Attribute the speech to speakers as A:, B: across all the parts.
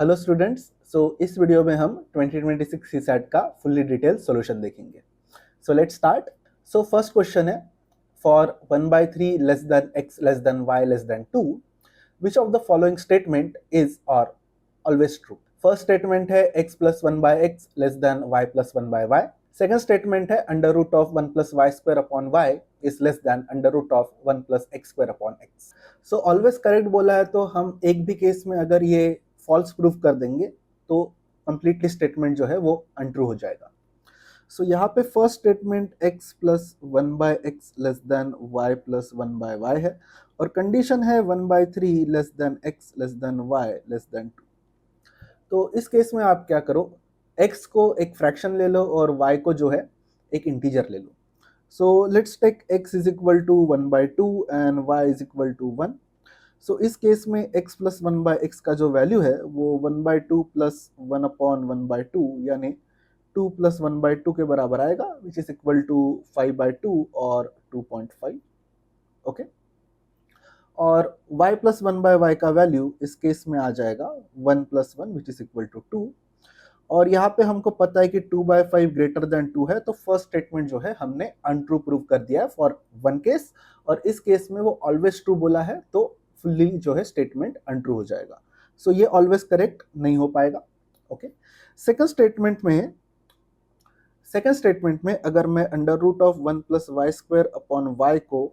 A: Hello students. इस video में हम 2026 सीसैट का फुल्ली डिटेल सॉल्यूशन देखेंगे। Let's start. फर्स्ट क्वेश्चन है, for 1/3 less than x less than y less than 2 which of the following statement is और always true. First statement है x plus 1/x less than y plus 1/y। Second statement है under root of 1 plus y square upon y is less than under root of 1 plus x square upon x. Always correct बोला है, तो हम एक भी case में अगर ये फॉल्स प्रूफ कर देंगे तो कंप्लीटली स्टेटमेंट जो है वो अनट्रू हो जाएगा। यहाँ पे first statement x plus 1/x less than y plus 1/y है और कंडीशन है 1/3 less than x less than y less than 2। तो इस केस में आप क्या करो, x को एक फ्रैक्शन ले लो और y को जो है एक इंटीजर ले लो। Let's take x is equal to 1/2 and y is equal to 1। इस केस में x प्लस 1/x का जो वैल्यू है वो 1/2 प्लस 1/1/2 यानी 2 प्लस 1/2 के बराबर आएगा, विच इज इक्वल टू 5/2 और 2.5। ओके, और y प्लस 1/y का वैल्यू इस केस में आ जाएगा 1 plus 1 which is equal to 2। और यहाँ पे हमको पता है कि 2/5 ग्रेटर देन 2 है, तो फर्स्ट स्टेटमेंट जो है हमने अनट्रू प्रूव कर दिया है फॉर वन केस, और इस केस में वो ऑलवेज ट्रू बोला है तो फुल्ली जो है स्टेटमेंट अनट्रू हो जाएगा। ये ऑलवेज करेक्ट नहीं हो पाएगा। ओके, सेकंड स्टेटमेंट में अगर मैं under root of 1 plus y square upon y को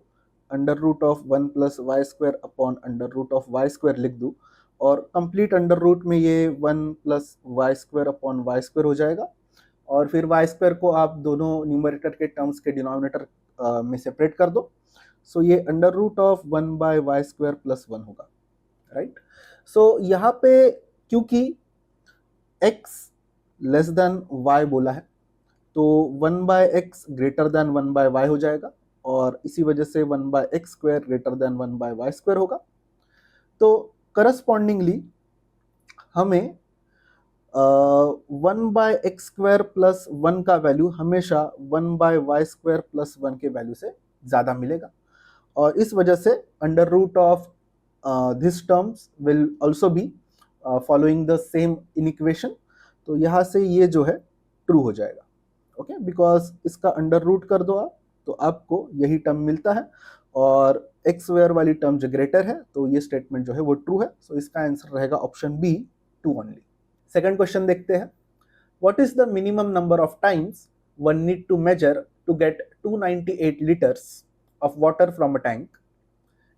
A: under root of 1 plus y square upon under root of y square लिख दूँ और कंप्लीट अंडर रूट में ये 1 plus y square upon y square हो जाएगा, और फिर वाई स्क्वायर को आप दोनों न्यूमरेटर के टर्म्स के डिनोमिनेटर में सेपरेट कर दो। ये under root of 1/y square plus 1 होगा, राइट। यहाँ पे क्योंकि x लेस देन y बोला है तो 1/x ग्रेटर देन 1/y हो जाएगा, और इसी वजह से 1/x square greater than 1/y square होगा। तो करस्पॉन्डिंगली हमें 1/x स्क्वायर प्लस 1 का वैल्यू हमेशा 1/y स्क्वायर प्लस 1 के वैल्यू से ज़्यादा मिलेगा, और इस वजह से under root of this terms will also be following the same inequation. तो यहाँ से ये जो है ट्रू हो जाएगा। ओके, बिकॉज इसका अंडर रूट कर दो आप तो आपको यही टर्म मिलता है, और एक्स स्क्वायर वाली टर्म जो ग्रेटर है तो ये स्टेटमेंट जो है वो ट्रू है। इसका आंसर रहेगा option B, 2 only. Second question देखते हैं, what is the minimum number of times one need to measure to get 298 liters of water from a tank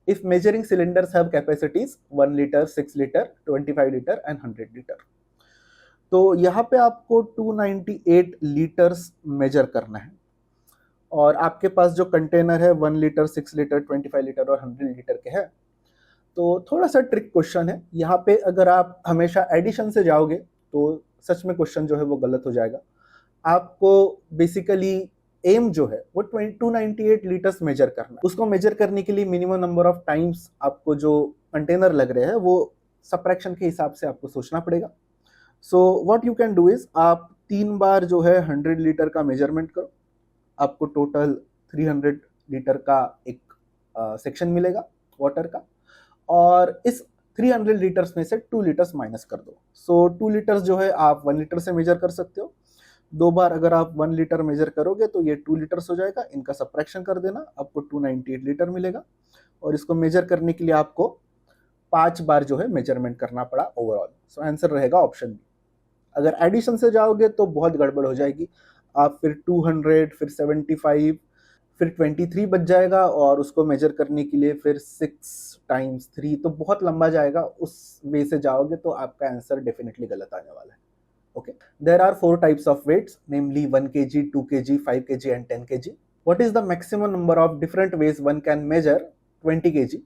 A: if measuring cylinders have capacities 1 liter, 6 liter, 25 liter and 100 liter। तो यहाँ पे आपको 298 litres major करना है, और आपके पास जो container है 1 लीटर, 6 लीटर, 25 लीटर और 100 लीटर के है। तो थोड़ा सा ट्रिक क्वेश्चन है यहाँ पे, अगर आप हमेशा एडिशन से जाओगे तो सच में क्वेश्चन जो है वो गलत हो जाएगा। आपको बेसिकली एम जो है वो 298 लीटर्स मेजर करना। उसको मेजर करने के लिए मिनिमम नंबर ऑफ टाइम्स आपको जो कंटेनर लग रहे हैं वो सब्ट्रैक्शन के हिसाब से आपको सोचना पड़ेगा। What you can do is, आप 3 बार जो है 100 लीटर का मेजरमेंट करो, आपको टोटल 300 लीटर का एक सेक्शन मिलेगा वाटर का, और इस 300 लीटर्स में से 2 लीटर्स माइनस कर दो। 2 लीटर्स जो है आप 1 लीटर से मेजर कर सकते हो। 2 बार अगर आप 1 लीटर मेजर करोगे तो ये 2 लीटर्स हो जाएगा, इनका सब्ट्रैक्शन कर देना, आपको 298 लीटर मिलेगा, और इसको मेजर करने के लिए आपको 5 बार जो है मेजरमेंट करना पड़ा ओवरऑल। आंसर रहेगा ऑप्शन बी। अगर एडिशन से जाओगे तो बहुत गड़बड़ हो जाएगी, आप फिर 200 फिर 75 फिर 23 बच जाएगा, और उसको मेजर करने के लिए फिर 6 टाइम्स 3, तो बहुत लंबा जाएगा। उस वे से जाओगे तो आपका आंसर डेफिनेटली गलत आने वाला है। Okay, there are 4 types of weights, namely 1 kg, 2 kg, 5 kg and 10 kg. What is the maximum number of different ways one can measure 20 kg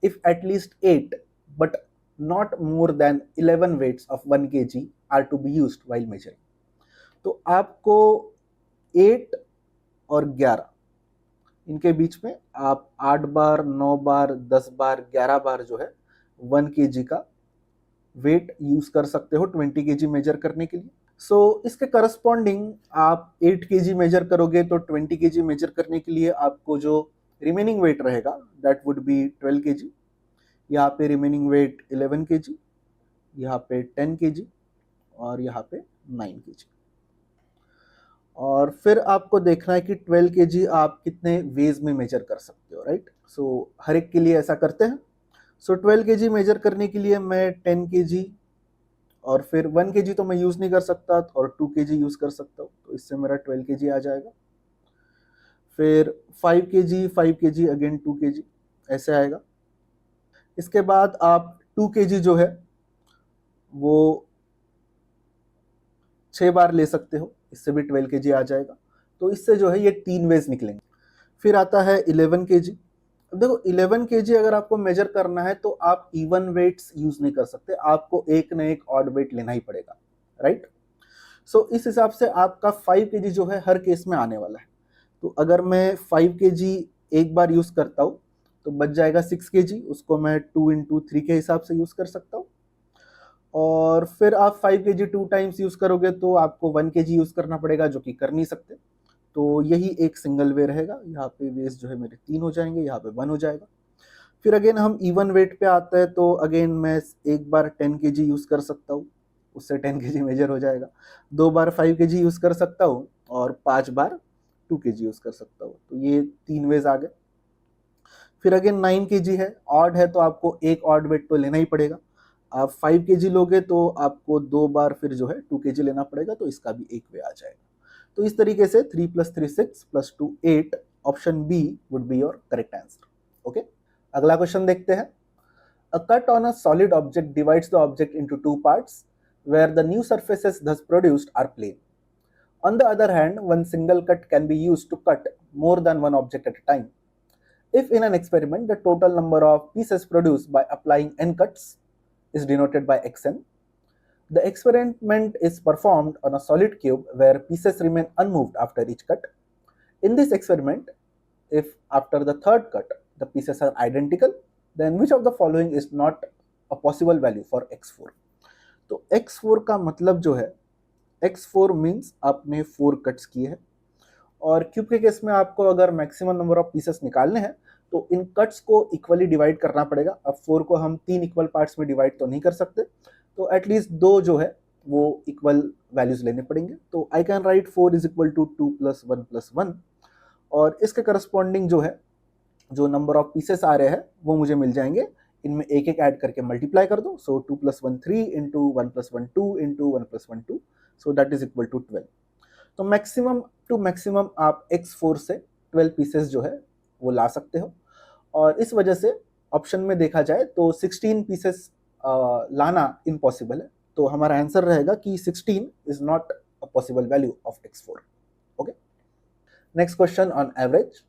A: if at least 8 but not more than 11 weights of 1 kg are to be used while measuring? तो आपको 8 और 11 इनके बीच में आप 8 बार, 9 बार, 10 बार, 11 बार जो है 1 kg का weight use कर सकते हो 20 kg मेजर करने के लिए। इसके करस्पॉन्डिंग आप 8 kg मेजर करोगे तो 20 kg मेजर करने के लिए आपको जो रिमेनिंग वेट रहेगा दैट वुड बी 12 kg। यहाँ पे रिमेनिंग वेट 11 kg, यहाँ पे 10 kg और यहाँ पे 9 kg। और फिर आपको देखना है कि 12 kg आप कितने वेज में मेजर कर सकते हो, राइट। सो हर एक के लिए ऐसा करते हैं। सो 12 kg मेजर करने के लिए मैं 10 kg और फिर 1 kg तो मैं यूज़ नहीं कर सकता और 2 kg यूज़ कर सकता हूँ, तो इससे मेरा 12 kg आ जाएगा। फिर 5 kg 5 kg अगेन 2 kg ऐसे आएगा। इसके बाद आप 2 kg जो है वो 6 बार ले सकते हो, इससे भी 12 kg आ जाएगा। तो इससे जो है ये 3 वेज निकलेंगे। फिर आता है 11 kg। देखो 11 kg अगर आपको मेजर करना है तो आप इवन वेट्स यूज नहीं कर सकते, आपको एक न एक ऑड वेट लेना ही पड़ेगा, राइट। सो इस हिसाब से आपका 5 kg जो है हर केस में आने वाला है। तो अगर मैं 5 kg एक बार यूज करता हूँ तो बच जाएगा 6 kg, उसको मैं 2 into 3 के हिसाब से यूज कर सकता हूँ। और फिर आप 5 kg 2 टाइम्स यूज करोगे तो आपको 1 kg यूज करना पड़ेगा, जो कि कर नहीं सकते। तो यही एक सिंगल वे रहेगा। यहाँ पे वेज जो है मेरे 3 हो जाएंगे, यहाँ पे 1 हो जाएगा। फिर अगेन हम इवन वेट पे आते हैं तो अगेन मैं एक बार 10 kg यूज कर सकता हूँ, उससे 10 kg मेजर हो जाएगा। 2 बार 5 kg यूज कर सकता हूँ और 5 बार 2 kg यूज कर सकता हूँ। तो ये 3 वेज आ गए। फिर अगेन 9 kg है, ऑड है तो आपको एक ऑड वेट तो लेना ही पड़ेगा। आप 5 kg लोगे तो आपको 2 बार फिर जो है 2 kg लेना पड़ेगा, तो इसका भी एक वे आ जाएगा। तो इस तरीके से 3 + 3 6 + 2 8, option B would be your correct answer. Okay, अगला क्वेश्चन देखते हैं। A cut on a solid object divides the object into two parts, where the new surfaces thus produced are plane. On the other hand, one single cut can be used to cut more than one object at a time. If in an experiment the total number of pieces produced by applying n cuts is denoted by xn, the experiment is performed on a solid cube where pieces remain unmoved after each cut. In this experiment, if after the third cut the pieces are identical, then which of the following is not a possible value for x4? तो x4 का मतलब जो है, x4 means आपने 4 cuts किए हैं, और cube के केस में आपको अगर मैक्सिमम नंबर ऑफ पीसेस निकालने हैं तो इन कट्स को इक्वली डिवाइड करना पड़ेगा। अब 4 को हम 3 इक्वल पार्ट्स में डिवाइड तो नहीं कर सकते, तो एटलीस्ट 2 जो है वो इक्वल वैल्यूज लेने पड़ेंगे। तो आई कैन राइट 4 = 2 + 1 + 1, और इसके करस्पॉन्डिंग जो है जो नंबर ऑफ पीसेस आ रहे हैं वो मुझे मिल जाएंगे। इनमें एक एक ऐड करके मल्टीप्लाई कर दो। सो 2 + 1 3 × 1 + 1 2 × 1 + 1 2, so that is equal to 12। तो मैक्सिमम टू मैक्सिमम आप x4 से 12 पीसेस जो है वो ला सकते हो, और इस वजह से ऑप्शन में देखा जाए तो 16 पीसेस लाना इम्पॉसिबल है। तो हमारा आंसर रहेगा कि 16 is not a possible value of x4। Okay, next question on average.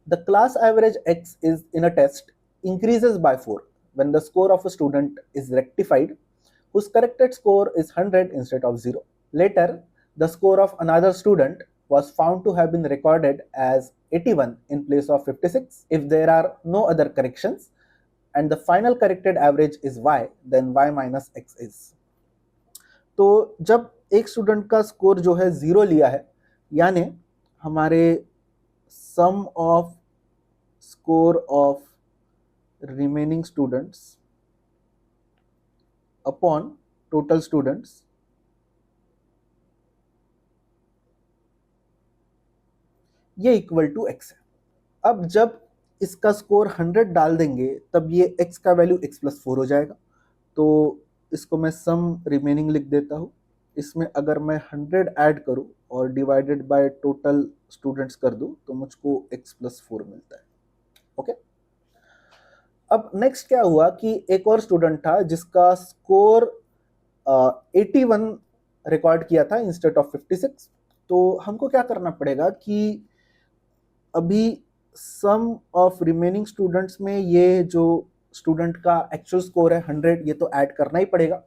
A: The class average X is in a test increases by 4 when the score of a student is rectified whose corrected score is 100 instead of 0. Later, the score of another student was found to have been recorded as 81 in place of 56 if there are no other corrections, and the final corrected average is Y, then Y minus X is. तो जब एक student का score जो है 0 लिया है, यानी हमारे sum of score of remaining students upon total students ये इक्वल टू x है। अब जब इसका स्कोर 100 डाल देंगे तब ये x का वैल्यू x + 4 हो जाएगा। तो इसको मैं सम रिमेनिंग लिख देता हूँ। इसमें अगर मैं 100 ऐड करूँ और डिवाइडेड बाय टोटल स्टूडेंट्स कर दूँ तो मुझको x + 4 मिलता है। ओके, अब नेक्स्ट क्या हुआ कि एक और स्टूडेंट था जिसका स्कोर 81 रिकॉर्ड किया था इंस्टेड ऑफ 56। तो हमको क्या करना पड़ेगा कि अभी सम ऑफ रिमेनिंग स्टूडेंट्स में ये जो स्टूडेंट का एक्चुअल स्कोर है 100, ये तो ऐड करना ही पड़ेगा,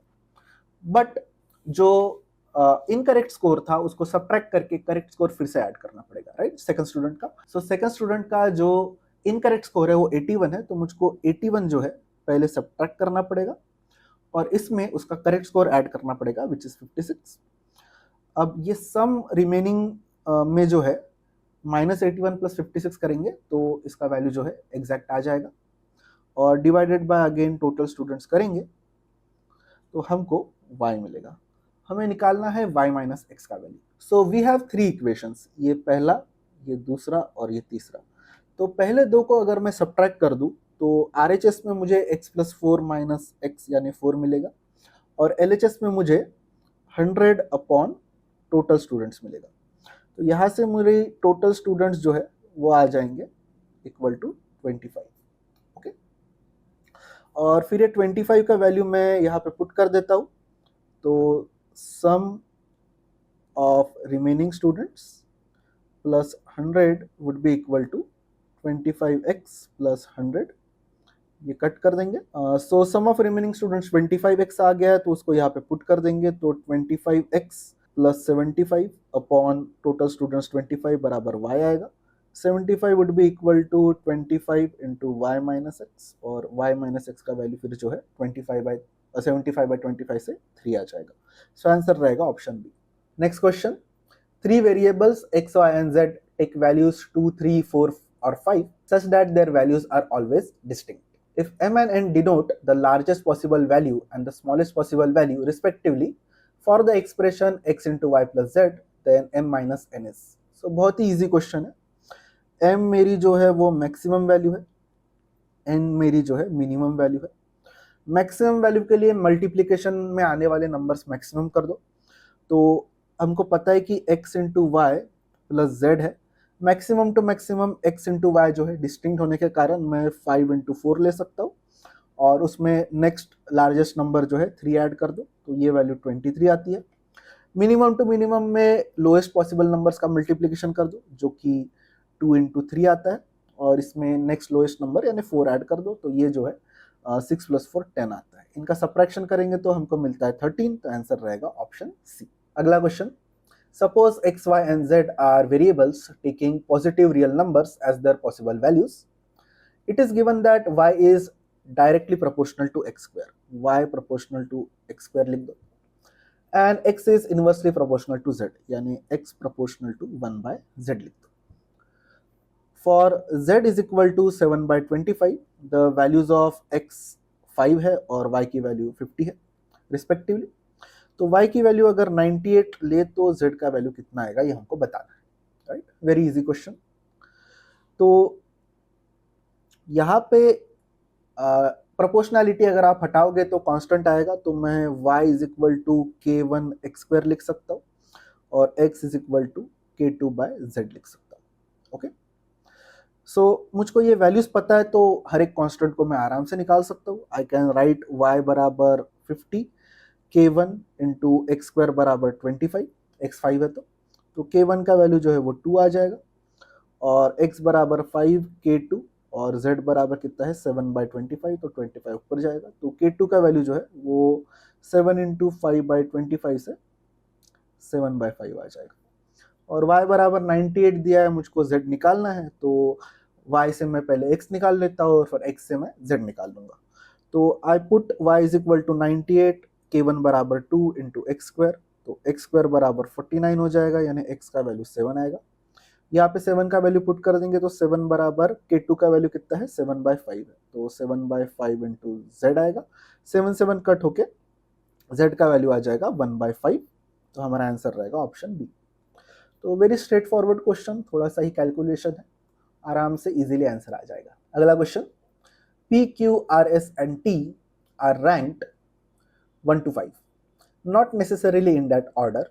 A: बट जो इनकरेक्ट स्कोर था उसको सब्ट्रैक्ट करके करेक्ट स्कोर फिर से ऐड करना पड़ेगा, राइट, सेकंड स्टूडेंट का। सो सेकंड स्टूडेंट का जो इनकरेक्ट स्कोर है वो 81 है, तो मुझको 81 जो है पहले सब्ट्रैक्ट करना पड़ेगा और इसमें उसका करेक्ट स्कोर ऐड करना पड़ेगा विच इज 56। अब ये सम रिमेनिंग में जो है -81 + 56 करेंगे तो इसका वैल्यू जो है एग्जैक्ट आ जाएगा, और divided by again total students करेंगे तो हमको y मिलेगा। हमें निकालना है y माइनस एक्स का value. So we have 3 equations, ये पहला, ये दूसरा और ये तीसरा। तो पहले दो को अगर मैं सब्ट्रैक्ट कर दूं तो RHS में मुझे x प्लस 4 माइनस एक्स यानी 4 मिलेगा, और LHS में मुझे 100 अपॉन टोटल स्टूडेंट्स मिलेगा। तो यहाँ से मेरे टोटल स्टूडेंट्स जो है वो आ जाएंगे इक्वल टू 25। ओके, और फिर ये 25 का वैल्यू मैं यहाँ पे पुट कर देता हूँ। तो sum of remaining students plus 100 would be equal to 25x plus 100, ये कट कर देंगे। So sum of remaining students 25x आ गया है, तो उसको यहाँ पे पुट कर देंगे। तो 25x plus 75 upon total students 25 बराबर y आएगा। 75 would be equal to 25 into y minus x, और y माइनस एक्स का वैल्यू फिर जो है 75 बाई 25 से 3 आ जाएगा। सो आंसर रहेगा option B. Next question, 3 variables x, y and z take values 2, 3, 4 or 5 such that their values are always distinct. If m and n denote the largest possible value and the smallest possible value respectively for the expression x into y plus z, then m minus n is. So बहुत ही easy question है। m मेरी जो है वो maximum value है, n मेरी जो है मिनिमम वैल्यू है। मैक्सिमम वैल्यू के लिए मल्टीप्लीकेशन में आने वाले नंबर्स मैक्सिमम कर दो। तो हमको पता है कि x into y plus z है। Maximum to maximum x into y जो है डिस्टिंक्ट होने के कारण मैं 5 इंटू 4 ले सकता हूँ, और उसमें नेक्स्ट लार्जेस्ट नंबर जो है 3 ऐड कर दो, तो ये वैल्यू 23 आती है। मिनिमम टू मिनिमम में लोएस्ट पॉसिबल नंबर्स का मल्टीप्लीकेशन कर दो, जो कि 2 इंटू 3 आता है, और इसमें नेक्स्ट लोएस्ट नंबर यानी 4 ऐड कर दो, तो ये जो है 6 प्लस 4 10 आता है। इनका सब्ट्रैक्शन करेंगे तो हमको मिलता है 13, तो आंसर रहेगा ऑप्शन सी। अगला question, suppose x, y and z are variables taking positive real numbers as their possible values. It is given that y is directly proportional to x square, y proportional to x square लिख दो, and x is inversely proportional to z, यानी x proportional to 1 by z लिख दो। For z is equal to 7 by 25, the values of x 5 है और y की value 50 है respectively. तो y की वैल्यू अगर 98 ले तो z का वैल्यू कितना आएगा ये हमको बताना है, राइट। Very easy question. तो यहाँ पे प्रोपोर्शनैलिटी अगर आप हटाओगे तो कांस्टेंट आएगा, तो मैं y is equal to k1 x square लिख सकता हूँ और x is equal to k2 by z लिख सकता हूँ। ओके, सो मुझको ये वैल्यूज पता है, तो हर एक कांस्टेंट को मैं आराम से निकाल सकता हूँ। आई कैन राइट y बराबर 50, k1 इंटू एक्स स्क्वायर बराबर 25, x 5 है तो k1 का वैल्यू जो है वो 2 आ जाएगा, और x बराबर 5 k2, और z बराबर कितना है 7 बाई 25, तो 25 ऊपर जाएगा, तो k2 का वैल्यू जो है वो 7 इंटू 5 बाई 25 से 7 बाई 5 आ जाएगा। और y बराबर 98 दिया है, मुझको z निकालना है, तो y से मैं पहले x निकाल लेता हूँ और फिर x से मैं z निकाल लूंगा। तो I put y is equal to 98, k1 बराबर 2 इंटू एक्स स्क्वायर, तो एक्स स्क्वायर बराबर 49 हो जाएगा, यानी x का वैल्यू 7 आएगा। यहाँ पे 7 का वैल्यू पुट कर देंगे तो 7 बराबर k2 का वैल्यू कितना है 7 बाई 5 है, तो 7 बाई 5 इंटू जेड आएगा। 7 कट होके z का वैल्यू आ जाएगा 1 बाई 5, तो हमारा आंसर रहेगा ऑप्शन बी। तो वेरी स्ट्रेट फॉरवर्ड क्वेश्चन, थोड़ा सा ही कैलकुलेशन है, आराम से इजीली आंसर आ जाएगा। अगला question, P, Q, R, S and T are ranked 1 to 5, not necessarily in that order.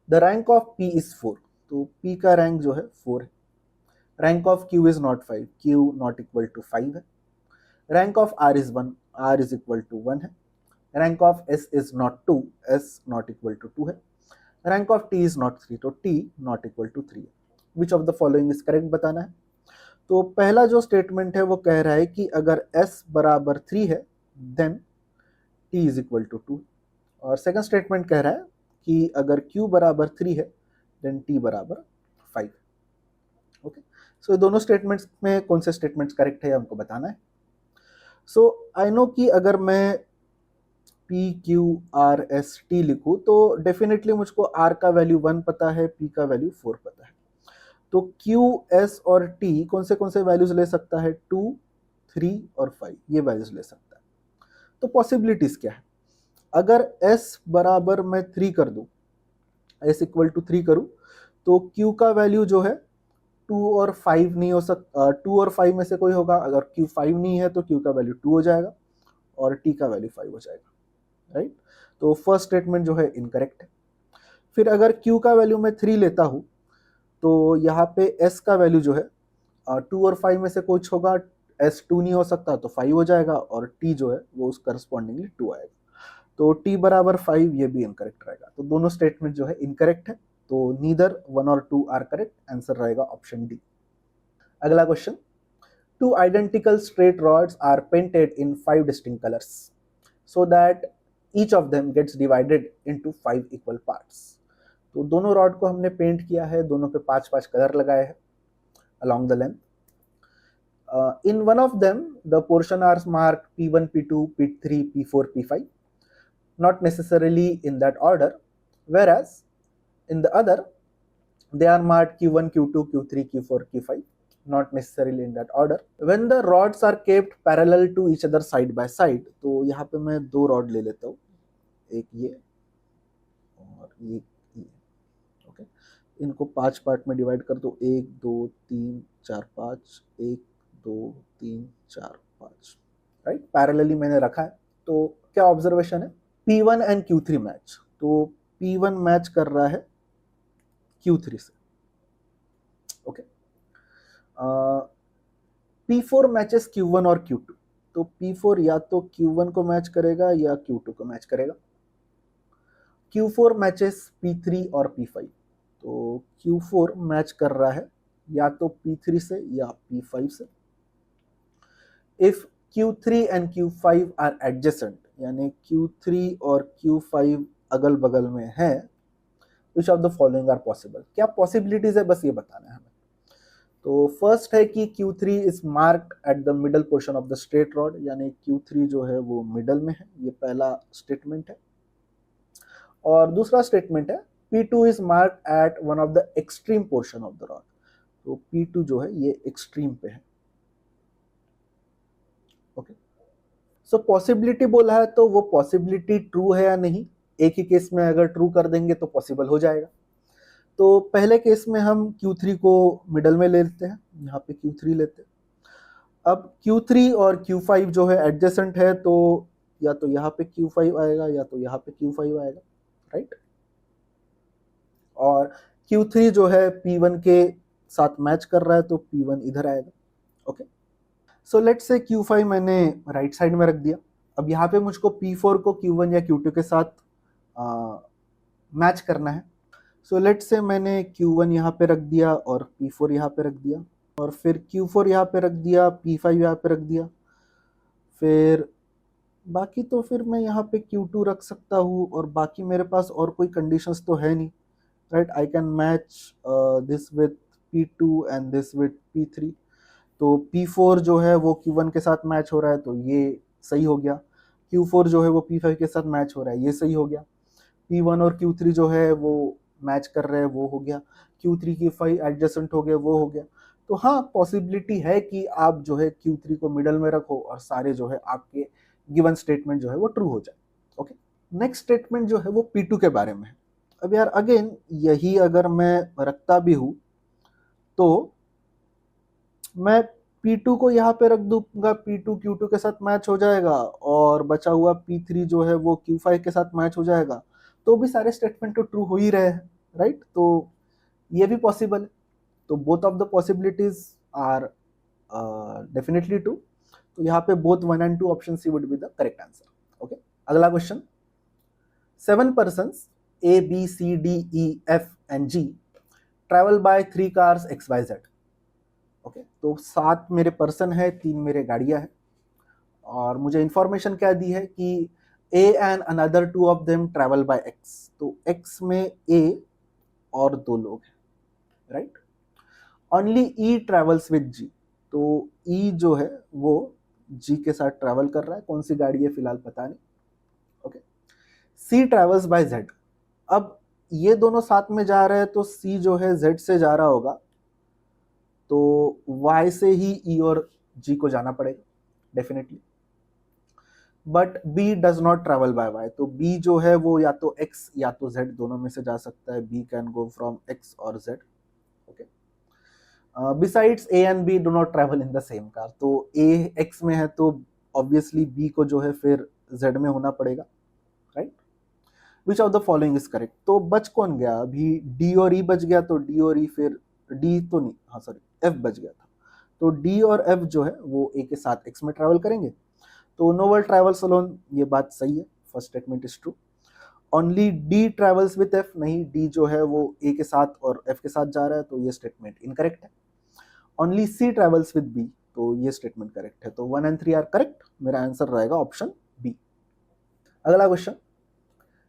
A: The rank of P is 4, तो P का रैंक जो है 4 है। Rank of Q is not 5, Q not equal to 5 है। Rank of R is 1, R is equal to 1 है। Rank of S is not 2, S not equal to 2 है। Rank of T is not 3, तो T not equal to 3 है। Which of the following is correct बताना है। तो पहला जो statement है वो कह रहा है कि अगर S बराबर 3 है then T is equal to 2, और सेकंड स्टेटमेंट कह रहा है कि अगर Q बराबर 3 है देन T बराबर 5। ओके, सो दोनों स्टेटमेंट्स में कौन से स्टेटमेंट्स करेक्ट है हमको बताना है। सो आई नो कि अगर मैं P, Q, R, S, T लिखूँ तो डेफिनेटली मुझको R का वैल्यू 1 पता है, P का वैल्यू 4 पता है, तो Q, S और T कौन से वैल्यूज ले सकता है 2, 3 और 5, ये वैल्यूज ले सकता है। तो पॉसिबिलिटीज क्या है, अगर s बराबर मैं 3 कर दूं, s इक्वल टू 3 करूं, तो q का वैल्यू जो है 2 और 5 नहीं हो सकता, 2 और 5 में से कोई होगा। अगर q 5 नहीं है तो q का वैल्यू 2 हो जाएगा और t का वैल्यू 5 हो जाएगा, राइट। तो फर्स्ट स्टेटमेंट जो है इनकरेक्ट है। फिर अगर q का वैल्यू मैं 3 लेता हूं, तो यहाँ पे s का वैल्यू जो है 2 और 5 में से कुछ होगा, s 2 नहीं हो सकता तो 5 हो जाएगा और t जो है वो उस करस्पॉन्डिंगली 2 आएगा। तो t बराबर 5 ये भी इनकरेक्ट रहेगा। तो दोनों स्टेटमेंट जो है इनकरेक्ट है, तो नीदर 1 और 2 आर करेक्ट, आंसर रहेगा ऑप्शन डी। अगला question, two identical straight rods are painted in 5 distinct colours so that each of them gets divided into 5 equal parts। तो दोनों रॉड को हमने पेंट किया है, दोनों पे 5-5 कलर लगाए हैं along the length। In one of them the portion are marked P1, P2, P3, P4, P5, not necessarily in that order, whereas in the other they are marked Q1, Q2, Q3, Q4, Q5, not necessarily in that order। When the rods are kept parallel to each other side by side, तो यहाँ पे मैं 2 rod ले लेता हूँ, एक ये और ये, ओके। इनको 5 पार्ट में डिवाइड कर दो, 1 2 3 4 5, 1 2 3 4 5, राइट। पैरेलली मैंने रखा है। तो क्या ऑब्जर्वेशन है, P1 एंड Q3 मैच। तो P1 मैच कर रहा है Q3 से, ओके। P4 मैचेस Q1 और Q2। तो P4 या तो Q1 को मैच करेगा या Q2 को मैच करेगा। Q4 मैचेस P3 और P5। तो Q4 मैच कर रहा है या तो P3 से या P5 से। If Q3 and Q5 are adjacent, यानी Q3 और Q5 अगल बगल में है, which of the following are possible. क्या पॉसिबिलिटीज है, बस ये बताना है हमें। तो फर्स्ट है कि Q3 is marked at the middle portion of the straight rod, यानी Q3 जो है वो मिडल में है, ये पहला स्टेटमेंट है। और दूसरा स्टेटमेंट है P2 is marked at one of the extreme portion of the rod. तो P2 जो है ये एक्सट्रीम पे है, ओके। सो पॉसिबिलिटी बोला है, तो वो पॉसिबिलिटी ट्रू है या नहीं, एक ही केस में अगर ट्रू कर देंगे तो पॉसिबल हो जाएगा। तो पहले केस में हम Q3 को मिडल में लेते हैं, यहाँ पे Q3 लेते हैं। अब Q3 और Q5 जो है एडजेसेंट है, तो या तो यहाँ पे Q5 आएगा या तो यहाँ पे Q5 आएगा, राइट। और Q3 जो है P1 के साथ मैच कर रहा है, तो P1 इधर आएगा, okay. So let's say Q5 मैंने राइट साइड में रख दिया। अब यहाँ पे मुझको P4 को Q1 या Q2 के साथ मैच करना है। सो लेट्स से मैंने Q1 यहाँ पे रख दिया और P4 यहाँ पे रख दिया, और फिर Q4 यहाँ पे रख दिया, P5 यहाँ पे रख दिया। फिर बाकी तो फिर मैं यहाँ पे Q2 रख सकता हूँ, और बाकी मेरे पास और कोई कंडीशंस तो है नहीं, right. I can match this with P2 and this with P3। तो P4 जो है वो Q1 के साथ मैच हो रहा है, तो ये सही हो गया। Q4 जो है वो P5 के साथ मैच हो रहा है, ये सही हो गया। P1 और Q3 जो है वो मैच कर रहे हैं, वो हो गया। Q3 Q5 एडजेसेंट हो गया, वो हो गया। तो हाँ, पॉसिबिलिटी है कि आप जो है Q3 को मिडल में रखो और सारे जो है आपके गिवन स्टेटमेंट जो है वो ट्रू हो जाए, ओके। नेक्स्ट स्टेटमेंट जो है वो P2 के बारे में है। अब यार अगेन यही अगर मैं रखता भी हूँ, तो मैं P2 को यहाँ पे रख दूंगा, P2 Q2 के साथ मैच हो जाएगा, और बचा हुआ P3 जो है वो Q5 के साथ मैच हो जाएगा। तो भी सारे स्टेटमेंट तो ट्रू हो ही रहे हैं, राइट। तो ये भी पॉसिबल है। तो both of the possibilities are definitely true. तो यहाँ पे both 1 and 2 option C would be the correct answer, okay. अगला question, 7 persons A B C D E F and G travel by 3 cars XYZ, okay. तो 7 मेरे person है, 3 मेरे गाड़ियां हैं, और मुझे इंफॉर्मेशन क्या दी है कि A and another 2 of them travel by X। तो X में A और 2 लोग हैं, right. Only E travels with G। तो E जो है वो G के साथ ट्रेवल कर रहा है, कौन सी गाड़ी है फिलहाल पता नहीं, okay. C travels by Z। अब ये दोनों साथ में जा रहे हैं, तो C जो है Z से जा रहा होगा, तो Y से ही E और G को जाना पड़ेगा definitely. But B does not travel by Y, तो बी जो है वो या तो एक्स या तो जेड दोनों में से जा सकता है, B can go from X और Z. Okay, besides A and B do not travel in the same car, तो ए एक्स में है तो ऑब्वियसली बी को जो है फिर जेड में होना पड़ेगा, right. Which of the following is correct, तो बच कौन गया अभी, डी और ई बच गया, तो डी और ई फिर डी तो नहीं, हाँ सॉरी एफ बच गया था, तो डी और एफ जो है वो ए के साथ एक्स में ट्रैवल करेंगे, तो नो वन ट्रैवल्स अलोन, ये बात सही है, first statement is true. Only D travels with F, नहीं डी जो है वो ए के साथ और एफ के साथ जा रहा है, तो ये स्टेटमेंट इनकरेक्ट है। Only C travels with B, तो ये स्टेटमेंट करेक्ट है, तो 1 and 3 आर करेक्ट, मेरा आंसर रहेगा ऑप्शन बी। अगला question,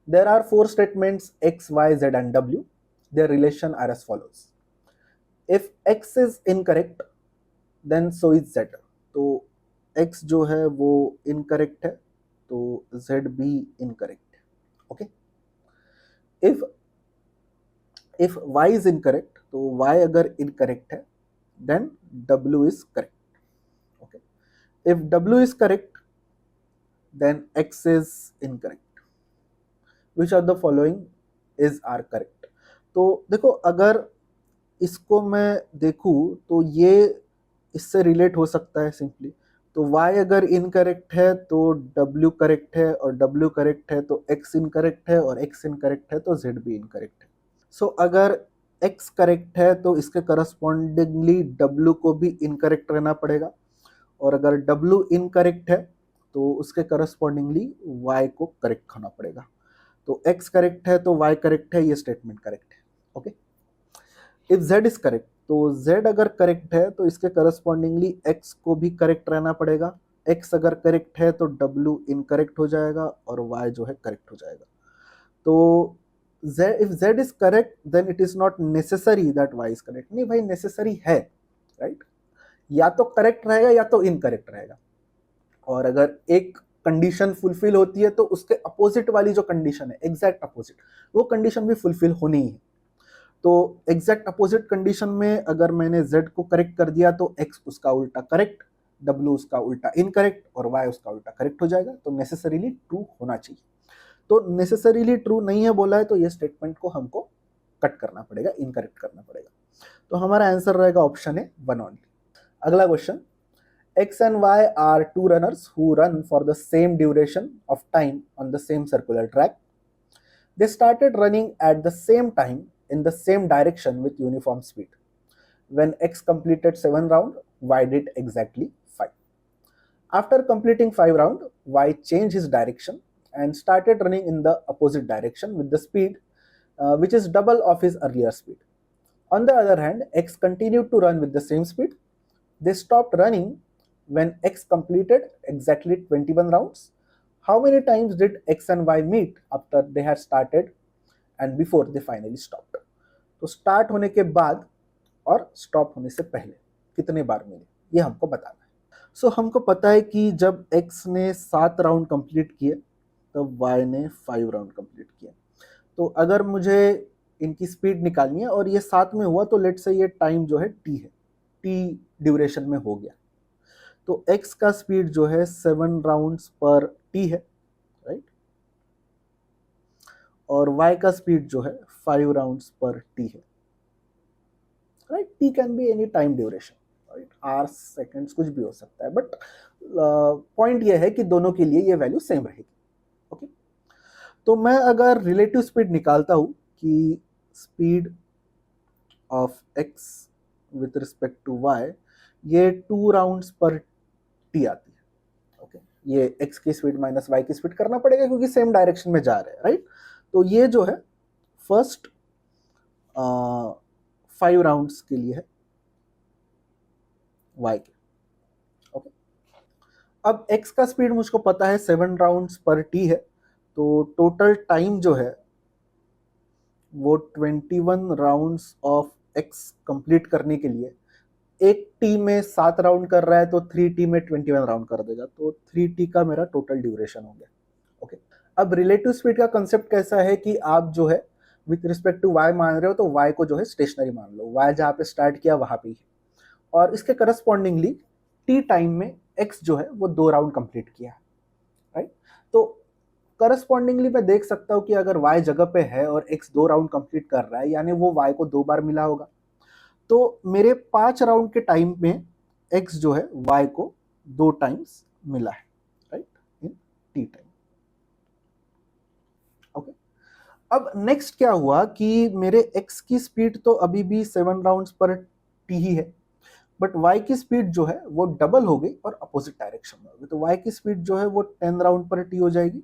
A: there are 4 statements x, y, z and w, their relation are as follows. If x is incorrect then so is z, तो x जो है वो incorrect है, तो z भी इनकरेक्ट है। Okay, if y is incorrect, तो y अगर इनकरेक्ट है then w is correct. Okay, if w is correct then x is incorrect. Which of the following is are correct, तो देखो अगर इसको मैं देखूं तो ये इससे रिलेट हो सकता है सिंपली, तो y अगर इनकरेक्ट है तो w करेक्ट है, और w करेक्ट है तो x इनकरेक्ट है, और x इनकरेक्ट है तो z भी इनकरेक्ट है। सो अगर x करेक्ट है तो इसके करस्पॉन्डिंगली w को भी इनकरेक्ट रहना पड़ेगा, और अगर w इनकरेक्ट है तो उसके करस्पॉन्डिंगली y को करेक्ट होना पड़ेगा, तो x करेक्ट है तो y करेक्ट है, ये स्टेटमेंट करेक्ट है। Okay, if z is correct, तो z अगर करेक्ट है तो इसके करस्पॉन्डिंगली x को भी करेक्ट रहना पड़ेगा, x अगर करेक्ट है तो w इनकरेक्ट हो जाएगा और y जो है करेक्ट हो जाएगा। तो if z is correct then it is not necessary that y is correct, नहीं भाई नेसेसरी है, राइट, या तो करेक्ट रहेगा या तो इनकरेक्ट रहेगा, और अगर एक कंडीशन फुलफिल होती है तो उसके अपोजिट वाली जो कंडीशन है एग्जैक्ट अपोजिट, वो कंडीशन भी फुलफिल होनी है। तो एग्जैक्ट अपोजिट कंडीशन में अगर मैंने z को करेक्ट कर दिया तो x उसका उल्टा करेक्ट, w उसका उल्टा इनकरेक्ट और y उसका उल्टा करेक्ट हो जाएगा, तो नेसेसरीली ट्रू होना चाहिए। तो नेसेसरीली ट्रू नहीं है बोला है तो ये स्टेटमेंट को हमको कट करना पड़ेगा, इनकरेक्ट करना पड़ेगा, तो हमारा आंसर रहेगा ऑप्शन है 1 ओनली। अगला question, x and y are two runners who run for the same duration of time on the same circular track. They started running at the same time in the same direction with uniform speed. When x completed 7 rounds, y did exactly 5. After completing 5 rounds, y changed his direction and started running in the opposite direction with the speed which is double of his earlier speed. On the other hand, x continued to run with the same speed. They stopped running when x completed exactly 21 rounds. How many times did x and y meet after they had started and before they finally stopped? तो start होने के बाद और stop होने से पहले कितने बार मिले, ये हमको बताना है। सो हमको पता है कि जब x ने 7 राउंड कंप्लीट किए तब y ने 5 राउंड कंप्लीट किए, तो अगर मुझे इनकी स्पीड निकालनी है और ये साथ में हुआ तो लेट से ये टाइम जो है t है, t ड्यूरेशन में हो गया, तो x का स्पीड जो है 7 राउंड्स पर t है, राइट, और y का स्पीड जो है 5 राउंड्स पर t है, right. t can be any time duration, right, hours seconds कुछ भी हो सकता है, बट पॉइंट ये है कि दोनों के लिए ये वैल्यू सेम रहेगी। ओके, तो मैं अगर रिलेटिव स्पीड निकालता हूं कि speed of x with respect to y, ये 2 राउंड्स पर t आती है। ओके, ये x की स्पीड माइनस y की स्पीड करना पड़ेगा क्योंकि सेम डायरेक्शन में जा रहे हैं, राइट। तो ये जो है फर्स्ट 5 राउंड्स के लिए है y के। ओके, अब x का स्पीड मुझको पता है 7 राउंड्स पर t है, तो टोटल टाइम जो है वो 21 राउंड्स ऑफ x कंप्लीट करने के लिए, एक टी में 7 राउंड कर रहा है तो 3t में 21 राउंड कर देगा, तो 3t का मेरा टोटल ड्यूरेशन हो गया। ओके, अब रिलेटिव स्पीड का कंसेप्ट कैसा है कि आप जो है विथ रिस्पेक्ट टू y मान रहे हो तो y को जो है स्टेशनरी मान लो, y जहाँ पे स्टार्ट किया वहां पे ही है, और इसके करस्पॉन्डिंगली t टाइम में x जो है वो 2 राउंड कंप्लीट किया है, राइट। तो करस्पॉन्डिंगली मैं देख सकता हूँ कि अगर y जगह पे है और x 2 राउंड कंप्लीट कर रहा है, यानी वो y को 2 बार मिला होगा। तो मेरे 5 राउंड के टाइम में x जो है y को 2 टाइम्स मिला है, राइट, इन t टाइम। ओके, अब नेक्स्ट क्या हुआ कि मेरे x की स्पीड तो अभी भी 7 राउंड्स पर t ही है, बट y की स्पीड जो है वो डबल हो गई और अपोजिट डायरेक्शन में हो गई। तो y की स्पीड जो है वो 10 राउंड पर t हो जाएगी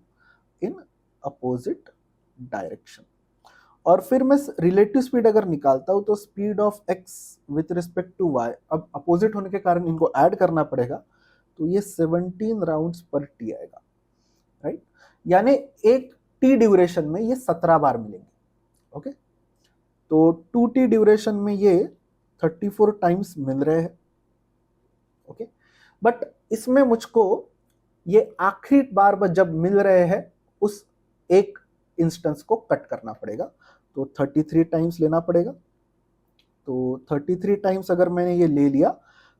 A: इन अपोजिट डायरेक्शन। और फिर मैं रिलेटिव स्पीड अगर निकालता हूं तो speed of x with respect to y, अब अपोजिट होने के कारण इनको ऐड करना पड़ेगा, तो ये 17 राउंड्स पर t आएगा, राइट। यानी एक t ड्यूरेशन में ये 17 बार मिलेंगे। ओके, तो 2t ड्यूरेशन में ये 34 टाइम्स मिल रहे हैं। ओके, बट इसमें मुझको ये आखिरी बार जब मिल रहे हैं उस एक इंस्टेंस को कट करना पड़ेगा, तो 33 टाइम्स लेना पड़ेगा। तो 33 टाइम्स अगर मैंने ये ले लिया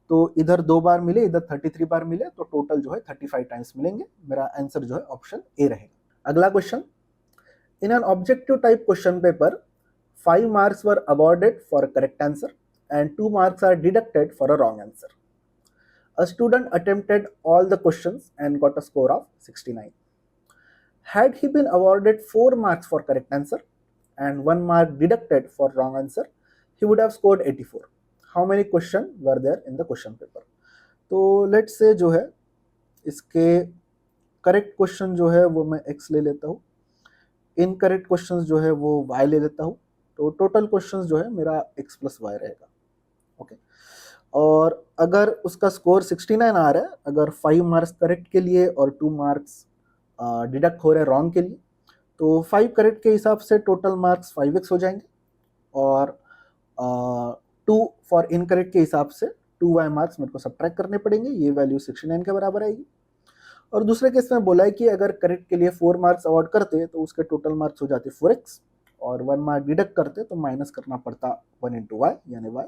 A: तो इधर 2 बार मिले, इधर 33 बार मिले, तो टोटल जो है 35 टाइम्स मिलेंगे। मेरा आंसर जो है ऑप्शन ए रहेगा। अगला question, in an objective type question paper 5 marks were awarded for a correct answer and 2 marks are deducted for a wrong answer. A student attempted all the questions and got a score of 69. Had he been awarded 4 marks for correct answer and 1 mark deducted for wrong answer, he would have scored 84. How many questions were there in the question paper? तो let's say जो है इसके correct question जो है वो मैं x ले लेता हूँ, इनकरेक्ट क्वेश्चंस जो है वो y ले लेता हूँ, तो टोटल क्वेश्चंस जो है मेरा x प्लस y रहेगा। ओके, और अगर उसका स्कोर 69 आ रहा है, अगर 5 मार्क्स करेक्ट के लिए और 2 मार्क्स डिडक्ट हो रहे हैं रॉन्ग के लिए, तो 5 करेक्ट के हिसाब से टोटल मार्क्स 5x हो जाएंगे, और 2 फॉर इनकरेक्ट के हिसाब से 2y मार्क्स मेरे को सब्ट्रैक्ट करने पड़ेंगे, ये वैल्यू 69 के बराबर आएगी। और दूसरे केस में बोला है कि अगर करेक्ट के लिए 4 मार्क्स अवॉर्ड करते तो उसके टोटल मार्क्स हो जाते 4x, और 1 मार्क डिडक्ट करते तो माइनस करना पड़ता 1 इंटू वाई यानी y,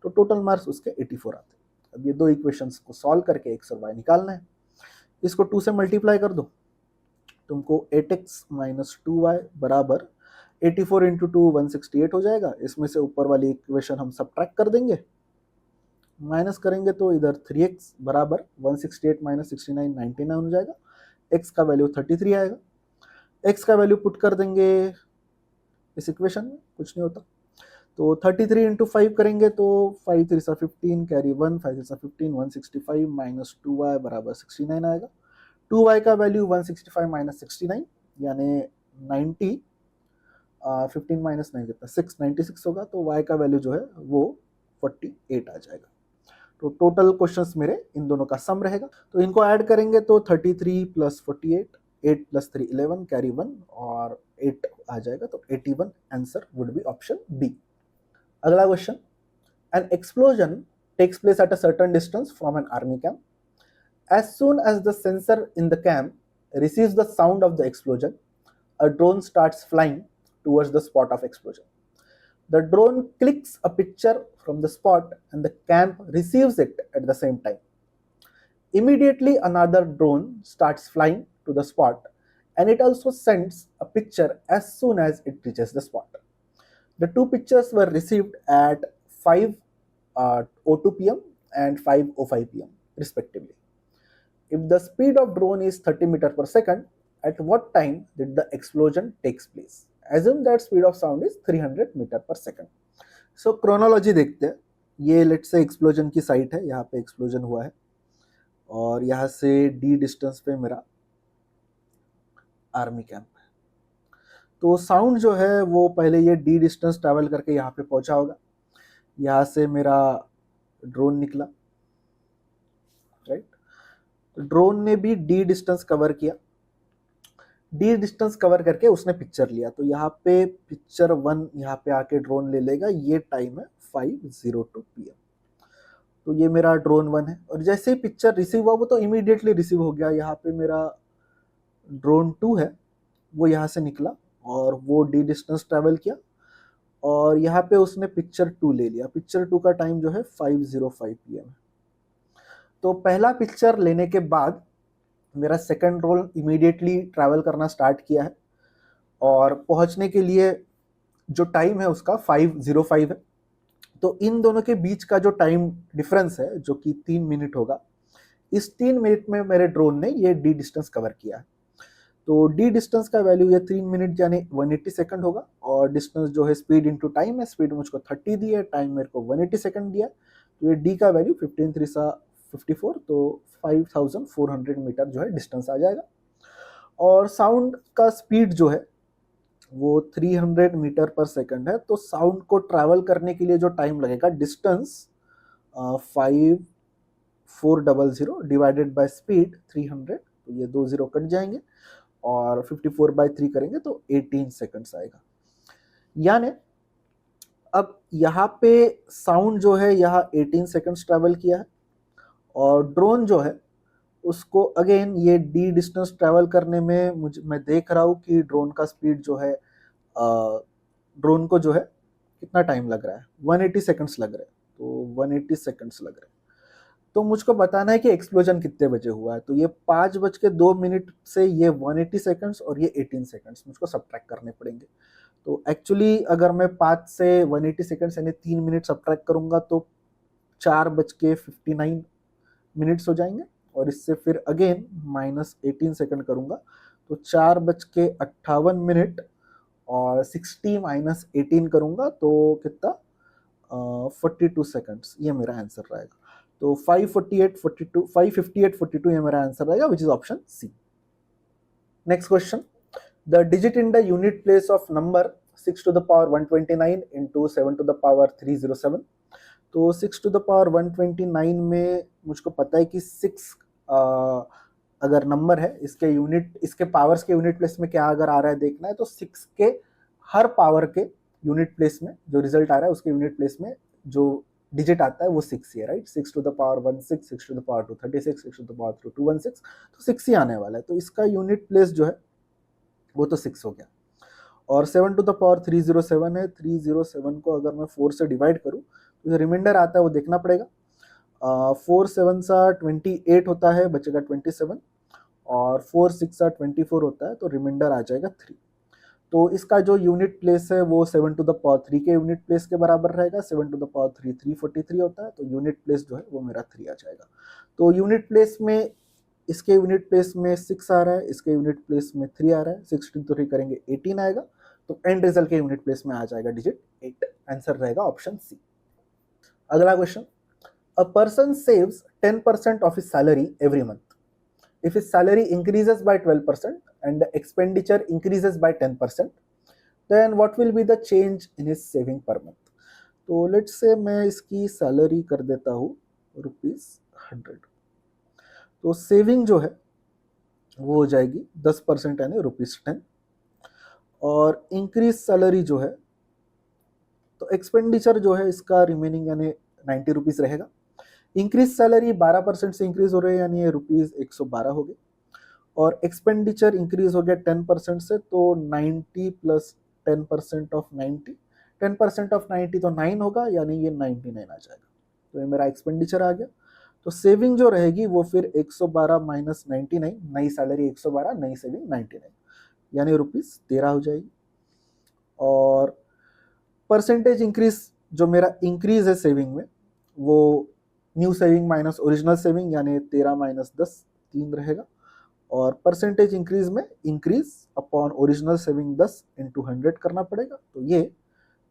A: तो टोटल मार्क्स उसके 84 आते। अब ये दो इक्वेशंस को सॉल्व करके x और y निकालना है। इसको 2 से मल्टीप्लाई कर दो, तुमको 8x माइनस 2y बराबर 84 इंटू 2 168 हो जाएगा। इसमें से ऊपर वाली इक्वेशन हम सब्ट्रैक्ट कर देंगे, माइनस करेंगे तो इधर 3x बराबर 168 माइनस 69 99 हो जाएगा। x का वैल्यू 33 आएगा, x का वैल्यू पुट कर देंगे इस इक्वेशन में, कुछ नहीं होता, तो 33 इंटू 5 करेंगे तो 5 3 सा 15 कैरी 1 5 3 सा 15 165 माइनस 2y बराबर 69 आएगा। 2y का वैल्यू 165 माइनस 69 यानी 90, 15 माइनस 9 कितना 6 96 होगा, तो y का वैल्यू जो है वो 48 आ जाएगा। तो टोटल क्वेश्चंस मेरे इन दोनों का सम रहेगा, तो इनको ऐड करेंगे तो 33 प्लस 48, 8 प्लस 3 11 कैरी 1 और 8 आ जाएगा, तो 81 answer would be option B. अगला question, an explosion takes place at a certain distance from an army camp. As soon as the sensor in the camp receives the sound of the explosion, a drone starts flying towards the spot of explosion. The drone clicks a picture from the spot and the camp receives it at the same time. Immediately, another drone starts flying to the spot and it also sends a picture as soon as it reaches the spot. The two pictures were received at 5:02 p.m. and 5:05 p.m. respectively. If the speed of drone is 30 meters per second, at what time did the explosion takes place? Assume that speed of sound is 300 meters per second. So chronology देखते हैं। ये late से explosion की site है, यहाँ पे explosion हुआ है और यहाँ से d डिस्टेंस पे मेरा आर्मी कैंप है। तो साउंड जो है वो पहले ये d डिस्टेंस ट्रैवल करके यहाँ पे पहुंचा होगा, यहाँ से मेरा ड्रोन निकला, राइट। ड्रोन ने भी d डिस्टेंस कवर किया, d डिस्टेंस कवर करके उसने पिक्चर लिया, तो यहाँ पे पिक्चर 1 यहाँ पे आके ड्रोन ले लेगा। ये टाइम है 5:02 PM, तो ये मेरा ड्रोन 1 है। और जैसे ही पिक्चर रिसीव हुआ वो तो इमीडिएटली रिसीव हो गया। यहाँ पे मेरा ड्रोन 2 है, वो यहाँ से निकला और वो d डिस्टेंस ट्रैवल किया और यहाँ पे उसने पिक्चर 2 ले लिया। पिक्चर 2 का टाइम जो है 5:05 PM है। तो पहला पिक्चर लेने के बाद मेरा सेकंड ड्रोन इमीडिएटली ट्रैवल करना स्टार्ट किया है और पहुंचने के लिए जो टाइम है उसका 5:05 है। तो इन दोनों के बीच का जो टाइम डिफरेंस है जो कि 3 मिनट होगा, इस 3 मिनट में मेरे ड्रोन ने ये डी डिस्टेंस कवर किया है। तो डी डिस्टेंस का वैल्यू ये 3 मिनट यानी 180 सेकंड होगा, और डिस्टेंस जो है स्पीड इंटू टाइम है, स्पीड मुझको 30 दी है, टाइम मेरे को 180 सेकंड दिया है। तो ये डी का वैल्यू 15×3=54, तो 5400 मीटर जो है डिस्टेंस आ जाएगा। और साउंड का स्पीड जो है वो 300 मीटर पर सेकंड है। तो साउंड को ट्रैवल करने के लिए जो टाइम लगेगा, डिस्टेंस 5400 डिवाइडेड बाय स्पीड 300, तो ये 2 0 कट जाएंगे और 54/3 करेंगे तो 18 सेकंड्स आएगा। यानी अब यहाँ पे साउंड जो है यहाँ 18 सेकंड्स ट्रैवल किया है, और ड्रोन जो है उसको अगेन ये डी डिस्टेंस ट्रैवल करने में मैं देख रहा हूँ कि ड्रोन का स्पीड जो है, ड्रोन को जो है कितना टाइम लग रहा है, 180 सेकंड्स लग रहे हैं। तो 180 सेकंड्स लग रहे हैं। तो मुझको बताना है कि एक्सप्लोजन कितने बजे हुआ है। तो ये 5:02 से ये 180 सेकंड्स और ये 18 सेकंड्स मुझको सब्ट्रैक्ट करने पड़ेंगे। तो एक्चुअली अगर मैं 5 से 180 सेकंड्स यानी 3 मिनट सब्ट्रैक्ट करूंगा तो 4:59 हो जाएंगे, और इससे फिर अगेन -18 सेकंड करूंगा तो 4:58 और 60 - 18 करूंगा तो कितना, 42 सेकंड्स। ये मेरा आंसर रहेगा। तो 558:42 ये मेरा आंसर रहेगा, which is option C. Next question, the digit in the unit place of number 6⁻129 into 7⁻307। तो 6⁻129 में मुझको पता है कि 6 अगर नंबर है, इसके यूनिट, इसके पावर्स के यूनिट प्लेस में क्या अगर आ रहा है देखना है, तो 6 के हर पावर के यूनिट प्लेस में जो रिजल्ट आ रहा है उसके यूनिट प्लेस में जो डिजिट आता है वो 6 ही है, राइट। 6⁻16, 6⁻236, 6⁻216, तो 6 ही आने वाला है। तो इसका यूनिट प्लेस जो है वो तो 6 हो गया। और 7⁻307 है, 307 को अगर मैं 4 से डिवाइड करूँ तो जो रिमाइंडर आता है वो देखना पड़ेगा। 4 7 28 होता है, बचेगा 27, और 4 6 24 होता है, तो रिमाइंडर आ जाएगा 3। तो इसका जो यूनिट प्लेस है वो 7⁻3 के यूनिट प्लेस के बराबर रहेगा। 7⁻3 343 होता है, तो यूनिट प्लेस जो है वो मेरा 3 आ जाएगा। तो यूनिट प्लेस में, इसके यूनिट प्लेस में 6 आ रहा है, इसके यूनिट प्लेस में 3 आ रहा है, 16 तो 3 करेंगे 18 आएगा, तो एंड रिजल्ट के यूनिट प्लेस में आ जाएगा डिजिट 8। आंसर रहेगा ऑप्शन सी। अगला question, a person saves 10% of his salary every month. If his salary increases by 12% and the expenditure increases by 10%, then what will be the change in his saving per month? तो let's say मैं इसकी salary कर देता हूँ ₹100। तो saving जो है वो हो जाएगी 10% यानी ₹10, और इंक्रीज सैलरी जो है, तो एक्सपेंडिचर जो है इसका रिमेनिंग यानी ₹90 रहेगा। इंक्रीज सैलरी 12% से इंक्रीज हो रही है यानी ये ₹112 हो गए, और एक्सपेंडिचर इंक्रीज हो गया 10% से, तो 90 + 10% ऑफ 90, 10% ऑफ 90 तो 9 होगा, यानी ये 99 आ जाएगा। तो ये मेरा एक्सपेंडिचर आ गया। तो सेविंग जो रहेगी वो फिर 112 - 99, नई सैलरी 112, नई सेविंग 99, यानी ₹13 हो जाएगी। और परसेंटेज इंक्रीज जो मेरा इंक्रीज है सेविंग में, वो new saving minus original saving यानी 13 - 10 3 रहेगा, और परसेंटेज इंक्रीज में इंक्रीज अपॉन ओरिजिनल सेविंग 10 × 100 करना पड़ेगा, तो ये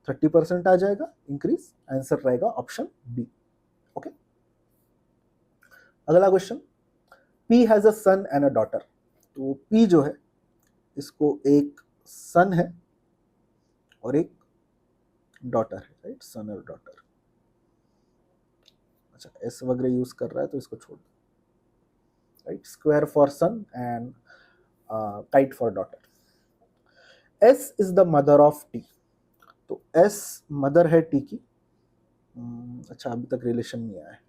A: 30% आ जाएगा इंक्रीज। आंसर रहेगा ऑप्शन बी। ओके, अगला question, P has a son and a daughter. तो पी जो है इसको एक सन है और एक डॉटर है, राइट, सन और डॉटर। अच्छा, एस वगैरह यूज कर रहा है तो इसको छोड़ दो, right. Square for son and kite for daughter. S is the mother of T. तो एस मदर है टी की। अच्छा, अभी तक रिलेशन नहीं आया है।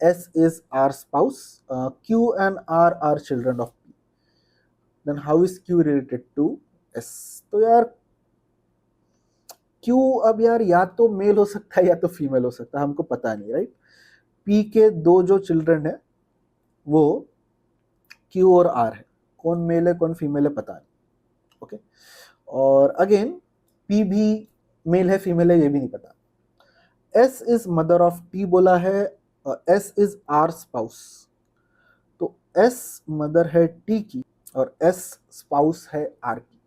A: S is R spouse, Q and are R children of P. Then how is Q related to S? तो यार क्यू अब यार या तो मेल हो सकता है या तो फीमेल हो सकता है, हमको पता नहीं, राइट। पी के 2 जो चिल्ड्रन है वो क्यू और आर है, कौन मेल है कौन फीमेल है पता नहीं, ओके। और अगेन पी भी मेल है फीमेल है ये भी नहीं पता। S is mother of T बोला है, एस इज आर स्पाउस, तो एस मदर है टी की और एस स्पाउस है आर की,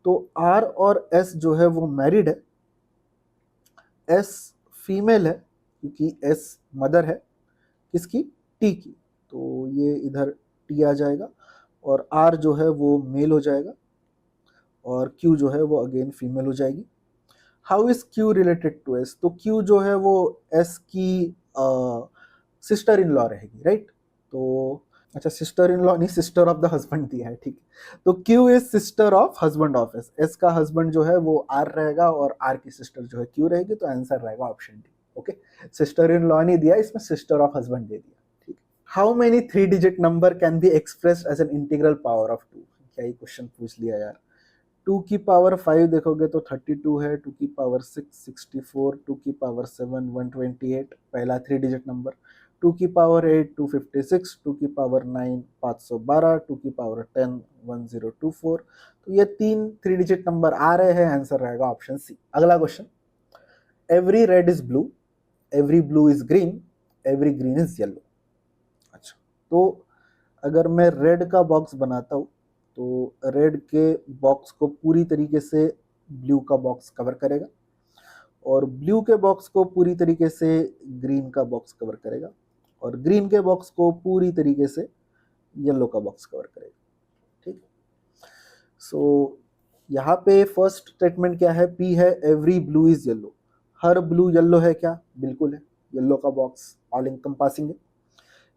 A: तो आर और एस जो है वो मैरिड है, एस फीमेल है क्योंकि एस मदर है किसकी, टी की, तो ये इधर टी आ जाएगा और आर जो है वो मेल हो जाएगा और क्यू जो है वो अगेन फीमेल हो जाएगी। How is Q related to S, तो क्यू जो है वो एस की सिस्टर इन लॉ रहेगी, राइट। तो अच्छा सिस्टर इन लॉ नहीं, सिस्टर ऑफ द हस्बैंड दिया है, ठीक है। तो Q is sister of husband of S, S का हस्बैंड जो है वो आर रहेगा और आर की सिस्टर जो है क्यू रहेगी, तो आंसर रहेगा option D, okay. Sister in law नहीं दिया, इसमें सिस्टर ऑफ हस्बैंड दे दिया, ठीक। How many 3 digit number can be expressed as an integral power of 2, क्या ये क्वेश्चन पूछ लिया यार। 2 की पावर 5 देखोगे तो 32 है, 2 की पावर 6 64, 2 की पावर 7 128, पहला 3 डिजिट नंबर। 2 की पावर 8 256, 2 की पावर 9 512, 2 की पावर 10 1024, तो ये 3 डिजिट नंबर आ रहे हैं, आंसर रहेगा ऑप्शन सी। अगला question, every red is blue, every blue is green, every green is yellow. अच्छा, तो अगर मैं रेड का बॉक्स बनाता हूँ तो रेड के बॉक्स को पूरी तरीके से ब्लू का बॉक्स कवर करेगा और ब्लू के बॉक्स को पूरी तरीके से ग्रीन का बॉक्स कवर करेगा और ग्रीन के बॉक्स को पूरी तरीके से येलो का बॉक्स कवर करेगा, ठीक। सो यहाँ पे फर्स्ट स्टेटमेंट क्या है, पी है every blue is yellow, her blue yellow है क्या, बिल्कुल है, येलो का बॉक्स ऑल इनकम्पासिंग है।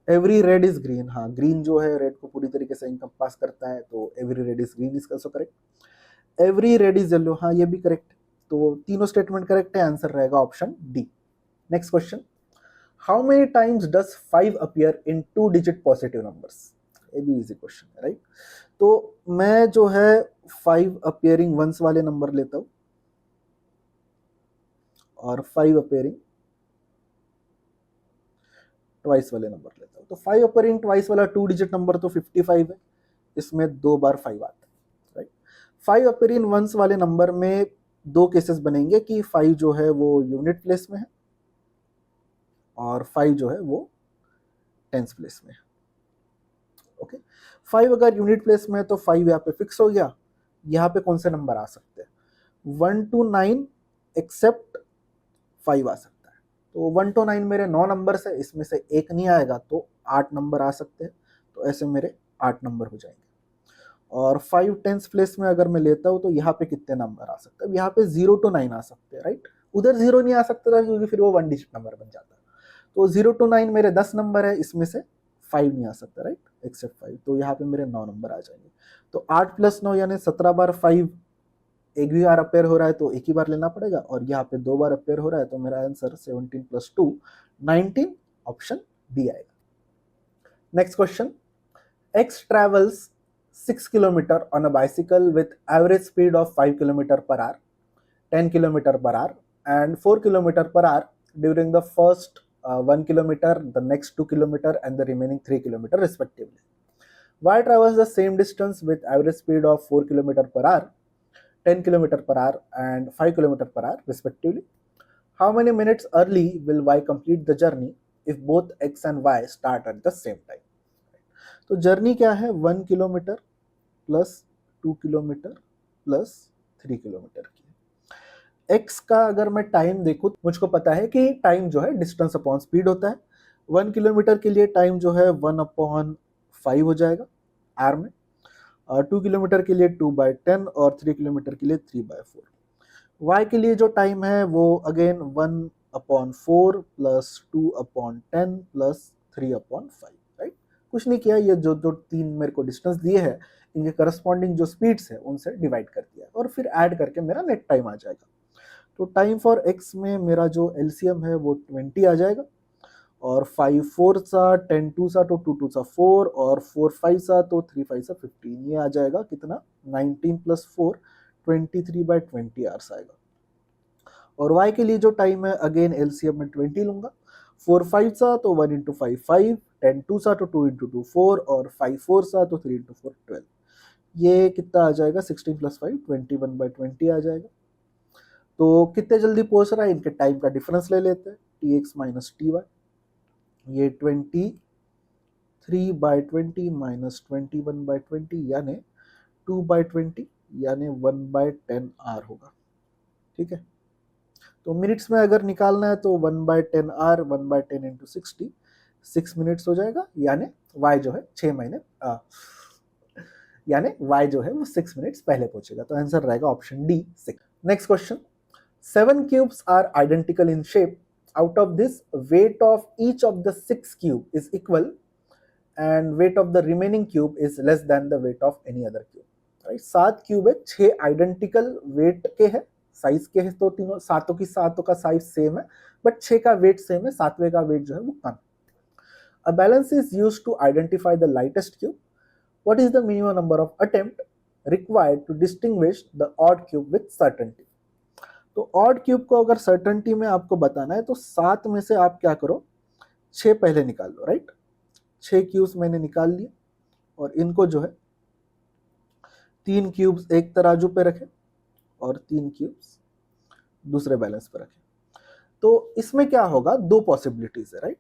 A: एवरी रेड इज ग्रीन, हाँ ग्रीन जो है रेड को पूरी तरीके से इनकम्पास करता है, तो every red is green is also correct. Every red is yellow, हाँ ये भी करेक्ट, तो तीनों स्टेटमेंट करेक्ट है, आंसर रहेगा option D. Next question, how many times does 5 appear in 2 digit positive numbers, ये भी इजी क्वेश्चन है, राइट। तो मैं जो है 5 अपीयरिंग वंस वाले नंबर लेता हूं और 5 अपीयरिंग ट्वाइस वाले नंबर लेता हूँ, तो 5 अपीयरिंग ट्वाइस वाला 2 डिजिट नंबर तो 55 है, इसमें 2 बार 5 आता है, राइट। 5 अपीयरिंग वंस वाले नंबर में 2 केसेस बनेंगे कि 5 जो है वो यूनिट प्लेस में है और 5 जो है वो टेंस प्लेस में है, ओके। 5 अगर यूनिट प्लेस में है तो 5 यहाँ पे फिक्स हो गया। यहाँ पे कौन से नंबर आ सकते हैं, 1 to 9 एक्सेप्ट 5 आ सकता है, तो 1 to 9 मेरे 9 नंबर है, इसमें से एक नहीं आएगा तो 8 नंबर आ सकते हैं, तो ऐसे मेरे 8 नंबर हो जाएंगे। और 5 टेंस प्लेस में अगर मैं लेता हूँ तो यहाँ पे कितने नंबर आ सकते हैं, यहाँ पे 0 to 9 आ सकते हैं, राइट। उधर 0 नहीं आ सकता था क्योंकि फिर वो 1 डिजिट नंबर बन जाता, तो 0 to 9 मेरे 10 नंबर है, इसमें से 5 नहीं आ सकता, राइट, एक्सेप्ट 5, तो यहाँ पे मेरे 9 नंबर आ जाएंगे। तो 8 + 9 यानी 17 बार 5 एक भी बार अपेयर हो रहा है तो एक ही बार लेना पड़ेगा, और यहाँ पे 2 बार अपेयर हो रहा है, तो मेरा आंसर 17 + 2 19, ऑप्शन बी आएगा। Next question, x travels 6 kilometre on a bicycle with average speed of 5 kilometre per hour, 10 kilometre per hour and 4 kilometre per hour during the first 1 kilometer, the next 2 kilometer and the remaining 3 kilometer respectively. Y travels the same distance with average speed of 4 kilometer per hour, 10 kilometer per hour and 5 kilometer per hour respectively. How many minutes early will Y complete the journey if both X and Y start at the same time? तो journey क्या है, 1 kilometre plus 2 kilometre plus 3 kilometre की। X का अगर मैं time देखूं, मुझको पता है कि टाइम जो है डिस्टेंस अपॉन स्पीड होता है। 1 किलोमीटर के लिए टाइम जो है 1/5 हो जाएगा आर में, 2 किलोमीटर के लिए 2/10 और 3 किलोमीटर के लिए 3/4। वाई के लिए जो टाइम है वो अगेन 1/4 प्लस 2/10 प्लस 3/5, राइट। कुछ नहीं किया, ये जो 3 मेरे को डिस्टेंस दिए हैं इनके करस्पॉन्डिंग जो स्पीड्स है उनसे डिवाइड कर दिया और फिर ऐड करके मेरा नेट टाइम आ जाएगा। तो टाइम फॉर एक्स में मेरा जो एलसीएम है वो 20 आ जाएगा, और 5 4 सा 10 2 सा तो 2 2 सा 4 और 4 5 सा तो 3 5 सा 15, ये आ जाएगा कितना 19 + 4 23/20 आवर्स आएगा। और y के लिए जो टाइम है अगेन एलसीएम में 20 लूंगा, 4 5 सा तो 1 इंटू 5 5, 10 2 सा तो 2 इंटू 2 4, और 5 4 सा तो 3 इंटू 4 12। ये कितना आ जाएगा, 16 प्लस 5 21/20 आ जाएगा। तो कितने जल्दी पहुंच रहा है, इनके टाइम का डिफरेंस ले लेते हैं, tx माइनस टी वाई। ये 23/20 माइनस 21/20 यानी 2/20 यानी 1/10 आर होगा। ठीक है, तो मिनट्स में अगर निकालना है तो 1/10 आर 1/10 इंटू 60 6 मिनट्स हो जाएगा, यानी y जो है 6 महीने यानी y जो है वो 6 मिनट्स पहले पहुंचेगा। तो आंसर रहेगा option D 6। Next question, 7 cubes are identical in shape. Out of this, weight of each of the 6 cube is equal and weight of the remaining cube is less than the weight of any other cube. Right? 7 cube है, 6 identical wait के है, size के है, तो तीनों सातों का size same है, बट 6 का वेट सेम है, 7वें का वेट जो है वो कम। A balance is used to identify the lightest cube. What is the minimum number of attempt required to distinguish the odd cube with certainty? तो ऑड क्यूब को अगर सर्टेनिटी में आपको बताना है तो 7 में से आप क्या करो, 6 पहले निकाल लो। राइट, 6 क्यूब्स मैंने निकाल लिए और इनको जो है 3 क्यूब्स एक तराजू पे रखे और 3 क्यूब्स दूसरे बैलेंस पे रखे। तो इसमें क्या होगा, 2 पॉसिबिलिटीज है। राइट,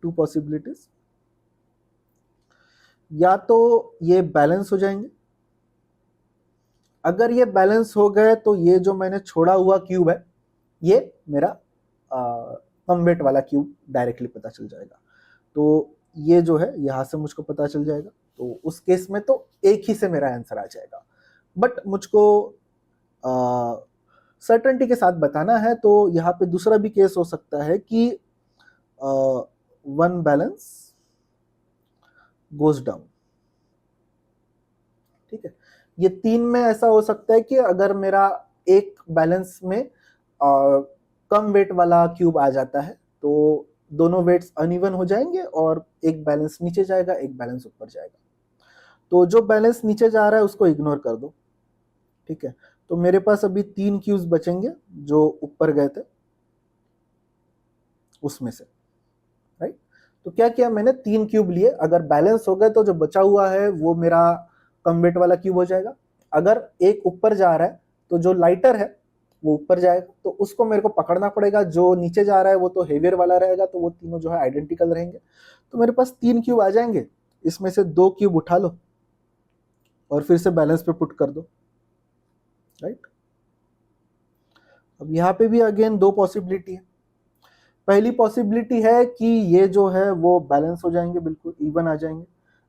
A: 2 पॉसिबिलिटीज, या तो ये बैलेंस हो जाएंगे, अगर ये बैलेंस हो गए तो ये जो मैंने छोड़ा हुआ क्यूब है ये मेरा कम वेट वाला क्यूब डायरेक्टली पता चल जाएगा। तो ये जो है यहाँ से मुझको पता चल जाएगा, तो उस केस में तो एक ही से मेरा आंसर आ जाएगा। बट मुझको सर्टेनिटी के साथ बताना है तो यहाँ पे दूसरा भी केस हो सकता है कि वन बैलेंस गोज डाउन। ठीक है, ये 3 में ऐसा हो सकता है कि अगर मेरा एक बैलेंस में कम वेट वाला क्यूब आ जाता है तो दोनों वेट्स अनइवन हो जाएंगे और एक बैलेंस नीचे जाएगा, एक बैलेंस ऊपर जाएगा। तो जो बैलेंस नीचे जा रहा है उसको इग्नोर कर दो। ठीक है, तो मेरे पास अभी 3 क्यूब्स बचेंगे जो ऊपर गए थे उसमें से। राइट, तो क्या किया मैंने, 3 क्यूब लिए, अगर बैलेंस हो गए तो जो बचा हुआ है वो मेरा कम वेट वाला क्यूब हो जाएगा। अगर एक ऊपर जा रहा है तो जो लाइटर है वो ऊपर जाएगा, तो उसको मेरे को पकड़ना पड़ेगा। जो नीचे जा रहा है वो तो हेवियर वाला रहेगा, तो वो तीनों जो है आइडेंटिकल रहेंगे। तो मेरे पास 3 क्यूब आ जाएंगे, इसमें से 2 क्यूब उठा लो और फिर से बैलेंस पे पुट कर दो। राइट, अब यहाँ पे भी अगेन 2 पॉसिबिलिटी है। पहली पॉसिबिलिटी है कि ये जो है वो बैलेंस हो जाएंगे, बिल्कुल इवन आ जाएंगे।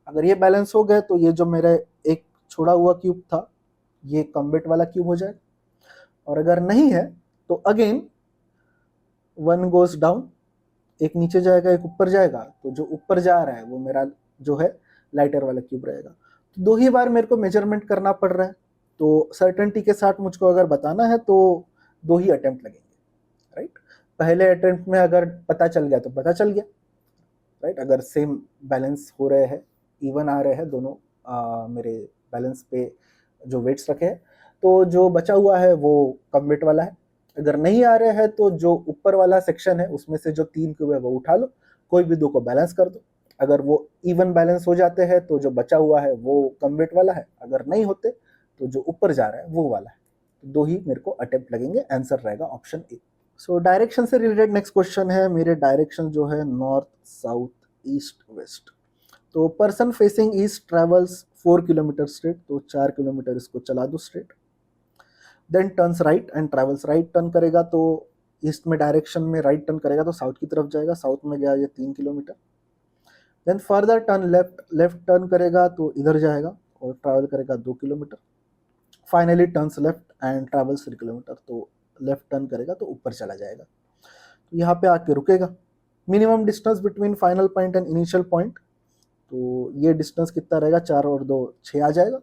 A: अगर ये बैलेंस हो गए तो ये जो मेरा एक छोड़ा हुआ क्यूब था ये कम वेट वाला क्यूब हो जाएगा। और अगर नहीं है तो अगेन 1 गोज डाउन, एक नीचे जाएगा एक ऊपर जाएगा, तो जो ऊपर जा रहा है वो मेरा जो है लाइटर वाला क्यूब रहेगा। तो 2 ही बार मेरे को मेजरमेंट करना पड़ रहा है, तो सर्टेनिटी के साथ मुझको अगर बताना है तो 2 ही अटेम्प्ट लगेंगे। राइट, पहले अटेम्प्ट में अगर पता चल गया तो पता चल गया। राइट, अगर सेम बैलेंस हो रहे हैं, इवन आ रहे हैं दोनों मेरे बैलेंस पे जो वेट्स रखे हैं, तो जो बचा हुआ है वो कम वेट वाला है। अगर नहीं आ रहे हैं तो जो ऊपर वाला सेक्शन है उसमें से जो 3 क्यूब है वो उठा लो, कोई भी 2 को बैलेंस कर दो। अगर वो इवन बैलेंस हो जाते हैं तो जो बचा हुआ है वो कम वेट वाला है, अगर नहीं होते तो जो ऊपर जा रहा है वो वाला है। तो 2 ही मेरे को अटेम्प्ट लगेंगे, आंसर रहेगा ऑप्शन ए। सो डायरेक्शन से रिलेटेड नेक्स्ट क्वेश्चन है। मेरे डायरेक्शन जो है नॉर्थ साउथ ईस्ट वेस्ट। तो person facing east travels 4 kilometre straight, तो 4 किलोमीटर इसको चला दो straight. Then turns right and travels right, turn करेगा तो ईस्ट में डायरेक्शन में राइट टर्न करेगा तो साउथ की तरफ जाएगा, साउथ में गया ये 3 kilometre. Then further turn left, left turn करेगा तो इधर जाएगा और ट्रैवल करेगा 2 kilometre. Finally turns left and travels 3 kilometre, तो लेफ्ट टर्न करेगा तो ऊपर चला जाएगा। तो यहाँ पे आके रुकेगा। Minimum distance between final point and initial point, तो ये डिस्टेंस कितना रहेगा, 4 और 2 6 आ जाएगा।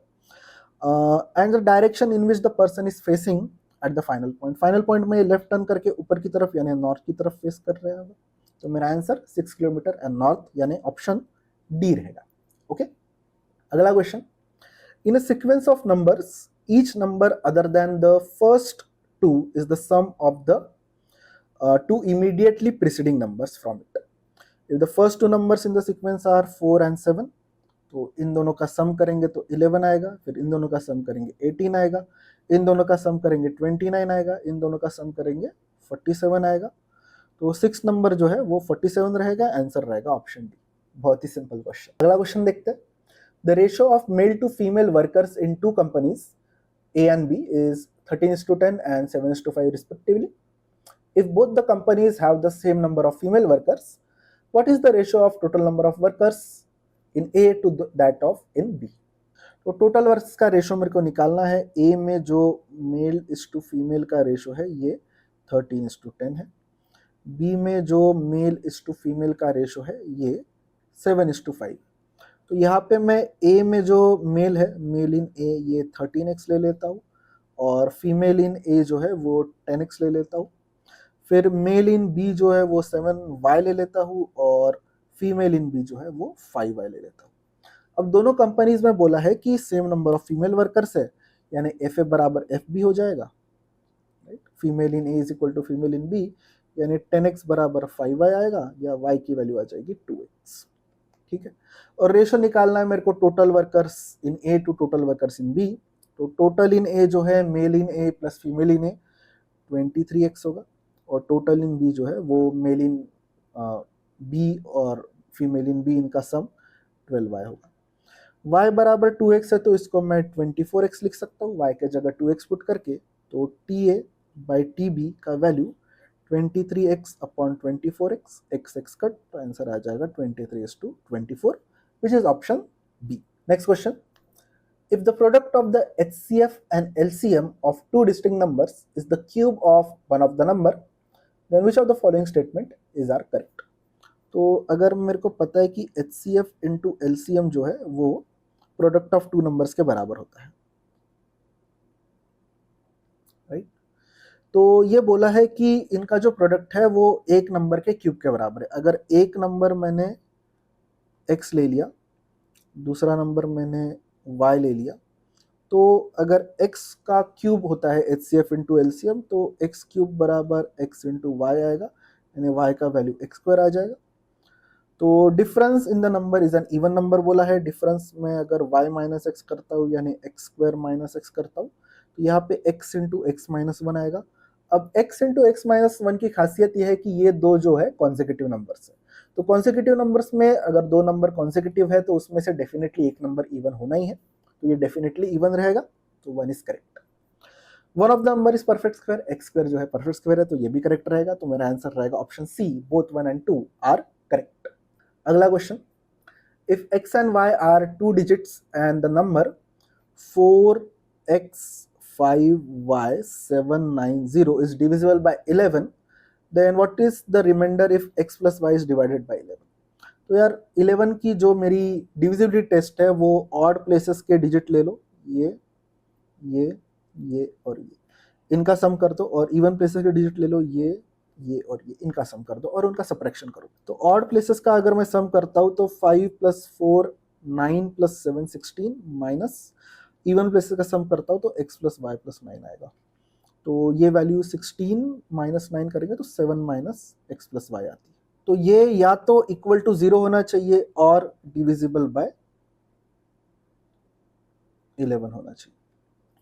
A: And the direction in which the person is facing at the final point, final point में लेफ्ट टर्न करके ऊपर की तरफ यानी नॉर्थ की तरफ फेस कर रहे हैं। तो मेरा आंसर 6 किलोमीटर एंड नॉर्थ यानी ऑप्शन डी रहेगा। ओके, अगला question, in a sequence of numbers each number other than the first 2 is the sum of the two immediately preceding numbers from it. If the first two numbers in the sequence are 4 and 7, तो इन दोनों का सम करेंगे तो 11 आएगा, फिर इन दोनों का सम करेंगे 18 आएगा, इन दोनों का सम करेंगे 29 आएगा, इन दोनों का सम करेंगे 47 आएगा। तो 6 नंबर जो है वो 47 रहेगा, आंसर रहेगा ऑप्शन डी। बहुत ही सिंपल क्वेश्चन। अगला क्वेश्चन देखते हैं। The ratio of male to female workers in two companies A and B is 13:10 and 7:5 respectively. If both the companies have the same number of female workers, what is the ratio of total number of workers in A to that of in B? तो total workers का ratio मेरे को निकालना है। ए में जो mail is to female का ratio है ये 13:10 है। बी में जो मेल इज टू फीमेल का रेशो है ये 7:5। तो यहाँ पे मैं ए में जो मेल है, मेल इन ए, ये 13x ले लेता हूँ और फीमेल इन ए जो है वो 10x ले लेता हूँ। फिर मेल इन बी जो है वो 7y ले लेता हूँ और फीमेल इन बी जो है वो 5y ले लेता हूँ। अब दोनों कंपनीज में बोला है कि same number of female workers है, यानी एफ ए बराबर एफ बी हो जाएगा, right. Female in A is equal to female in B, यानी 10x बराबर 5y आएगा या y की वैल्यू आ जाएगी 2x, ठीक है। और रेशो निकालना है मेरे को total workers in A to total workers in B. तो टोटल इन ए जो है male in A plus female in A 23x होगा और टोटल इन बी जो है वो मेल इन बी और फीमेल इन बी, इनका सम 12y होगा। y बराबर 2x है तो इसको मैं 24x लिख सकता हूँ, y के जगह 2x पुट करके। तो TA बाई TB का value 23x upon 24x, x cut, तो आंसर आ जाएगा 23:24, which is option B. Next question. If the product of the HCF and LCM of two distinct numbers is the cube of one of the number, then which of the following statement is are correct? तो अगर मेरे को पता है कि HCF into LCM जो है वो प्रोडक्ट ऑफ टू नंबर्स के बराबर होता है, राइट। तो ये बोला है कि इनका जो प्रोडक्ट है वो एक नंबर के क्यूब के बराबर है। अगर एक नंबर मैंने x ले लिया, दूसरा नंबर मैंने y ले लिया, तो अगर x का क्यूब होता है HCF इंटू LCM तो x क्यूब बराबर x इंटू y आएगा, यानी y का वैल्यू x² आ जाएगा। तो difference in the number is an even number बोला है। डिफरेंस में अगर y माइनस एक्स करता हूँ यानी x² माइनस एक्स करता हूँ तो यहाँ पे x इंटू एक्स माइनस 1 आएगा। अब x इंटू एक्स माइनस 1 की खासियत यह है कि ये दो जो है कॉन्सेक्यूटिव नंबर्स है। तो कॉन्सेक्यूटिव नंबर्स में अगर दो नंबर कॉन्सेक्यूटिव है तो उसमें से डेफिनेटली एक नंबर इवन होना ही है, तो ये डेफिनेटली इवन रहेगा, तो 1 is correct. One of the number is perfect square, x² जो है परफेक्ट स्क्वायर है, तो ये भी करेक्ट रहेगा। तो मेरा आंसर रहेगा option C, both 1 and 2 are correct. अगला question, if x and y are 2 digits and the number 4x 5y 790 is divisible by 11, then what is the remainder if x plus y is divided by 11? तो यार 11 की जो मेरी divisibility test है वो odd places के digit ले लो, ये और ये, इनका सम कर दो, और इवन प्लेसेस के डिजिट ले लो, ये और ये, इनका सम कर दो और उनका सब्ट्रैक्शन करो। तो ऑड प्लेसेस का अगर मैं सम करता हूँ तो 5 + 4 9 + 7 16 माइनस इवन प्लेसेस का सम करता हूँ तो x + y + 9 आएगा। तो ये वैल्यू 16 - 9 करेंगे तो 7 - x + y आती है। तो ये या तो इक्वल टू 0 होना चाहिए और डिविजिबल बाय 11 होना चाहिए।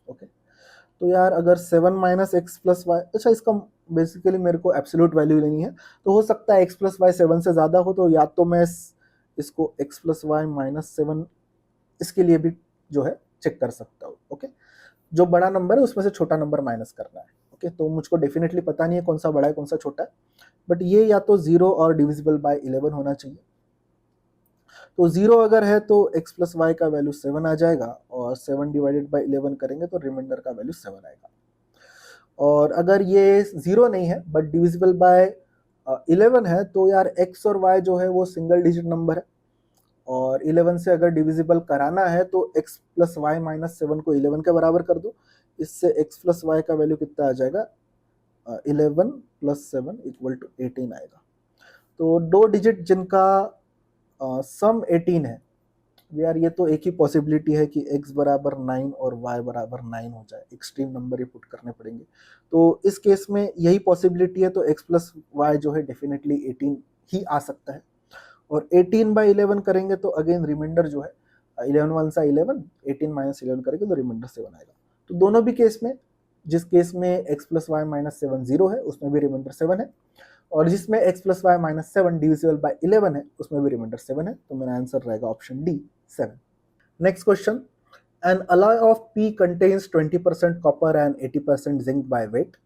A: ओके, तो यार अगर 7 - x + y, अच्छा इसका बेसिकली मेरे को एब्सोल्यूट वैल्यू लेनी है, तो हो सकता है x + y 7 से ज़्यादा हो, तो या तो मैं इसको x + y - 7 इसके लिए भी जो है चेक कर सकता हूँ। ओके, जो बड़ा नंबर है उसमें से छोटा नंबर माइनस करना है। ओके, तो मुझको डेफिनेटली पता नहीं है कौन सा बड़ा है कौन सा छोटा है, बट ये या तो 0 और डिविजिबल बाय 11 होना चाहिए। तो 0 अगर है तो x + y का वैल्यू 7 आ जाएगा और 7 डिवाइडेड बाय 11 करेंगे तो रिमाइंडर का वैल्यू 7 आएगा। और अगर ये 0 नहीं है बट डिविजिबल बाय 11 है तो यार x और y जो है वो सिंगल डिजिट नंबर है, और 11 से अगर डिविजिबल कराना है तो x + y - 7 को 11 के बराबर कर दो, इससे x + y का वैल्यू कितना आ जाएगा, 11 + 7 = 18 आएगा। तो दो डिजिट जिनका सम 18 है, यार ये तो एक ही पॉसिबिलिटी है कि x बराबर 9 और y बराबर 9 हो जाए, एक्सट्रीम नंबर ही पुट करने पड़ेंगे। तो इस केस में यही पॉसिबिलिटी है, तो x प्लस वाई जो है डेफिनेटली 18 ही आ सकता है। और 18/11 करेंगे तो अगेन रिमाइंडर जो है 11 वन सा 11, 18 माइनस 11 करेंगे तो रिमाइंडर 7 आएगा। तो दोनों भी केस में, जिस केस में x plus y minus 7 zero है उसमें भी रिमाइंडर 7 है, और जिसमें x plus y minus 7 divisible by 11 है उसमें भी रिमाइंडर 7 है। तो मेरा आंसर रहेगा option D 7। Next question, an alloy of P contains 20% copper and 80% zinc by weight.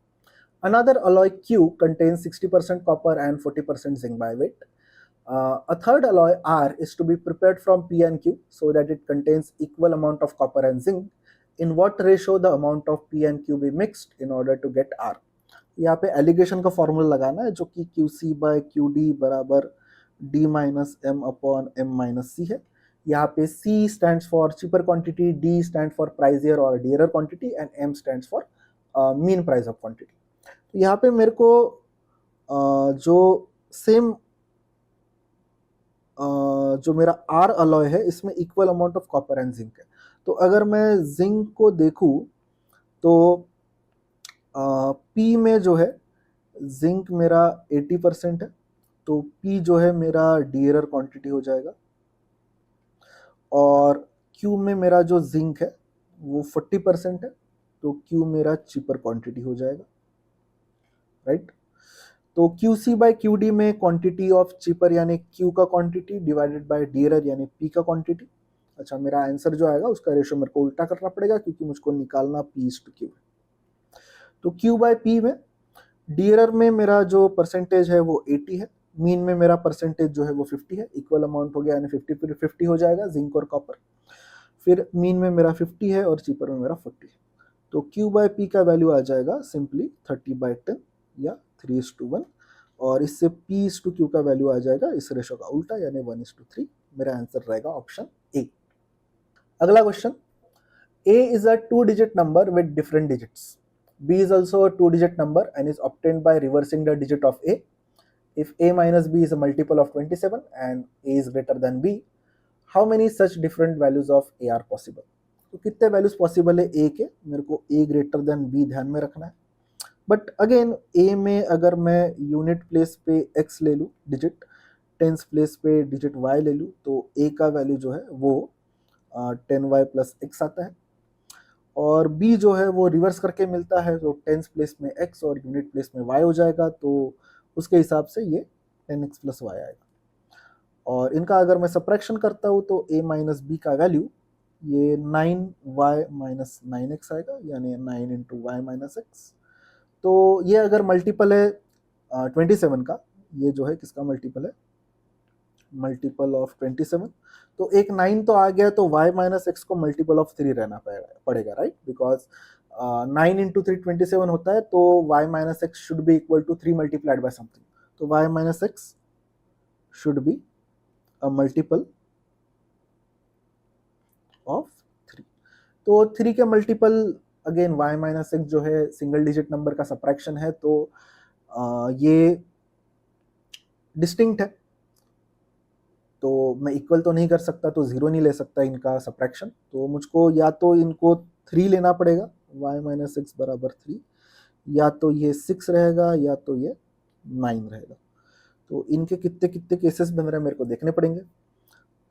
A: Another alloy Q contains 60% copper and 40% zinc by weight. A third alloy R is to be prepared from P and Q so that it contains equal amount of copper and zinc. In what ratio the amount of P and Q be mixed in order to get R? यहाँ पे allegation का formula लगाना है जो कि QC bye QD बराबर D minus M upon M minus C है। यहाँ पे C stands for cheaper quantity, D stands for pricier or dearer quantity and M stands for mean price of quantity। तो यहाँ पे मेरे को जो सेम जो मेरा R अलॉय है इसमें equal amount of copper and zinc है। तो अगर मैं जिंक को देखूं तो P में जो है जिंक मेरा 80% है, तो P जो है मेरा डियरर क्वांटिटी हो जाएगा, और Q में मेरा जो जिंक है वो 40% है, तो Q मेरा चीपर क्वांटिटी हो जाएगा, राइट। तो QC बाय QD में क्वांटिटी ऑफ चीपर यानी Q का क्वांटिटी डिवाइडेड बाय डियरर यानी P का क्वांटिटी। अच्छा, मेरा आंसर जो आएगा उसका रेशियो मेरे को उल्टा करना पड़ेगा क्योंकि मुझको निकालना P/Q है। तो Q बाय P में डियरर में मेरा जो परसेंटेज है वो 80 है, मीन में मेरा परसेंटेज जो है वो 50 है, इक्वल अमाउंट हो गया यानी 50-50 हो जाएगा जिंक और कॉपर। फिर मीन में मेरा 50 है और चीपर में मेरा 40 है, तो Q बाय P का वैल्यू आ जाएगा सिंपली 30/10 या 3:1, और इससे P/Q का वैल्यू आ जाएगा इस रेशो का उल्टा यानी 1:3। मेरा आंसर रहेगा ऑप्शन ए। अगला question, A is a 2-digit number with different digits. B is also a 2-digit number and is obtained by reversing the digit of A. If A minus B is a multiple of 27 and A is greater than B, how many such different values of A are possible? तो कितने values possible है A के, मेरे को A greater than B ध्यान में रखना है। बट अगेन A में अगर मैं यूनिट प्लेस पे X ले लूँ डिजिट, टेंस प्लेस पे डिजिट Y ले लूँ, तो A का वैल्यू जो है वो 10y प्लस x आता है, और B जो है वो रिवर्स करके मिलता है, तो टेंस प्लेस में x और यूनिट प्लेस में y हो जाएगा, तो उसके हिसाब से ये 10x प्लस y आएगा। और इनका अगर मैं सब्ट्रैक्शन करता हूँ तो a माइनस बी का वैल्यू ये 9y माइनस 9x आएगा यानी 9 इंटू वाई माइनस एक्स। तो ये अगर मल्टीपल है 27 का, ये जो है किसका मल्टीपल है, मल्टीपल ऑफ 27, तो एक 9 तो आ गया, तो y माइनस एक्स को मल्टीपल ऑफ 3 रहना पड़ेगा, राइट, बिकॉज 9 इंटू 3 27 होता है, तो y minus x should be equal to 3 multiplied by something, तो y minus x should be a multiple of 3। तो 3 के multiple again y minus x जो है सिंगल डिजिट नंबर का सब्ट्रैक्शन है, तो ये डिस्टिंक्ट है, तो मैं इक्वल तो नहीं कर सकता, तो 0 नहीं ले सकता इनका सब्ट्रैक्शन, तो मुझको या तो इनको 3 लेना पड़ेगा, y माइनस एक्स बराबर 3, या तो ये 6 रहेगा या तो ये 9 रहेगा। तो इनके कितने कितने केसेस बन रहे हैं मेरे को देखने पड़ेंगे।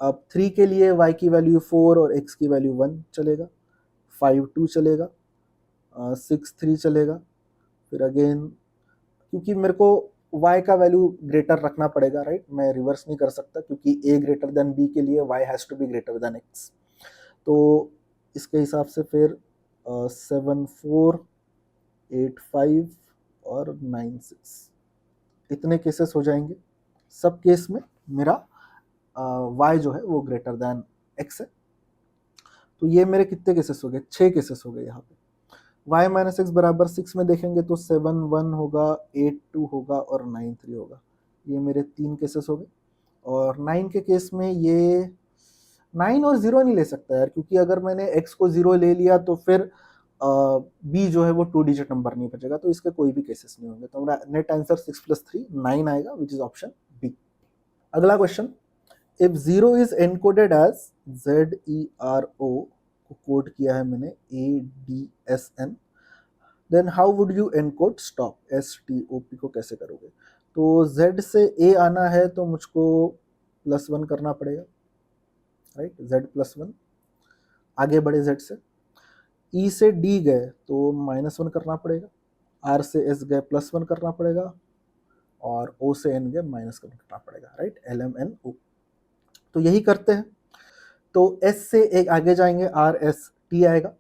A: अब 3 के लिए y की वैल्यू 4 और x की वैल्यू 1 चलेगा, 5 2 चलेगा, 6 3 चलेगा, फिर अगेन क्योंकि मेरे को y का वैल्यू ग्रेटर रखना पड़ेगा, राइट, मैं रिवर्स नहीं कर सकता क्योंकि a ग्रेटर देन b के लिए y has to be greater than x। तो इसके हिसाब से फिर 7 4 8 5 और 9 6 इतने केसेस हो जाएंगे। सब केस में मेरा y जो है वो ग्रेटर देन x है। तो ये मेरे कितने केसेस हो गए, 6 केसेस हो गए यहाँ पे। y माइनस एक्स बराबर 6 में देखेंगे तो 7 1 होगा, 8 2 होगा और 9 3 होगा, ये मेरे 3 केसेस हो गए। और 9 के केस में ये 9 और 0 नहीं ले सकता यार, क्योंकि अगर मैंने x को 0 ले लिया तो फिर b जो है वो 2 डिजिट नंबर नहीं बचेगा, तो इसके कोई भी केसेस नहीं होंगे। तो मेरा नेट आंसर 6 + 3 9 आएगा, विच इज ऑप्शन बी। अगला question, if 0 is encoded as ZERO को कोड किया है मैंने ADSN। Then how would you encode stop, STOP को कैसे करोगे? तो Z से A आना है तो मुझको +1 करना पड़ेगा, राइट, Z+1 आगे बढ़े Z से। E से D गए तो -1 करना पड़ेगा, R से S गए +1 करना पड़ेगा, और O से N गए माइनस करना पड़ेगा, राइट, LMNO। तो यही करते हैं। तो S से एक आगे जाएंगे RST आएगा,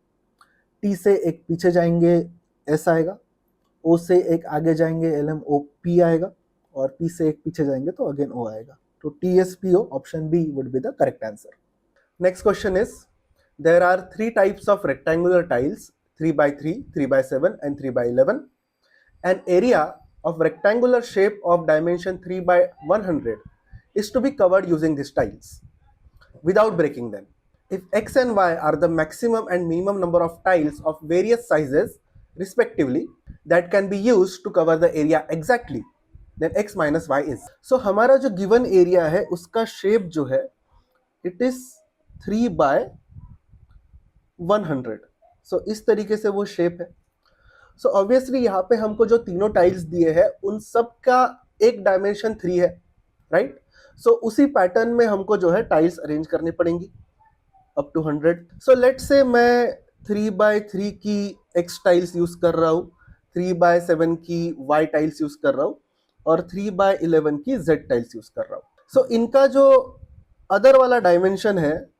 A: T से एक पीछे जाएंगे S आएगा, O से एक आगे जाएंगे LMOP आएगा, और P से एक पीछे जाएंगे तो अगेन O आएगा। तो TSPO option B would be the correct answer. Next question is, there are 3 types of rectangular tiles, 3x3, 3x7 and 3x11. An area of rectangular shape of dimension 3x100 is to be covered using these tiles without breaking them. If X and Y are the maximum and minimum number of tiles of various sizes respectively that can be used to cover the area exactly, then X minus Y is. So हमारा जो given area है उसका shape जो है it is 3x100. So इस तरीके से वो shape है। So obviously यहाँ पे हमको जो तीनों टाइल्स दिए हैं उन सब का एक डायमेंशन 3 है, राइट। सो उसी पैटर्न में हमको जो है टाइल्स अरेंज करनी पड़ेंगी अप टू 100। सो लेट से मैं 3x3 की X टाइल्स यूज कर रहा हूँ, 3x7 की Y टाइल्स यूज कर रहा हूँ, और 3x11 की Z टाइल्स यूज कर रहा हूँ। सो इनका जो अदर वाला डायमेंशन है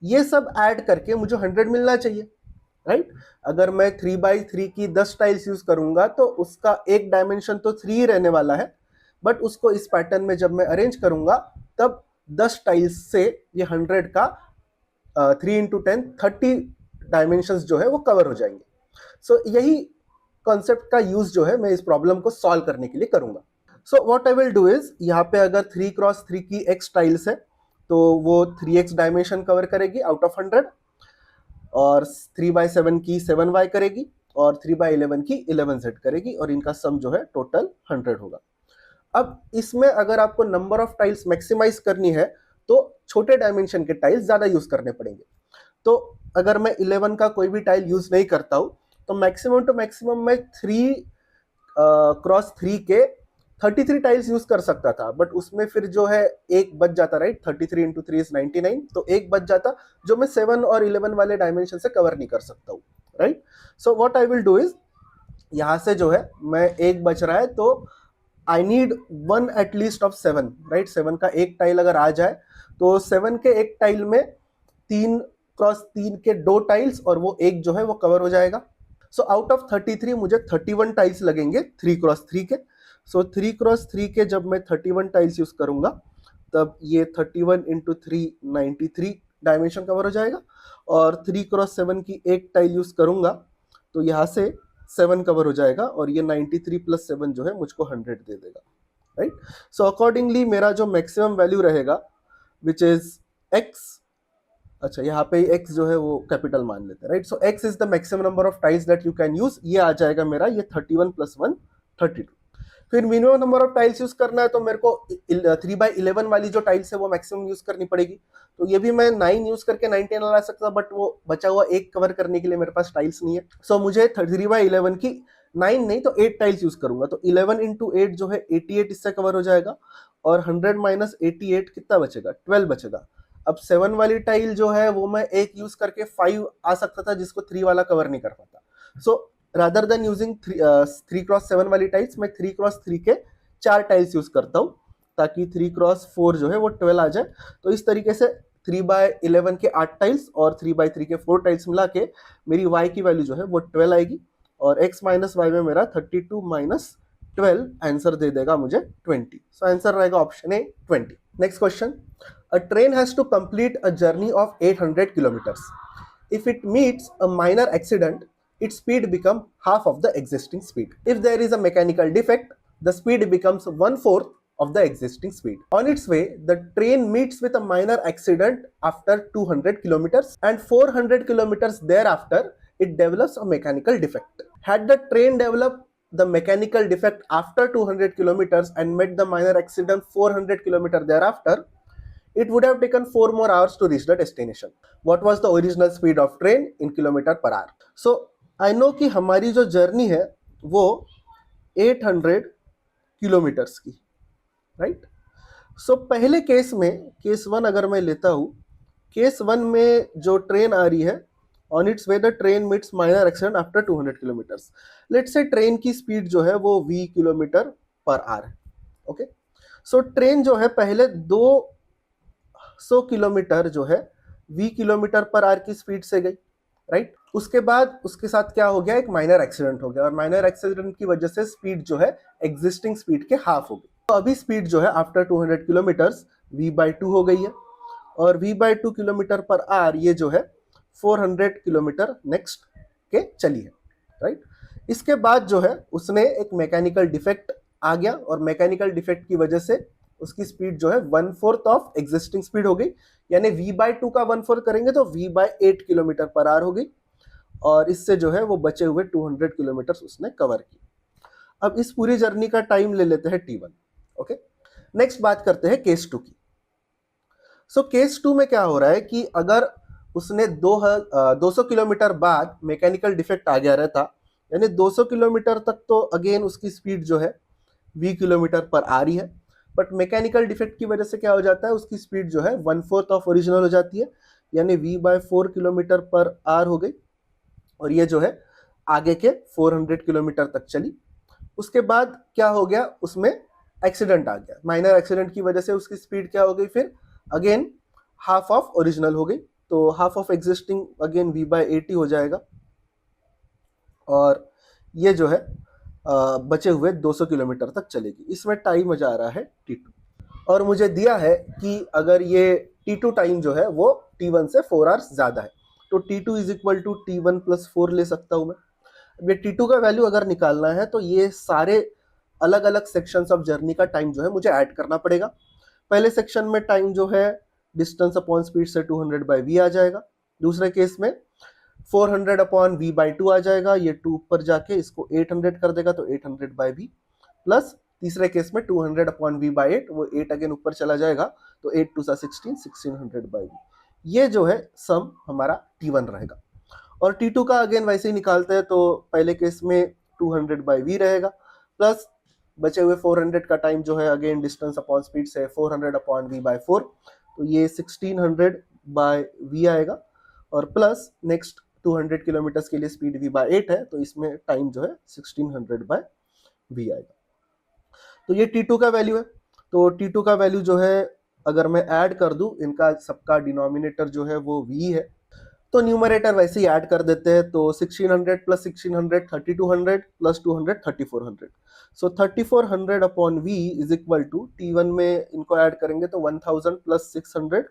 A: ये सब ऐड करके मुझे 100 मिलना चाहिए, राइट। अगर मैं 3x3 की 10 टाइल्स यूज करूंगा तो उसका एक डायमेंशन तो 3 रहने वाला है, बट उसको इस पैटर्न में जब मैं अरेंज करूंगा तब 10 टाइल्स से ये 100 का 3 × 10 30 डायमेंशंस जो है वो कवर हो जाएंगे। सो यही कॉन्सेप्ट का यूज जो है मैं इस प्रॉब्लम को सॉल्व करने के लिए करूंगा। So what I will do is, यहाँ पे अगर 3x3 की X टाइल्स है तो वो 3x डायमेंशन कवर करेगी आउट ऑफ 100, और 3x7 की 7y करेगी, और 3x11 की 11z करेगी, और इनका सम जो है टोटल 100 होगा। अब इसमें अगर आपको नंबर ऑफ टाइल्स मैक्सिमाइज करनी है तो छोटे डायमेंशन के टाइल्स ज्यादा यूज करने पड़ेंगे। तो अगर मैं 11 का कोई भी टाइल यूज नहीं करता हूं तो मैक्सिमम टू मैक्सिमम मैं 3x3 के 33 टाइल्स यूज कर सकता था, बट उसमें फिर जो है एक बच जाता, राइट, 33 × 3 = 99, तो एक बच जाता जो मैं 7 और 11 वाले डायमेंशन से कवर नहीं कर सकता हूँ, right. So what I will do is, यहाँ से जो है मैं एक बच रहा है तो I need 1 at least of 7, right. 7 का एक टाइल अगर आ जाए तो 7 के एक टाइल में 3x3 के 2 टाइल्स और वो एक जो है वो कवर हो जाएगा। सो आउट ऑफ 33 मुझे 31 टाइल्स लगेंगे 3x3 के। सो 3x3 के जब मैं 31 टाइल्स यूज करूंगा तब ये 31 × 3 93 डायमेंशन कवर हो जाएगा, और 3x7 की एक टाइल यूज करूंगा तो यहाँ से 7 कवर हो जाएगा, और ये 93 + 7 जो है मुझको 100 दे देगा, राइट। सो अकॉर्डिंगली मेरा जो मैक्सिमम वैल्यू रहेगा विच इज x, अच्छा यहाँ पे x जो है वो कैपिटल मान लेते हैं, right. So x is the maximum number of tiles that you can use, ये आ जाएगा मेरा ये 31 + 1 32। फिर minimum number of tiles use करना है तो मेरे को 3x11 वाली जो टाइल्स है वो मैक्सिमम यूज करनी पड़ेगी, तो ये भी मैं 9 यूज करके 19 ला सकता, बट वो बचा हुआ एक कवर करने के लिए मेरे पास टाइल्स नहीं है। सो मुझे 3x11 की 9 नहीं तो 8 टाइल्स यूज करूंगा, तो 11 × 8 जो है 88 इससे कवर हो जाएगा, और 100 - 88 कितना बचेगा, 12 बचेगा। अब 7 वाली टाइल जो है वो मैं एक यूज करके 5 आ सकता था जिसको 3 वाला कवर नहीं कर पाता। So rather than using 3x7 वाली टाइल्स मैं 3x3 के 4 टाइल्स यूज करता हूँ ताकि 3x4 जो है वो 12 आ जाए। तो इस तरीके से 3x11 के 8 टाइल्स और 3x3 के 4 टाइल्स मिला के मेरी y की वैल्यू जो है वो 12 आएगी, और x - y में मेरा 32 - 12 आंसर दे देगा मुझे 20। सो आंसर रहेगा option A 20। Next question, a train has to complete a journey of 800 kilometers. If it meets a minor accident, its speed becomes half of the existing speed. If there is a mechanical defect, the speed becomes 1/4 of the existing speed. On its way, the train meets with a minor accident after 200 kilometers, and 400 kilometers thereafter, it develops a mechanical defect. Had the train developed the mechanical defect after 200 kilometers and met the minor accident 400 kilometers thereafter,
B: It would have taken 4 more hours to reach the destination. What was the original speed of train in kilometer per hour? So I know कि हमारी जो journey है वो 800 kilometres की, right? सो पहले case में, case 1 अगर मैं लेता हूँ, केस 1 में जो ट्रेन आ रही है, on it's way the train meets minor accident after 200 kilometres. Let's say train की स्पीड जो है वो v किलोमीटर पर आवर है. ओके, सो ट्रेन जो है पहले 200 किलोमीटर जो है v किलोमीटर पर आवर की स्पीड से गई, राइट? उसके बाद उसके साथ क्या हो गया, एक माइनर एक्सीडेंट हो गया, और माइनर एक्सीडेंट की वजह से स्पीड जो है एग्जिस्टिंग स्पीड के हाफ हो गई. तो अभी स्पीड जो है आफ्टर 200 किलोमीटर्स v/2 हो गई है, और v/2 किलोमीटर पर आवर ये जो है 400 किलोमीटर नेक्स्ट के चली है, राइट? इसके बाद जो है उसने एक मैकेनिकल डिफेक्ट आ गया, और मैकेनिकल डिफेक्ट की वजह से उसकी स्पीड जो है 1/4 ऑफ एग्जिस्टिंग स्पीड हो गई, यानी v/2 का 1/4 करेंगे तो v/8 किलोमीटर पर आवर हो गई, और इससे जो है वो बचे हुए 200 किलोमीटर उसने कवर की. अब इस पूरी जर्नी का टाइम ले लेते हैं t1. ओके, नेक्स्ट बात करते हैं केस 2 की. सो केस 2 में क्या हो रहा है कि अगर उसने 200 किलोमीटर बाद मैकेनिकल डिफेक्ट आ गया रहता, यानी 200 किलोमीटर तक तो अगेन उसकी स्पीड जो है v किलोमीटर पर आ रही है, बट मैकेनिकल डिफेक्ट की वजह से क्या हो जाता है, उसकी स्पीड जो है 1/4 ऑफ ओरिजिनल हो जाती है, यानी v/4 किलोमीटर पर आवर हो गई, और ये जो है आगे के 400 किलोमीटर तक चली. उसके बाद क्या हो गया, उसमें एक्सीडेंट आ गया, माइनर एक्सीडेंट की वजह से उसकी स्पीड क्या हो गई, फिर अगेन हाफ ऑफ ओरिजिनल हो गई, तो half of existing again v/80 हो जाएगा, और ये जो है बचे हुए 200 किलोमीटर तक चलेगी. इसमें टाइम जा रहा है t2, और मुझे दिया है कि अगर ये t2 टाइम जो है वो t1 से 4 आवर्स ज़्यादा है, तो t2 is equal to t1 + 4 ले सकता हूँ मैं. अब ये t2 का वैल्यू अगर निकालना है तो ये सारे अलग अलग सेक्शंस ऑफ जर्नी का टाइम जो है मुझे ऐड करना पड़ेगा. पहले सेक्शन में टाइम जो है डिस्टेंस अपॉन स्पीड से 200/v आ जाएगा, दूसरे केस में 400/v/2 आ जाएगा, ये 2 ऊपर जाके इसको 800 कर देगा तो 800/v, प्लस तीसरे केस में 200/v/8, वो 8 अगेन ऊपर चला जाएगा तो 8 2 16, 1600/v. ये जो है सम हमारा t1 रहेगा. और t2 का अगेन वैसे ही निकालते हैं, तो पहले केस में 200/v रहेगा, प्लस बचे हुए 400 का टाइम जो है अगेन डिस्टेंस अपॉन स्पीड से 400/v/4, तो ये 1600/v आएगा, और प्लस नेक्स्ट 200 किलोमीटर्स के लिए स्पीड v/8 है, तो इसमें टाइम जो है 1600/v आएगा. तो ये t2 का वैल्यू है. तो t2 का वैल्यू जो है अगर मैं ऐड कर दूं, इनका सबका डिनोमिनेटर जो है वो v है, तो न्यूमरेटर वैसे ही ऐड कर देते हैं, तो 1600 + 1600 3200 + 200 3400. सो 3400/v is equal to t1 में इनको ऐड करेंगे तो 1000 + 600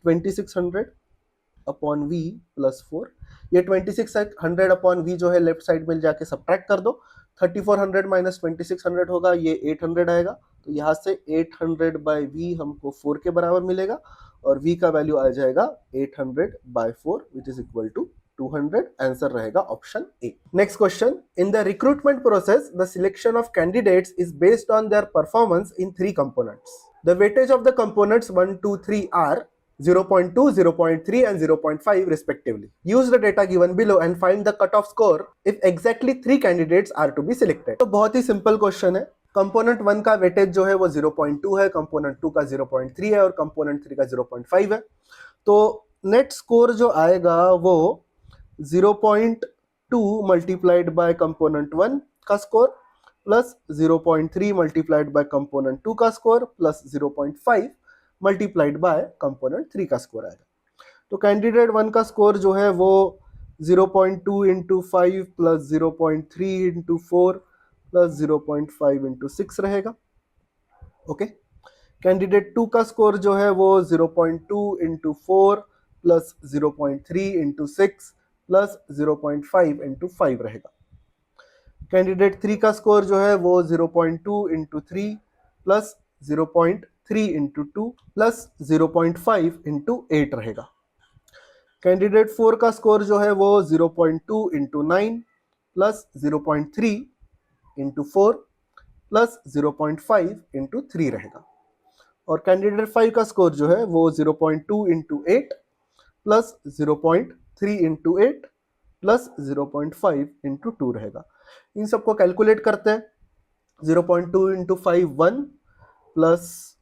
B: 2600/v + 4. ये 2600/v जो है लेफ्ट साइड में जाके सब्ट्रैक्ट कर दो, 3400 - 2600 होगा, ये 800 आएगा, तो यहाँ से 800/v हमको 4 के बराबर मिलेगा, और v का वैल्यू आ जाएगा 800/4 which is equal to 200. Answer रहेगा option A. Next question, in the recruitment process the selection of candidates is based on their performance in 3 components. The weightage of the components 1 2 3 are 0.2, 0.3 and 0.5 respectively. Use the data given below and find the cutoff score if exactly 3 candidates are to be selected. तो बहुत ही simple question है. Component 1 का weightage जो है वो 0.2 है, component 2 का 0.3 है, और कंपोनेंट 3 का 0.5 है. तो नेट स्कोर जो आएगा वो 0.2 मल्टीप्लाइड बाय कंपोनेंट 1 का score plus 0.3 multiplied by component 2 का score plus 0.5 multiplied by component 3 का स्कोर आएगा. तो कैंडिडेट 1 का स्कोर जो है वो 0.2 × 5 प्लस 0.3 × 4 प्लस 0.5 × 6 रहेगा. ओके, कैंडिडेट 2 का स्कोर जो है वो 0.2 × 4 प्लस 0.3 × 6 प्लस 0.5 × 5 रहेगा. कैंडिडेट 3 का स्कोर जो है वो 0.2 × 3 प्लस 0.3 × 2 प्लस 0.5 × 8 रहेगा. कैंडिडेट 4 का स्कोर जो है वो 0.2 × 9 प्लस 0.3 × 4 प्लस 0.5 × 3 रहेगा. और कैंडिडेट 5 का स्कोर जो है वो 0.2 into 8 plus 0.3 into 8 plus 0.5 into 2 रहेगा। इन सबको कैलकुलेट करते हैं। 0.2 into 5 1 plus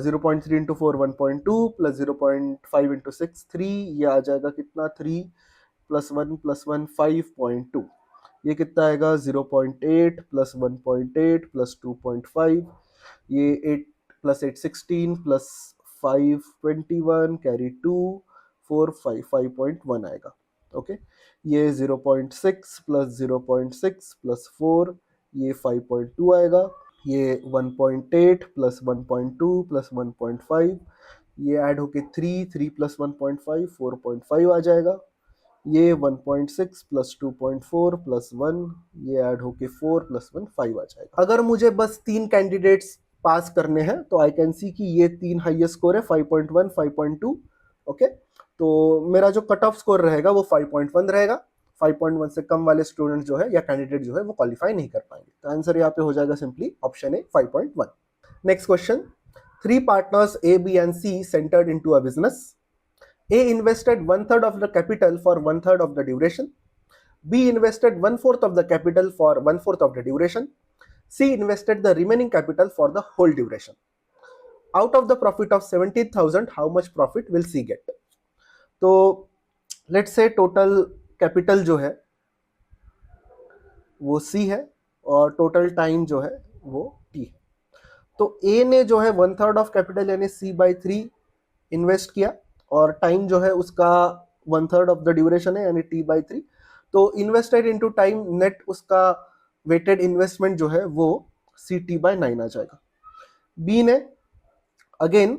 B: 0.3 into 4 1.2 plus 0.5 into 6 3, ये आ जाएगा कितना 3 प्लस 1 5.2, ये कितना आएगा 0.8 प्लस 1.8 प्लस 2.5, ये 8 प्लस 8 16 प्लस 5 21 कैरी 2 4 5 5.1 आएगा। ओके, ये 0.6 प्लस 0.6 प्लस 4, ये 5.2 आएगा। ये 1.8 प्लस 1.2 प्लस 1.5, ये ऐड होके 3 प्लस 1.5 4.5 आ जाएगा। ये 1.6 प्लस 2.4 प्लस 1, ये ऐड होके 4 प्लस 1 5 आ जाएगा। अगर मुझे बस 3 कैंडिडेट्स पास करने हैं तो आई कैन सी कि ये 3 हाईएस्ट स्कोर है 5.1 5.2। ओके, तो मेरा जो कट ऑफ स्कोर रहेगा वो 5.1 रहेगा। 5.1 से कम वाले स्टूडेंट जो है या कैंडिडेट जो है वो क्वालिफाई नहीं कर पाएंगे। तो आंसर यहाँ पे हो जाएगा simply option A 5.1। Next question, 3 partners A, B and C centered into a business. A invested 1/3 of the capital for 1/3 of the duration. B invested 1/4 of the capital for 1/4 of the duration. C invested the remaining capital for the whole duration. Out of the profit of 70,000, how much profit will C get? तो let's say total capital जो है वो C है और total time जो है वो T है। तो A ने जो है 1/3 ऑफ कैपिटल यानी C/3 इन्वेस्ट किया और टाइम जो है उसका 1/3 ऑफ द ड्यूरेशन है यानी T/3। तो इन्वेस्टेड इनटू टाइम नेट उसका वेटेड इन्वेस्टमेंट जो है वो CT/9 आ जाएगा। B ने अगेन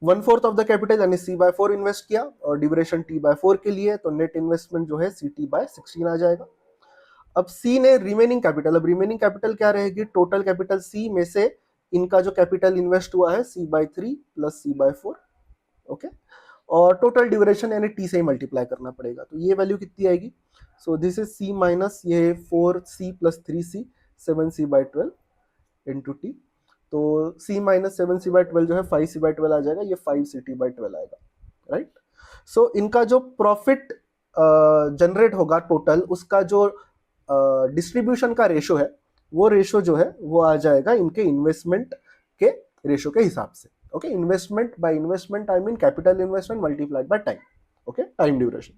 B: 1/4 ऑफ द कैपिटल यानी C/4 इन्वेस्ट किया और ड्यूरेशन T/4 के लिए, तो नेट इन्वेस्टमेंट जो है CT/16 आ जाएगा। अब C ने रिमेनिंग कैपिटल, अब रिमेनिंग कैपिटल क्या रहेगी, टोटल कैपिटल C में से इनका जो कैपिटल इन्वेस्ट हुआ है C/3 प्लस C/4। ओके, और टोटल ड्यूरेशन यानी T से ही मल्टीप्लाई करना पड़ेगा। तो ये वैल्यू कितनी आएगी, so this is C minus ये 4C plus 3C 7C/12 into T। तो C माइनस 7C/12 जो है 5C/12 आ जाएगा, ये 5CT/12 आएगा, राइट। सो इनका जो प्रॉफिट जनरेट होगा टोटल, उसका जो डिस्ट्रीब्यूशन का रेशो है वो रेशो जो है वो आ जाएगा इनके इन्वेस्टमेंट के रेशो के हिसाब से। Okay, investment by investment I mean capital investment multiplied by time. Okay, time duration.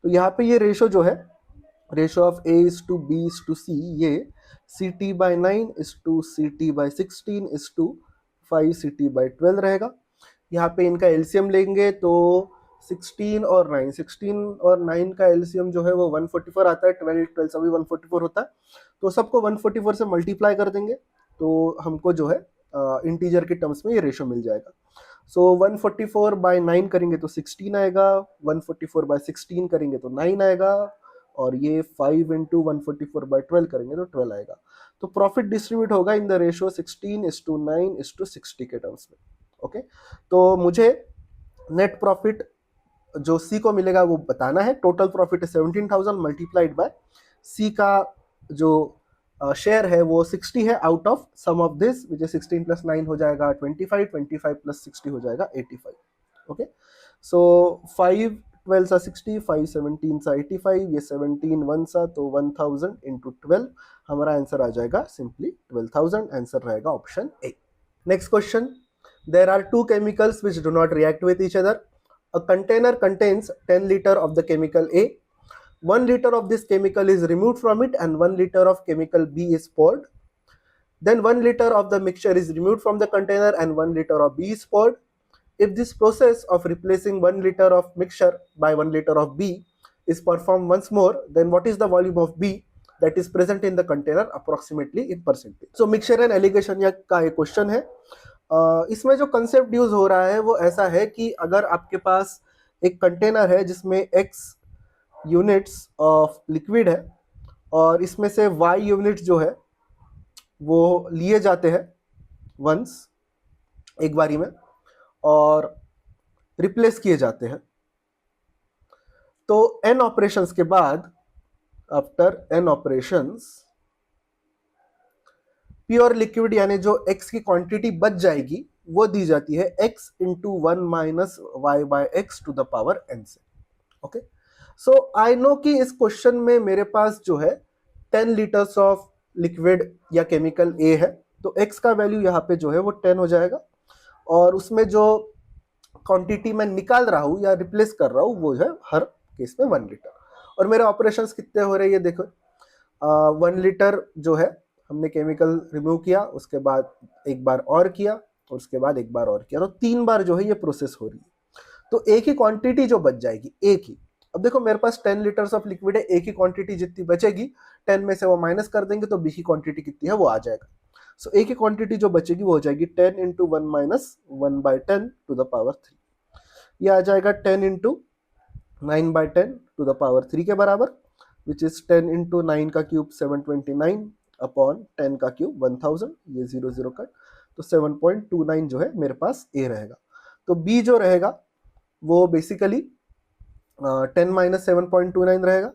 B: तो यहाँ पे ये रेशो जो है, रेशो ऑफ A/B/C, ये CT/9 CT/16 5CT/12 रहेगा। यहाँ पे इनका एलसीएम लेंगे तो 16 और 9 का एलसीएम जो है वो 144 आता है। 12 सभी 144 होता है, तो सबको 144 से मल्टीप्लाई कर देंगे तो हमको जो है इंटीजर के टर्म्स में ये रेशो मिल जाएगा। सो 144/9 करेंगे तो 16 आएगा, 144/16 करेंगे तो 9 आएगा, और ये 5 इंटू 144/12 करेंगे तो 12 आएगा। तो प्रॉफिट डिस्ट्रीब्यूट होगा इन द रेशो 16:9:60 के टर्म्स में। ओके, तो मुझे नेट प्रॉफिट जो C को मिलेगा वो बताना है। टोटल प्रॉफिट है 17,000 मल्टीप्लाइड बाय C का जो शेयर है वो 60 है out of sum of this which is 16 plus 9 हो जाएगा 25, 25 प्लस 60 हो जाएगा 85। ओके, सो 5 12 सा 60, 5 17 सा 85, ये 17 1 सा तो 1000 इंटू 12, हमारा आंसर आ जाएगा सिंपली 12,000। आंसर रहेगा option A. Next question, there are two chemicals which do not react with each other. A container contains 10 liter of the chemical A. 1 liter of this chemical is removed from it and 1 liter of chemical B is poured. Then 1 liter of the mixture is removed from the container and 1 liter of B is poured. If this process of replacing 1 liter of mixture by 1 liter of B is performed once more, then what is the volume of B that is present in the container approximately in percentage? So mixture and alligation का एक question है। इसमें जो concept use हो रहा है वो ऐसा है कि अगर आपके पास एक कंटेनर है जिसमें x यूनिट्स ऑफ लिक्विड है और इसमें से y यूनिट्स जो है वो लिए जाते हैं वंस एक बारी में और रिप्लेस किए जाते हैं, तो n ऑपरेशंस के बाद, after n operations, pure liquid यानी जो x की क्वांटिटी बच जाएगी वो दी जाती है x into 1 minus y by x to the power n से। ओके, सो आई नो कि इस क्वेश्चन में मेरे पास जो है 10 लीटर्स ऑफ लिक्विड या केमिकल A है, तो x का वैल्यू यहाँ पे जो है वो 10 हो जाएगा, और उसमें जो क्वांटिटी मैं निकाल रहा हूँ या रिप्लेस कर रहा हूँ वो है हर केस में 1 लीटर। और मेरे ऑपरेशंस कितने हो रहे हैं ये देखो, 1 लीटर जो है हमने केमिकल रिमूव किया, उसके बाद एक बार और किया, और उसके बाद एक बार और किया, तो 3 बार जो है ये प्रोसेस हो रही है। तो एक ही क्वांटिटी जो बच जाएगी, एक ही, अब देखो मेरे पास 10 लीटर्स ऑफ लिक्विड है, एक ही क्वांटिटी जितनी बचेगी 10 में से वो माइनस कर देंगे तो बी की क्वांटिटी कितनी है वो आ जाएगा। सो एक ही क्वांटिटी जो बचेगी वो हो जाएगी 10 into 1 minus 1 by 10 to the power 3। ये आ जाएगा 10 into 9 by 10 to the power 3 के बराबर, विच इज 10 इंटू 9 का क्यूब 729 अपॉन 10 का क्यूब 1000, ये 0 0 कट, तो 7.29 जो है मेरे पास ए रहेगा। तो बी जो रहेगा वो बेसिकली 10 माइनस 7.29 रहेगा,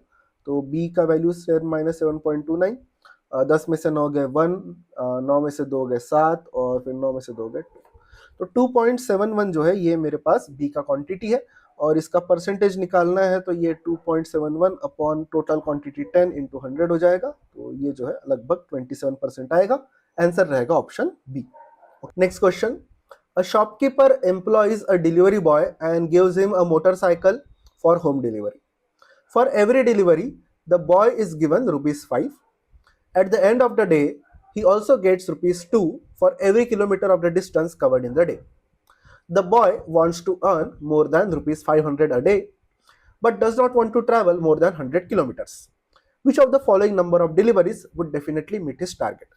B: तो बी का वैल्यू 10 माइनस 7.29, 10 में से 9 गए 1, 9 में से 2 गए 7, और फिर 9 में से 2 गए 2, तो 2.71 जो है ये मेरे पास बी का क्वांटिटी है, और इसका परसेंटेज निकालना है तो ये 2.71 अपॉन टोटल क्वांटिटी 10 इंटू 100 हो जाएगा, तो ये जो है लगभग 27% आएगा। आंसर रहेगा option B. Next question, a shopkeeper employs a delivery boy and gives him a motorcycle for home delivery. For every delivery, the boy is given rupees 5. At the end of the day, he also gets rupees 2 for every kilometer of the distance covered in the day. The boy wants to earn more than rupees 500 a day, but does not want to travel more than 100 kilometers. Which of the following number of deliveries would definitely meet his target?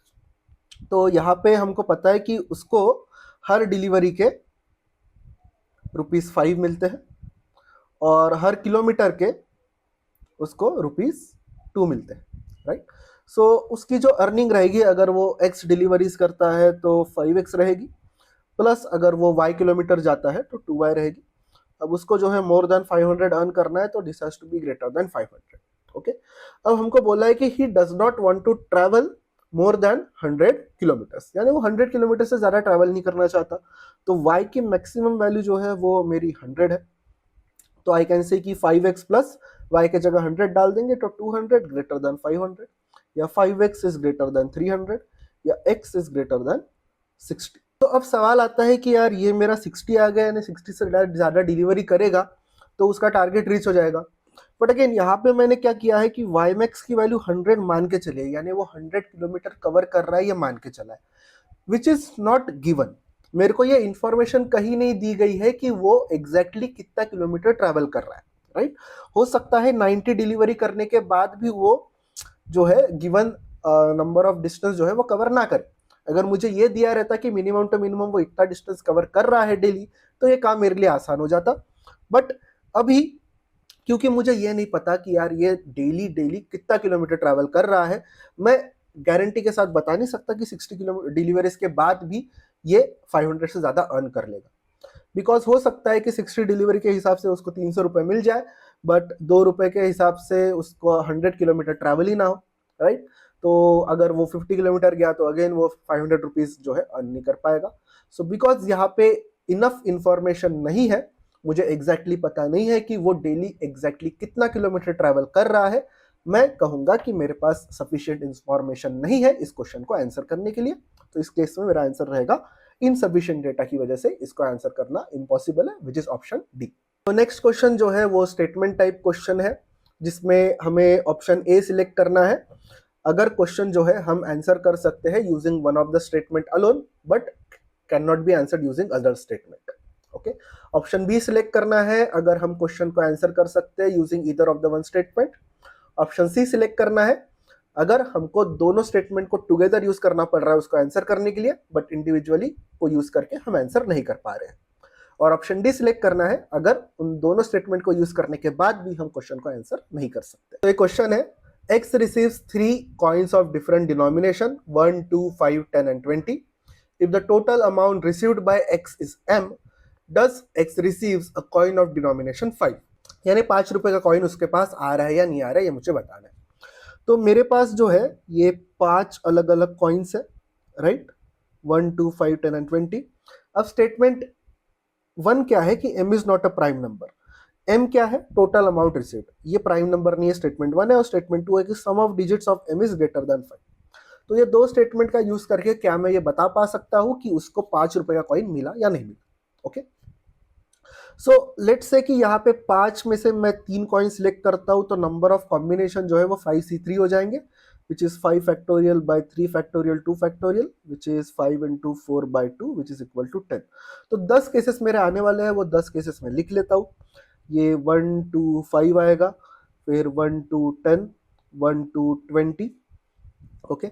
B: तो यहाँ पे हमको पता है कि उसको हर delivery के ₹5 मिलते हैं, और हर किलोमीटर के उसको ₹2 मिलते हैं, राइट। सो उसकी जो अर्निंग रहेगी, अगर वो x डिलीवरीज करता है तो 5x रहेगी, प्लस अगर वो y किलोमीटर जाता है तो 2y रहेगी। अब उसको जो है मोर देन 500 अर्न करना है, तो this has to be greater than 500। Okay, अब हमको बोला है कि he does not want to travel more than 100 kilometres, यानी वो 100 किलोमीटर से ज्यादा ट्रैवल नहीं करना चाहता, तो y की मैक्सिमम वैल्यू जो है वो मेरी 100 है, तो आई कैन से कि 5x प्लस y के जगह 100 डाल देंगे तो 200 ग्रेटर देन 500, या 5x इज ग्रेटर देन 300, या x इज ग्रेटर देन 60। तो अब सवाल आता है कि यार ये मेरा 60 आ गया, यानी 60 से ज्यादा डिलीवरी करेगा तो उसका टारगेट रीच हो जाएगा। बट अगेन यहाँ पे मैंने क्या किया है कि वाई मैक्स की वैल्यू 100 मान के चले, यानी वो 100 किलोमीटर कवर कर रहा है ये मान के चला है, विच इज नॉट गिवन। मेरे को ये इंफॉर्मेशन कहीं नहीं दी गई है कि वो एग्जैक्टली कितना किलोमीटर ट्रैवल कर रहा है, राइट। हो सकता है 90 डिलीवरी करने के बाद भी वो जो है गिवन नंबर ऑफ डिस्टेंस जो है वो कवर ना करे। अगर मुझे ये दिया रहता कि मिनिमम टू मिनिमम वो इतना डिस्टेंस कवर कर रहा है डेली, तो ये काम मेरे लिए आसान हो जाता। बट अभी क्योंकि मुझे ये नहीं पता कि यार ये डेली कितना किलोमीटर ट्रैवल कर रहा है, मैं गारंटी के साथ बता नहीं सकता कि 60 किलोमीटर डिलीवरीज के बाद भी ये 500 से ज्यादा अर्न कर लेगा। बिकॉज हो सकता है कि 60 डिलीवरी के हिसाब से उसको 300 रुपए मिल जाए, बट 2 रुपए के हिसाब से उसको 100 किलोमीटर ट्रैवल ही ना हो, राइट। तो अगर वो 50 किलोमीटर गया तो अगेन वो 500 रुपीज जो है अर्न नहीं कर पाएगा। सो बिकॉज यहाँ पे इनफ इंफॉर्मेशन नहीं है, मुझे एग्जैक्टली पता नहीं है कि वो डेली एग्जैक्टली कितना किलोमीटर ट्रैवल कर रहा है, मैं कहूंगा कि मेरे पास सफिशिएंट इंफॉर्मेशन नहीं है इस क्वेश्चन को आंसर करने के लिए। तो इस केस में मेरा आंसर रहेगा इनसफिशिएंट डेटा की वजह से इसको आंसर करना इम्पॉसिबल है, विच इज ऑप्शन डी। तो नेक्स्ट क्वेश्चन जो है वो स्टेटमेंट टाइप क्वेश्चन है, जिसमें हमें ऑप्शन ए सिलेक्ट करना है। अगर क्वेश्चन जो है हम आंसर कर सकते हैं using one of the statement alone, but can not be answered using other statement. Okay, option B select करना है अगर हम क्वेश्चन को आंसर कर सकते हैं using either of the one statement. Option C select करना है अगर हमको दोनों स्टेटमेंट को टुगेदर यूज करना पड़ रहा है उसको आंसर करने के लिए, बट इंडिविजुअली को यूज करके हम आंसर नहीं कर पा रहे हैं। और ऑप्शन डी सिलेक्ट करना है अगर उन दोनों स्टेटमेंट को यूज करने के बाद भी हम क्वेश्चन को आंसर नहीं कर सकते। तो ये क्वेश्चन है, X receives 3 coins of different denomination 1, 2, 5, 10 and 20. If the total amount received by X is M, does X receives a coin of denomination 5? यानी 5 रुपए का कॉइन उसके पास आ रहा है या नहीं आ रहा है, ये मुझे बताना है। तो मेरे पास जो है ये 5 अलग अलग कॉइन्स है, राइट, 1 2 5 10 एंड 20। अब स्टेटमेंट 1 क्या है कि m is not a prime number. m क्या है? Total amount received. ये प्राइम नंबर नहीं है, स्टेटमेंट 1 है। और स्टेटमेंट 2 है कि sum of digits of m is greater than 5। तो ये दो स्टेटमेंट का यूज करके क्या मैं ये बता पा सकता हूं कि उसको 5 रुपए का कॉइन मिला या नहीं मिला। ओके, सो लेट्स से कि यहाँ पे 5 में से मैं 3 कॉइन सिलेक्ट करता हूं, तो नंबर ऑफ कॉम्बिनेशन जो है वो 5c3 हो जाएंगे, which is 5 factorial by 3 factorial 2 factorial, which is 5 into 4 by 2, which is equal to 10। तो 10 केसेस मेरे आने वाले हैं, वो 10 केसेस में लिख लेता हूँ। ये 1 to 5 आएगा, फिर 1 to 10, 1 to 20। ओके,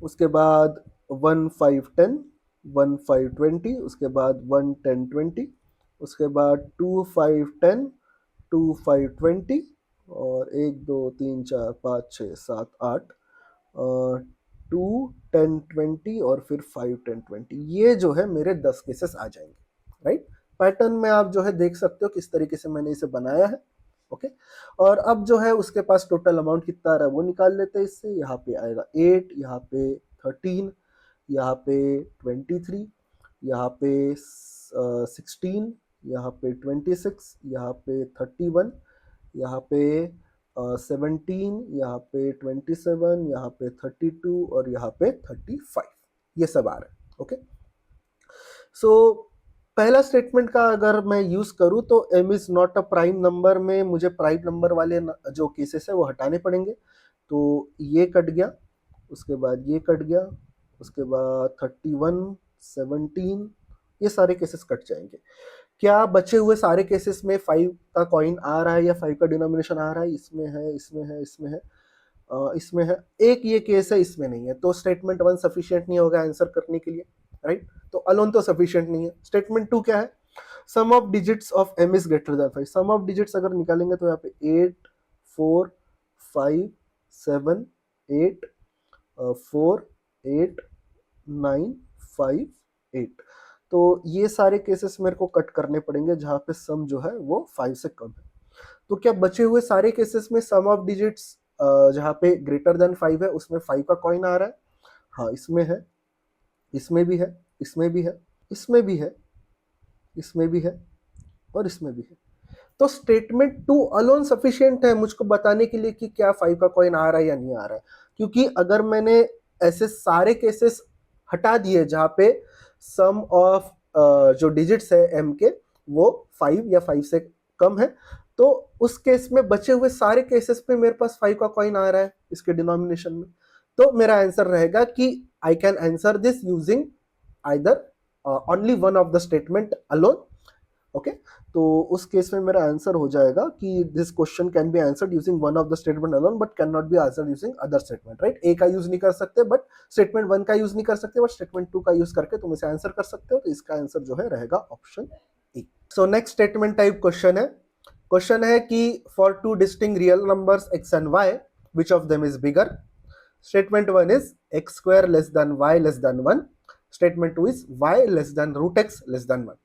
B: उसके बाद 1 5 10, 1 5 20, उसके बाद 1 10 20, उसके बाद 2 5 10, 2 5 20, और 1 2 3 4 5 6 7 8, 2 10 20, और फिर 5 10 20। ये जो है मेरे 10 केसेस आ जाएंगे। राइट, पैटर्न में आप जो है देख सकते हो किस तरीके से मैंने इसे बनाया है। ओके, और अब जो है उसके पास टोटल अमाउंट कितना आ रहा है वो निकाल लेते हैं इससे। यहाँ पे आएगा 8, यहाँ पे 13, यहाँ पे 23, यहाँ पे 16, यहाँ पे 26, यहाँ पे 31, यहाँ पे 17, यहाँ पे 27, यहाँ पे 32, और यहाँ पे 35। ये सब आ रहा है। ओके, सो पहला स्टेटमेंट का अगर मैं यूज करूं तो m is not a prime number में मुझे प्राइम नंबर वाले जो केसेस है वो हटाने पड़ेंगे। तो ये कट गया, उसके बाद ये कट गया, उसके बाद 31, 17, ये सारे केसेस कट जाएंगे। क्या बचे हुए सारे केसेस में 5 का कॉइन आ रहा है या 5 का डिनोमिनेशन आ रहा है? इसमें है, इसमें है, इसमें है, इसमें है। एक ये केस है, इसमें नहीं है। तो स्टेटमेंट 1 सफिशिएंट नहीं होगा आंसर करने के लिए। राइट, तो अलोन तो सफिशिएंट नहीं है। स्टेटमेंट 2 क्या है? Sum of digits of m is greater than 5। Sum of digits अगर निकालेंगे तो यहाँ पे 8 4 5 7 8 4 8 9 5 8। तो ये सारे केसेस मेरे को कट करने पड़ेंगे जहां पे सम जो है वो 5 से कम है। तो क्या बचे हुए सारे केसेस में सम ऑफ डिजिट्स जहां पे ग्रेटर देन 5 है उसमें 5 का कॉइन आ रहा है? हाँ, इसमें है, इसमें भी है, इसमें भी है, इसमें भी है, इसमें भी है, और इसमें भी है। तो स्टेटमेंट 2 अलोन सफिशिएंट है मुझको बताने के लिए कि क्या 5 का कॉइन आ रहा है या नहीं आ रहा है। क्योंकि अगर मैंने ऐसे सारे केसेस हटा दिए जहां पे सम ऑफ जो डिजिट्स है m के वो 5 या 5 से कम है, तो उस केस में बचे हुए सारे केसेस पे मेरे पास 5 का कॉइन आ रहा है इसके डिनोमिनेशन में। तो मेरा आंसर रहेगा कि I can answer this using either only one of the statement alone. Okay, तो उस केस में मेरा आंसर हो जाएगा कि this question can be answered using one of the statement alone but can not be answered using other statement. Right, A का use नहीं कर सकते, बट स्टेटमेंट 1 का यूज नहीं कर सकते, बट स्टेटमेंट 2 का यूज करके तुम इसे आंसर कर सकते हो। तो इसका आंसर जो है रहेगा option A. So next statement type question है। क्वेश्चन है कि for two distinct real numbers x and y, which of them is bigger? Statement 1 is x square less than y less than 1. Statement 2 is y less than root x less than 1.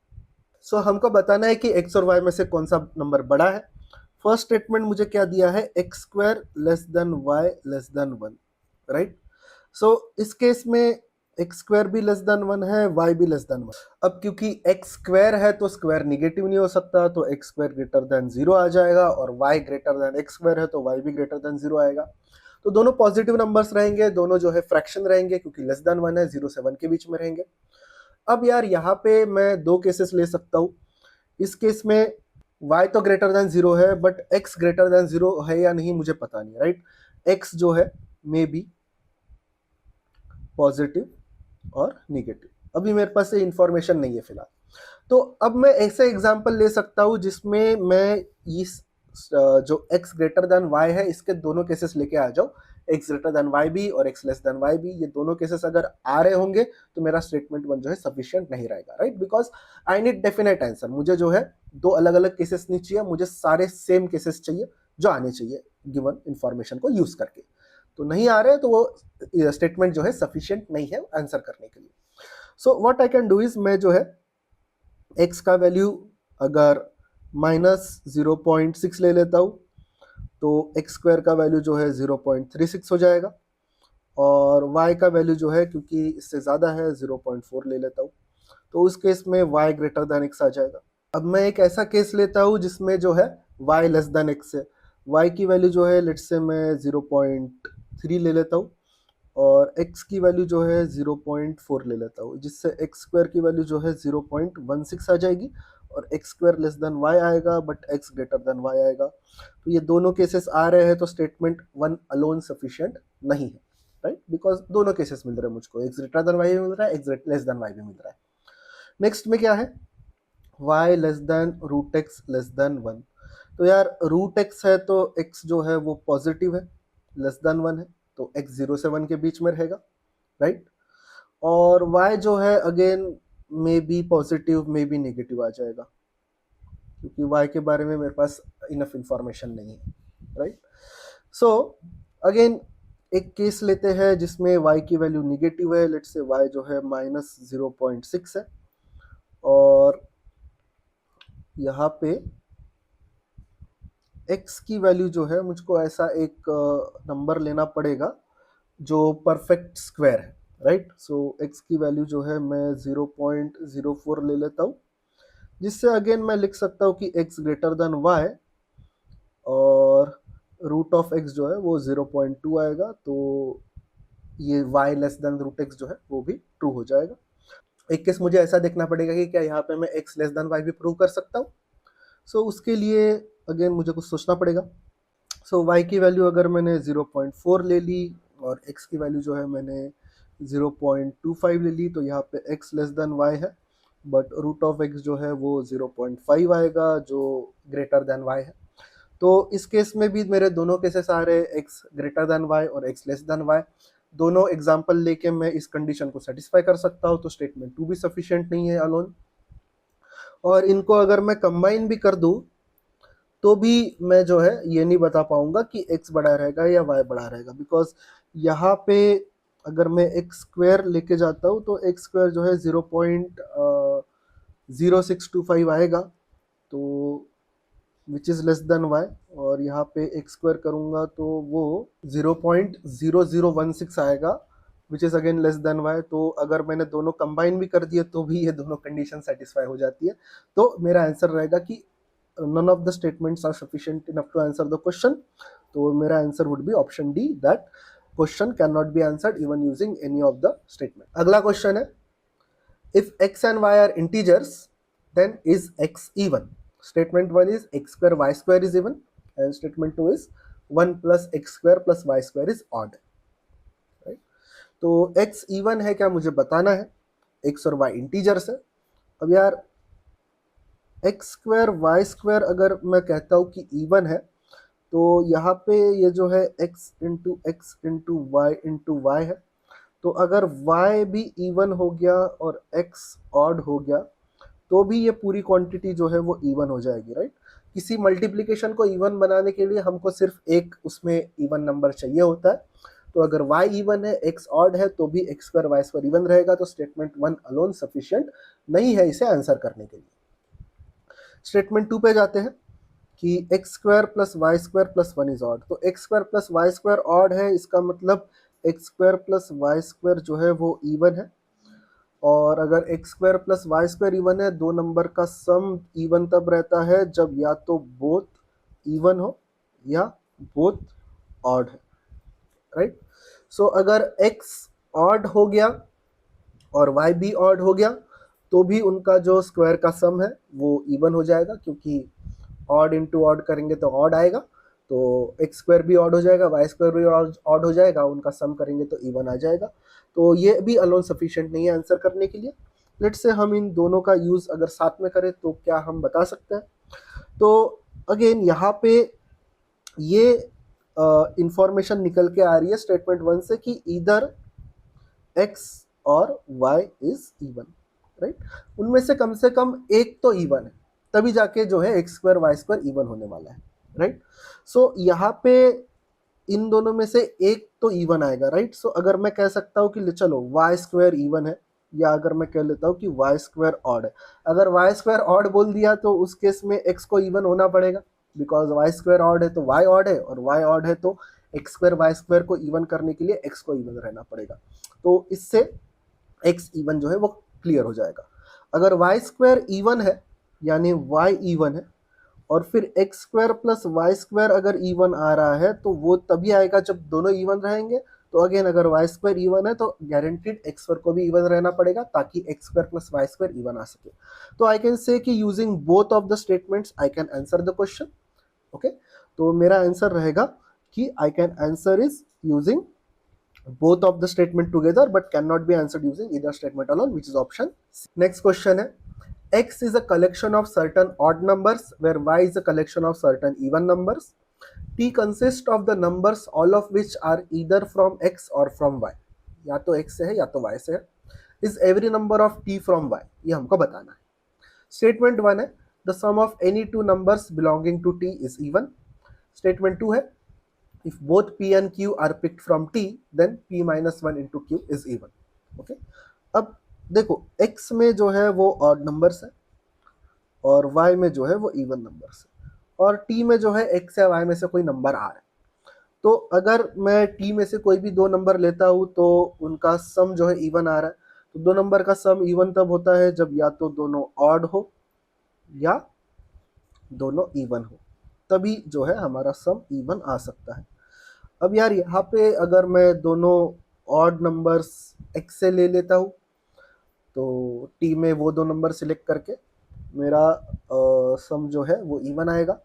B: सो हमको बताना है कि x और y में से कौन सा number बड़ा है। फर्स्ट स्टेटमेंट मुझे क्या दिया है? x square less than y less than 1। Right, so इस केस में x स्क्वायर भी लेस देन 1 है, y भी लेस देन 1। अब क्योंकि x स्क्वायर है तो स्क्वायर निगेटिव नहीं हो सकता, तो x स्क्वायर ग्रेटर देन 0 आ जाएगा, और y greater than x square है तो y भी ग्रेटर देन 0 आएगा। तो दोनों पॉजिटिव नंबर्स रहेंगे, दोनों जो है फ्रैक्शन रहेंगे, क्योंकि लेस देन 1 है, 0 से 1 के बीच में रहेंगे। अब यार यहाँ पे मैं दो केसेस ले सकता हूँ। इस केस में y तो ग्रेटर देन 0 है, बट x ग्रेटर देन 0 है या नहीं मुझे पता नहीं। राइट, x जो है मे बी पॉजिटिव और निगेटिव, अभी मेरे पास ये इंफॉर्मेशन नहीं है फिलहाल। तो अब मैं ऐसे एग्जांपल ले सकता हूँ जिसमें मैं इस जो x ग्रेटर देन y है इसके दोनों केसेस लेके आ जाऊँ, x ग्रेटर देन y भी और x लेस देन y भी। ये दोनों केसेस अगर आ रहे होंगे तो मेरा स्टेटमेंट 1 जो है सफिशिएंट नहीं रहेगा। Right, because I need definite answer. मुझे जो है दो अलग अलग केसेस नहीं चाहिए, मुझे सारे सेम केसेस चाहिए जो आने चाहिए गिवन इंफॉर्मेशन को यूज करके। तो नहीं आ रहे तो वो स्टेटमेंट जो है सफिशिएंट नहीं है आंसर करने के लिए। So what I can do is, मैं जो है x का वैल्यू अगर -0.6 ले लेता हूँ तो x स्क्वायर का वैल्यू जो है 0.36 हो जाएगा। और y का वैल्यू जो है क्योंकि इससे ज़्यादा है 0.4 ले लेता हूँ, तो उस केस में y ग्रेटर देन x आ जाएगा। अब मैं एक ऐसा केस लेता हूँ जिसमें जो है y लेस देन x है, y की वैल्यू जो है लेट्स से मैं 0.3 ले लेता हूँ और x की वैल्यू जो है 0.4 ले लेता हूँ, जिससे x स्क्वायर की वैल्यू जो है 0.16 आ जाएगी और x square less than y आएगा but x greater than y आएगा। तो ये दोनों केसेस आ रहे हैं तो स्टेटमेंट 1 अलोन सफिशिएंट नहीं है, राइट, बिकॉज दोनों केसेस मिल रहे हैं मुझको, x ग्रेटर देन y भी मिल रहा है, x लेस देन y भी मिल रहा है। नेक्स्ट में क्या है, y less than root x less than 1। तो यार रूट एक्स है तो x जो है वो पॉजिटिव है, लेस देन 1 है, तो x 0 से 1 के बीच में रहेगा, राइट। और y जो है again may be positive may be negative आ जाएगा, क्योंकि y के बारे में मेरे पास इनफ इंफॉर्मेशन नहीं है, राइट। सो अगेन एक केस लेते हैं जिसमें y की वैल्यू निगेटिव है, लेट्स से y जो है -0.6 है और यहाँ पे x की वैल्यू जो है मुझको ऐसा एक नंबर लेना पड़ेगा जो परफेक्ट स्क्वायर है, राइट। सो x की वैल्यू जो है मैं 0.04 ले लेता हूँ, जिससे अगेन मैं लिख सकता हूँ कि x ग्रेटर देन y और रूट ऑफ x जो है वो 0.2 आएगा, तो ये y less than root x जो है वो भी ट्रू हो जाएगा। एक केस मुझे ऐसा देखना पड़ेगा कि क्या यहाँ पे मैं x लेस देन y भी प्रूव कर सकता हूँ। सो उसके लिए अगेन मुझे कुछ सोचना पड़ेगा। सो y की वैल्यू अगर मैंने 0.4 ले ली और x की वैल्यू जो है मैंने 0.25 ले ली, तो यहाँ पे x लेस देन y है बट रूट ऑफ x जो है वो 0.5 आएगा जो ग्रेटर देन y है। तो इस केस में भी मेरे दोनों केसेस आ रहे हैं, x ग्रेटर देन y और x लेस देन y। दोनों एग्जाम्पल लेके मैं इस कंडीशन को सेटिस्फाई कर सकता हूँ, तो स्टेटमेंट 2 भी सफिशिएंट नहीं है अलोन। और इनको अगर मैं कंबाइन भी कर दूं तो भी मैं जो है ये नहीं बता पाऊंगा कि x बड़ा रहेगा या y बड़ा रहेगा, बिकॉज यहाँ पे अगर मैं x स्क्वायर लेके जाता हूँ तो x स्क्वायर जो है 0.0625 आएगा, तो which is less than y, और यहाँ पे x स्क्वायर करूँगा तो वो 0.0016 आएगा which is again less than y। तो अगर मैंने दोनों कंबाइन भी कर दिए तो भी ये दोनों कंडीशन सेटिस्फाई हो जाती है। तो मेरा आंसर रहेगा कि none of the statements are sufficient enough to answer the question, तो मेरा answer would be option D, that question cannot be answered even using any of the statement। अगला क्वेश्चन है, if x and y are integers then is x even। statement 1 is x square y square is even and statement 2 is 1 plus x square plus y square is odd, right। तो x even है क्या मुझे बताना है, x और y integers है। अब यार एक्स स्क्वायर वाई स्क्वायर अगर मैं कहता हूँ कि इवन है, तो यहाँ पे ये जो है x इंटू वाई है, तो अगर y भी इवन हो गया और x ऑड हो गया तो भी ये पूरी क्वांटिटी जो है वो इवन हो जाएगी, राइट। किसी मल्टीप्लिकेशन को इवन बनाने के लिए हमको सिर्फ एक उसमें इवन नंबर चाहिए होता है, तो अगर y इवन है x ऑड है तो भी x square y square even रहेगा, तो स्टेटमेंट 1 अलोन सफिशिएंट नहीं है इसे आंसर करने के लिए। स्टेटमेंट 2 पे जाते हैं कि x square plus y square plus 1 is odd. तो x square plus y square odd है, इसका मतलब x square plus y square जो है वो इवन है, और अगर x square plus y square even है, दो नंबर का सम इवन तब रहता है जब या तो बोथ इवन हो या बोथ ऑड है, राइट। सो अगर एक्स ऑड हो गया और वाई भी ऑड हो गया तो भी उनका जो स्क्वायर का सम है वो इवन हो जाएगा, क्योंकि ऑड इंटू ऑड करेंगे तो ऑड आएगा, तो एक्स स्क्वायर भी ऑड हो जाएगा, वाई स्क्वायर भी ऑड हो जाएगा, उनका सम करेंगे तो इवन आ जाएगा। तो ये भी अलोन सफिशिएंट नहीं है आंसर करने के लिए। लेट्स से हम इन दोनों का यूज़ अगर साथ में करें तो क्या हम बता सकते हैं। तो अगेन यहाँ पे ये इंफॉर्मेशन निकल के आ रही है स्टेटमेंट 1 से कि इधर x और y इज इवन, राइट। उनमें से कम एक तो इवन है, तभी जाके जो है x square y square even होने वाला है, राइट। सो यहाँ पे इन दोनों में से एक तो इवन आएगा, राइट। सो अगर मैं कह सकता हूँ कि चलो वाई स्क्वायर इवन है, या अगर मैं कह लेता हूँ कि वाई स्क्वायर ऑड है। अगर वाई स्क्वायर ऑड बोल दिया तो उस केस में एक्स को इवन होना पड़ेगा, बिकॉज वाई स्क्वायर ऑड है तो वाई ऑड है, और वाई ऑड है तो एक्स स्क्वायर वाई स्क्वायर को इवन करने के लिए एक्स को इवन रहना पड़ेगा, तो इससे एक्स इवन जो है वो क्लियर हो जाएगा। अगर वाई स्क्वायर इवन है यानी वाई इवन है और फिर x square plus y square अगर इवन आ रहा है तो वो तभी आएगा जब दोनों इवन रहेंगे। तो अगेन अगर वाई स्क्वायर इवन है तो गारंटीड एक्स स्क्वायर को भी इवन रहना पड़ेगा ताकि x square plus y square even आ सके। तो आई कैन से कि using both of the statements I can answer the question. Okay, तो मेरा आंसर रहेगा कि I can answer is using both of the statement together but cannot be answered using either statement alone, which is option C. Next question है x is a collection of certain odd numbers where y is a collection of certain even numbers. t consists of the numbers all of which are either from x or from y, या तो x से है या तो y से है. is every number of t from y, ये हमको बताना है. Statement 1 है the sum of any two numbers belonging to t is even. Statement 2 है if both p and q are picked from t then p minus 1 into q is even. Okay, अब देखो x में जो है वो odd numbers है और y में जो है वो इवन नंबर्स है और t में जो है x या y में से कोई नंबर आ रहा है. तो अगर मैं t में से कोई भी दो नंबर लेता हूँ तो उनका सम जो है इवन आ रहा है. तो दो नंबर का सम इवन तब होता है जब या तो दोनों ऑड हो या दोनों इवन हो, तभी जो है हमारा सम इवन आ सकता है. अब यार यहाँ पे अगर मैं दोनों ऑड नंबर्स x से ले लेता हूँ तो t में वो दो नंबर सिलेक्ट करके मेरा सम जो है वो इवन आएगा.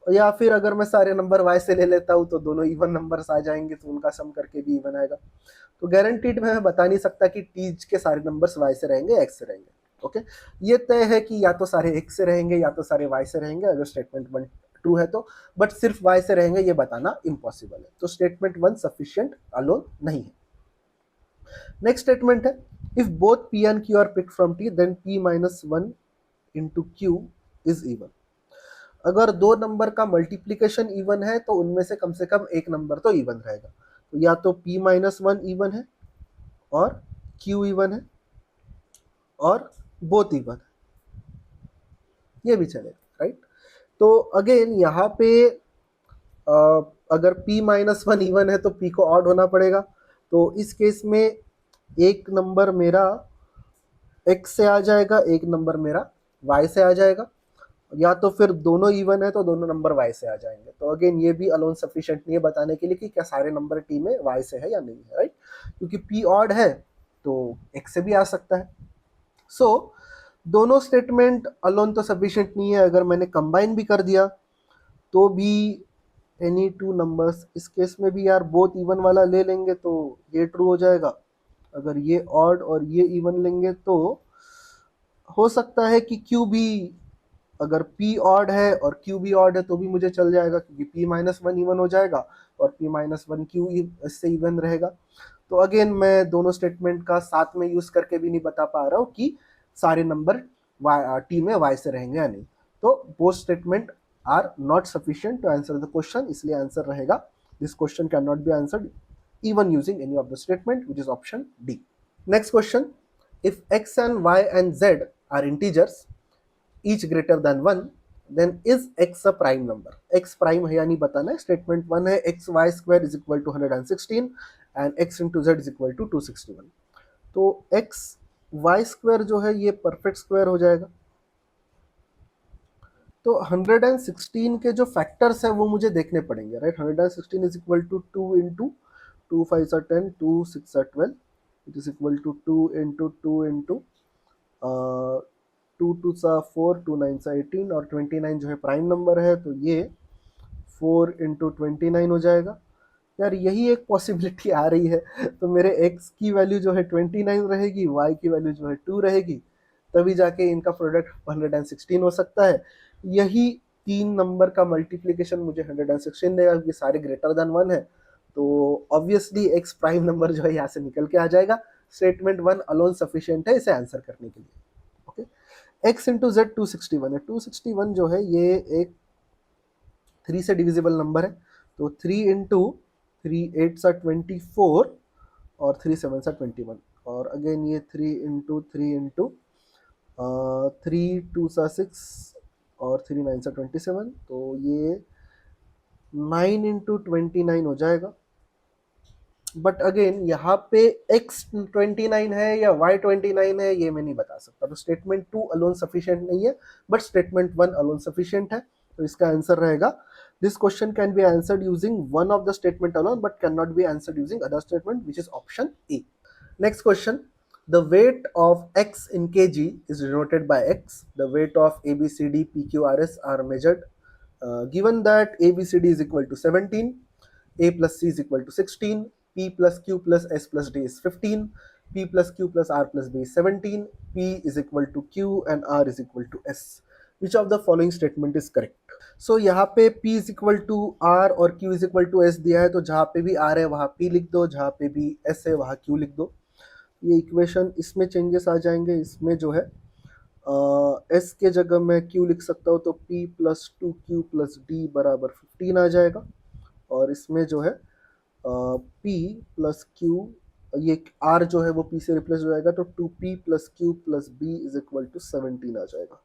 B: या फिर अगर मैं सारे नंबर y से ले लेता हूँ तो दोनों इवन नंबर्स आ जाएंगे तो उनका सम करके भी इवन आएगा. तो गारंटीड मैं बता नहीं सकता कि t के सारे नंबर्स y से रहेंगे x से रहेंगे. ओके, ये तय है कि या तो सारे x से रहेंगे या तो सारे y से रहेंगे अगर स्टेटमेंट 1 ट्रू है तो, बट सिर्फ y से रहेंगे ये बताना इम्पॉसिबल है. तो स्टेटमेंट 1 सफिशिएंट अलोन नहीं है. नेक्स्ट स्टेटमेंट है if both p and q are picked from t then p minus 1 into q is even. अगर दो नंबर का मल्टीप्लीकेशन इवन है तो उनमें से कम एक नंबर तो इवन रहेगा. तो या तो p minus 1 इवन है और q इवन है और बोथ इवन है, ये भी चलेगा, राइट. तो अगेन यहाँ पे अगर p माइनस 1 इवन है तो p को ऑड होना पड़ेगा. तो इस केस में एक नंबर मेरा x से आ जाएगा, एक नंबर मेरा y से आ जाएगा, या तो फिर दोनों इवन है तो दोनों नंबर y से आ जाएंगे. तो अगेन ये भी अलोन सफिशिएंट नहीं है बताने के लिए कि क्या सारे नंबर t में y से है या नहीं है, राइट. क्योंकि p ऑड है तो x से भी आ सकता है. सो दोनों स्टेटमेंट अलोन तो सफिशिएंट नहीं है. अगर मैंने कंबाइन भी कर दिया तो भी एनी टू नंबर्स, इस केस में भी यार बोथ इवन वाला ले लेंगे तो ये ट्रू हो जाएगा. अगर ये ऑड और ये इवन लेंगे तो हो सकता है कि q भी, अगर p ऑड है और q भी ऑड है तो भी मुझे चल जाएगा क्योंकि p माइनस 1 इवन हो जाएगा और p माइनस 1 q इससे इवन रहेगा. तो अगेन मैं दोनों स्टेटमेंट का साथ में यूज करके भी नहीं बता पा रहा हूँ कि सारे नंबर t में y से रहेंगे या नहीं. तो both statement are not sufficient to answer the question, इसलिए आंसर रहेगा this question can not be answered even using any of the statement, which is option D. Next question, if x and y and z are integers each greater than 1 then is x a prime number. x prime है या नहीं बताना है. Statement 1 है x y square is equal to 116 and x into z is equal to 261. तो x y square जो है ये परफेक्ट स्क्वायर हो जाएगा. तो 116 के जो फैक्टर्स है वो मुझे देखने पड़ेंगे, right. 116 is equal to 2 into 2 5 are 10, 2 6 are 12. It is equal to 2 into 2 into 2 2 सा 4, 2 9 सा 18 और 29 जो है प्राइम नंबर है तो ये 4 into 29 हो जाएगा. यार यही एक पॉसिबिलिटी आ रही है. तो मेरे x की वैल्यू जो है 29 रहेगी, y की वैल्यू जो है 2 रहेगी, तभी जाके इनका प्रोडक्ट 116 हो सकता है. यही तीन नंबर का मल्टीप्लिकेशन मुझे 116 देगा क्योंकि सारे ग्रेटर देन 1 है. तो ऑब्वियसली x प्राइम नंबर जो है यहाँ से निकल के आ जाएगा. स्टेटमेंट 1 अलोन सफिशिएंट है इसे आंसर करने के लिए. ओके, x इंटू जेड 261 है. 261 जो है ये एक 3 से डिविजिबल नंबर है. तो 3 इंटू 3 8 सा 24 और 3 7 सा 21 और अगेन ये 3 इंटू 3 इंटू 3 2 सा 6 और 3 9 सा 27. तो ये 9 इंटू 29 हो जाएगा। बट अगेन यहाँ पे x29 है या y29 है ये मैं नहीं बता सकता, तो स्टेटमेंट 2 अलोन सफिशिएंट नहीं है, बट स्टेटमेंट 1 अलोन सफिशिएंट है। तो इसका आंसर रहेगा, this question can be answered using one of the statement alone but can not be answered using other statement, which is option A. Next question. The weight of x in kg is denoted by x. The weight of A, B, C, D, P, Q, R, S are measured. Given that A, B, C, D is equal to 17, A plus C is equal to 16, P plus Q plus S plus D is 15, P plus Q plus R plus B is 17, P is equal to Q and R is equal to S. Which of the following statement is correct? So यहाँ पे P is equal to R और Q is equal to S दिया है, तो जहाँ पे भी R है वहाँ P लिख दो, जहाँ पे भी S है वहाँ Q लिख दो। ये इक्वेशन, इसमें चेंजेस आ जाएंगे। इसमें जो है एस के जगह मैं क्यू लिख सकता हूँ, तो P plus two Q plus D बराबर 15 आ जाएगा। और इसमें जो है पी प्लस क्यू, ये आर जो है वो पी से रिप्लेस हो जाएगा, तो 2p plus Q plus B is equal to 17 आ जाएगा,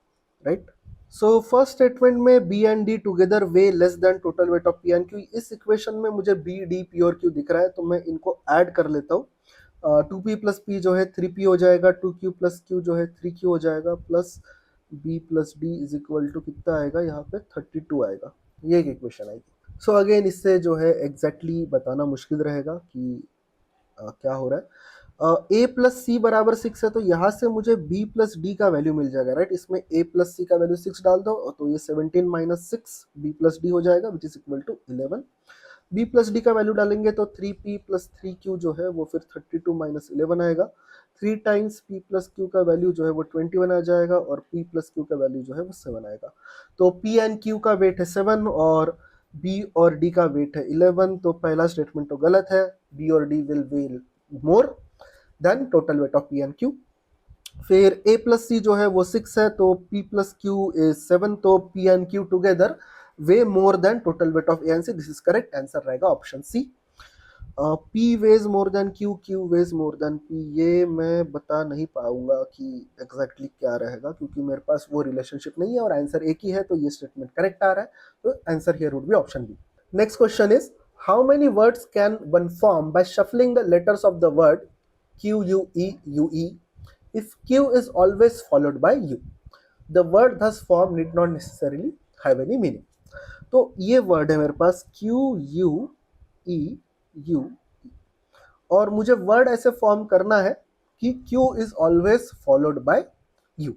B: राइट। सो फर्स्ट स्टेटमेंट में B and D together weigh less than total weight of P and Q. इस इक्वेशन में मुझे बी डी पी और क्यू दिख रहा है, तो मैं इनको ऐड कर लेता हूँ। 2p प्लस पी जो है 3p हो जाएगा, 2q प्लस क्यू जो है 3q हो जाएगा, plus b plus D is equal to कितना आएगा यहाँ पे 32 आएगा। ये एक इक्वेशन आएगी। सो अगेन इससे जो है एग्जैक्टली बताना मुश्किल रहेगा कि क्या हो रहा है। a प्लस सी बराबर 6 है, तो यहाँ से मुझे b प्लस डी का वैल्यू मिल जाएगा, राइट। इसमें a प्लस सी का वैल्यू 6 डाल दो, तो ये 17 माइनस 6 b प्लस डी हो जाएगा, which is equal to 11। b plus D का वैल्यू डालेंगे तो 3p प्लस 3q जो है वो फिर 32 माइनस 11 आएगा। 3 टाइम्स p प्लस q का वैल्यू जो है वो 21 आ जाएगा, और p प्लस q का वैल्यू जो है वो 7 आएगा। तो p एंड q का वेट है 7 और b और d का वेट है 11, तो पहला स्टेटमेंट तो गलत है। b और d will be more than total weight of p and q। फिर a प्लस सी जो है वो 6 है, तो p प्लस क्यू इज 7, तो p and q together weigh more than total weight of a and c। This is correct answer रहेगा option C. p weighs more than q, q weighs more than p, ये मैं बता नहीं पाऊंगा कि exactly क्या रहेगा, क्योंकि मेरे पास वो रिलेशनशिप नहीं है और आंसर एक ही है, तो ये स्टेटमेंट करेक्ट आ रहा है, तो answer here would be option B. Next question is, how many words can one form by shuffling the letters of the word q u e u e if q is always followed by u? The word thus formed need not necessarily have any meaning. तो ये word है मेरे पास Q U E U, और मुझे word ऐसे form करना है कि Q is always followed by you,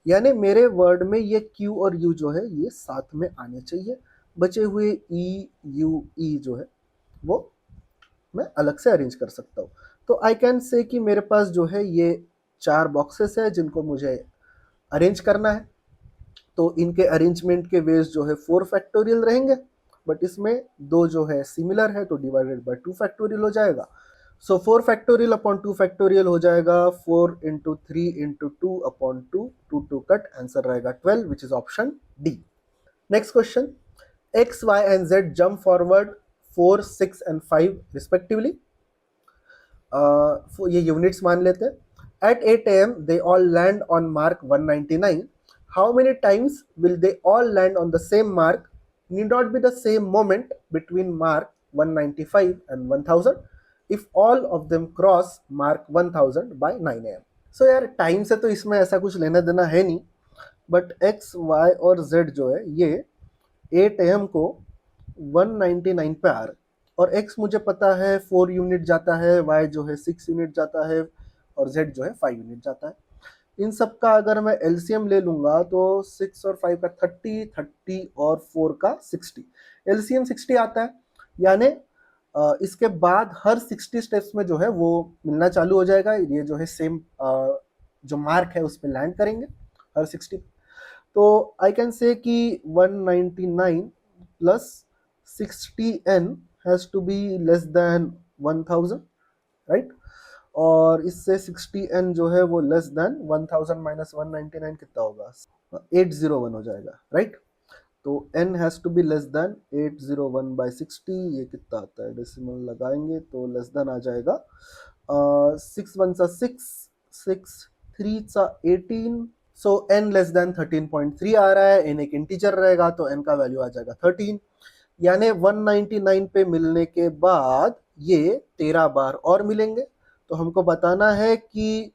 B: यानी मेरे वर्ड में ये क्यू और यू जो है ये साथ में आने चाहिए। बचे हुए ई यू ई जो है वो मैं अलग से अरेंज कर सकता हूँ। तो आई कैन से कि मेरे पास जो है ये 4 बॉक्सेस है जिनको मुझे अरेंज करना है, तो इनके अरेंजमेंट के वेज जो है 4 फैक्टोरियल रहेंगे, बट इसमें 2 जो है सिमिलर है, तो डिवाइडेड बाय 2 फैक्टोरियल हो जाएगा। सो 4 फैक्टोरियल अपॉन 2 फैक्टोरियल हो जाएगा 4 into 3 into 2 upon 2, 2 cut, answer रहेगा 12, which is option D. Next question, X Y and Z jump forward 4, 6 and 5 respectively. ये यूनिट्स मान लेते हैं। At 8 a.m. they all land on mark 199. How many times will they all land on the same mark? Need not be the same moment between mark 195 and 1000 if all of them cross mark 1000 by 9 a.m. So यार time से तो इसमें ऐसा कुछ लेना देना है नहीं, बट x, y और z जो है ये 8 am को 199 पे आ रहा है, और x मुझे पता है 4 यूनिट जाता है, y जो है 6 यूनिट जाता है, और z जो है 5 यूनिट जाता है। इन सब का अगर मैं एलसीएम ले लूंगा तो 6 और 5 का 30, 30 और 4 का 60, एलसीएम 60 आता है, यानी इसके बाद हर 60 स्टेप्स में जो है वो मिलना चालू हो जाएगा। ये जो है सेम जो मार्क है उस पर लैंड करेंगे हर 60। तो आई कैन से कि 199 plus 60n has to be less than 1000, right. और इससे 60n जो है वो लेस देन 1000 माइनस 199 कितना होगा, 801 हो जाएगा, राइट। तो n has to be less than 801 by 60, ये कितना आता है, डेसिमल लगाएंगे तो लेस देन आ जाएगा 6 1 सा 6, 6 3 सा 18, सो n लेस देन 13.3 आ रहा है। n एक इंटीजर रहेगा तो n का वैल्यू आ जाएगा 13। यानी 199 पे मिलने के बाद ये 13 बार और मिलेंगे। तो हमको बताना है कि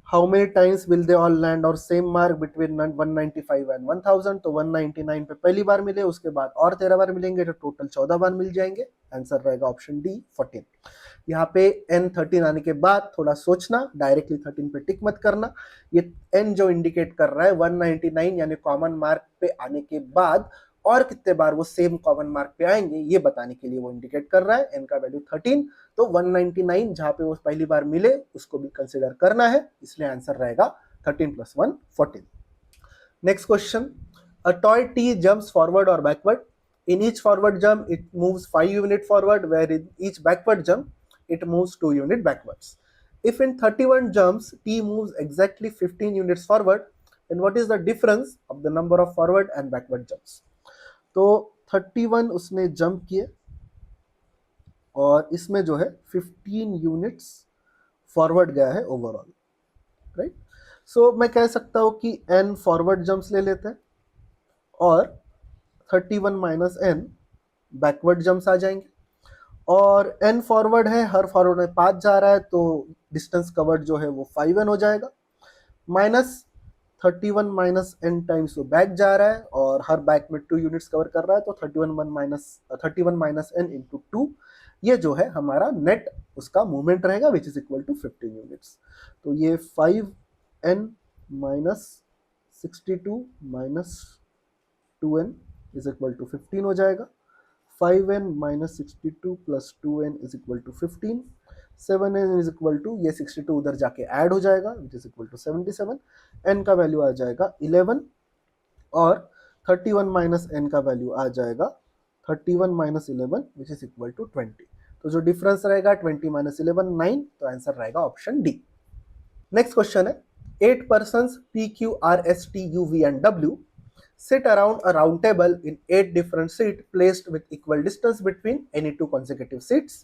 B: how many times will they all land और सेम मार्क बिटवीन 195 एंड 1000। तो 199 पे पहली बार मिले, उसके बाद और 13 बार मिलेंगे, तो टोटल 14 बार मिल जाएंगे। आंसर रहेगा ऑप्शन डी 14। यहाँ पे n 13 आने के बाद थोड़ा सोचना, डायरेक्टली 13 पे टिक मत करना। ये n जो इंडिकेट कर रहा है 199 यानी कॉमन मार्क पे आने के बाद और कितने बार वो सेम कॉमन मार्क पे आएंगे, ये बताने के लिए वो इंडिकेट कर रहा है। n का वैल्यू 13, तो 199 जहां पे वो पहली बार मिले उसको भी कंसिडर करना है, इसलिए आंसर रहेगा 13 + 1 14। Next question, a toy T jumps forward और backward. In each forward jump it moves 5 unit forward, where in each backward jump it moves 2 unit backwards. If in 31 jumps t moves exactly 15 units forward, then what is the difference of the number of forward and backward jumps? तो 31 उसने jump किए और इसमें जो है 15 units forward गया है overall, right. सो मैं कह सकता हूं कि n फॉरवर्ड जंप्स ले लेते हैं और 31 माइनस n बैकवर्ड जंप्स आ जाएंगे। और n फॉरवर्ड है, हर फॉरवर्ड में 5 जा रहा है, तो डिस्टेंस कवर्ड जो है वो 5n हो जाएगा। माइनस 31 माइनस n टाइम्स वो बैक जा रहा है और हर बैक में 2 यूनिट्स कवर कर रहा है, तो 31 माइनस n इंटू 2, ये जो है हमारा नेट उसका मूवमेंट रहेगा which is equal to 15 units. तो ये 5n minus 62 minus 2n is equal to 15 हो जाएगा। 5n minus 62 plus 2n is equal to 15. 7n is equal to, ये 62 उधर जाके ऐड हो जाएगा which is equal to 77. n का वैल्यू आ जाएगा 11 और 31 माइनस n का वैल्यू आ जाएगा 31 minus 11 which is equal to 20. तो जो डिफरेंस रहेगा 20 माइनस 11 9, तो आंसर रहेगा ऑप्शन डी। नेक्स्ट क्वेश्चन है, 8 persons P Q R S T U V and W sit around a round table in 8 different seats placed with equal distance between any 2 consecutive seats.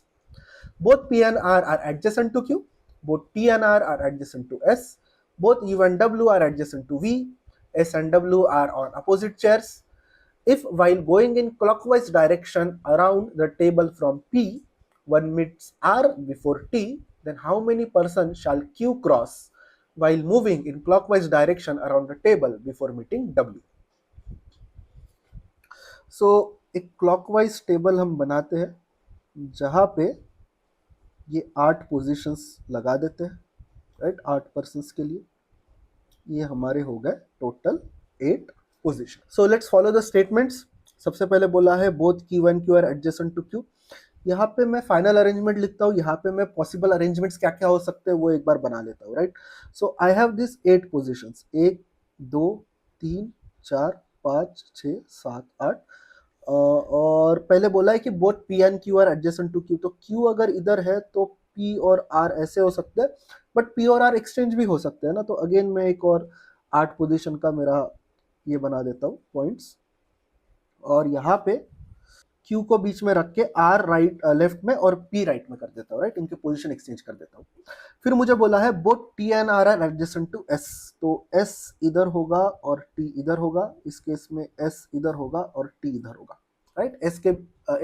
B: Both P and R are adjacent to Q. Both T and R are adjacent to S. Both U and W are adjacent to V. S and W are on opposite chairs. If while going in clockwise direction around the table from P, one meets R before T, then how many persons shall Q cross while moving in clockwise direction around the table before meeting W? सो एक clockwise table हम बनाते हैं जहाँ पे ये 8 positions लगा देते हैं, राइट, 8 पर्सन्स के लिए। ये हमारे हो गए total 8 position. So let's follow the statements. सबसे पहले बोला है both Q1 Q are adjacent to Q। यहाँ पे मैं फाइनल अरेंजमेंट लिखता हूँ, यहाँ पे मैं पॉसिबल अरेंजमेंट्स क्या क्या हो सकते हैं वो एक बार बना लेता हूँ, right. So I have this 8 positions, 1 2 3 4 5 6 7 8। और पहले बोला है कि both P and Q are adjacent to Q, तो Q अगर इधर है तो P और R ऐसे हो सकते हैं, बट P और R एक्सचेंज भी हो सकते हैं ना। तो अगेन मैं एक और 8 पोजीशन का मेरा ये बना देता हूँ पॉइंट्स, और यहाँ पे Q को बीच में रख के R राइट लेफ्ट में और P राइट में कर देता हूँ, राइट, इनके पोजीशन एक्सचेंज कर देता हूँ। फिर मुझे बोला है both T and R are adjacent to S, तो S इधर होगा और T इधर होगा, इस केस में S इधर होगा और T इधर होगा, राइट।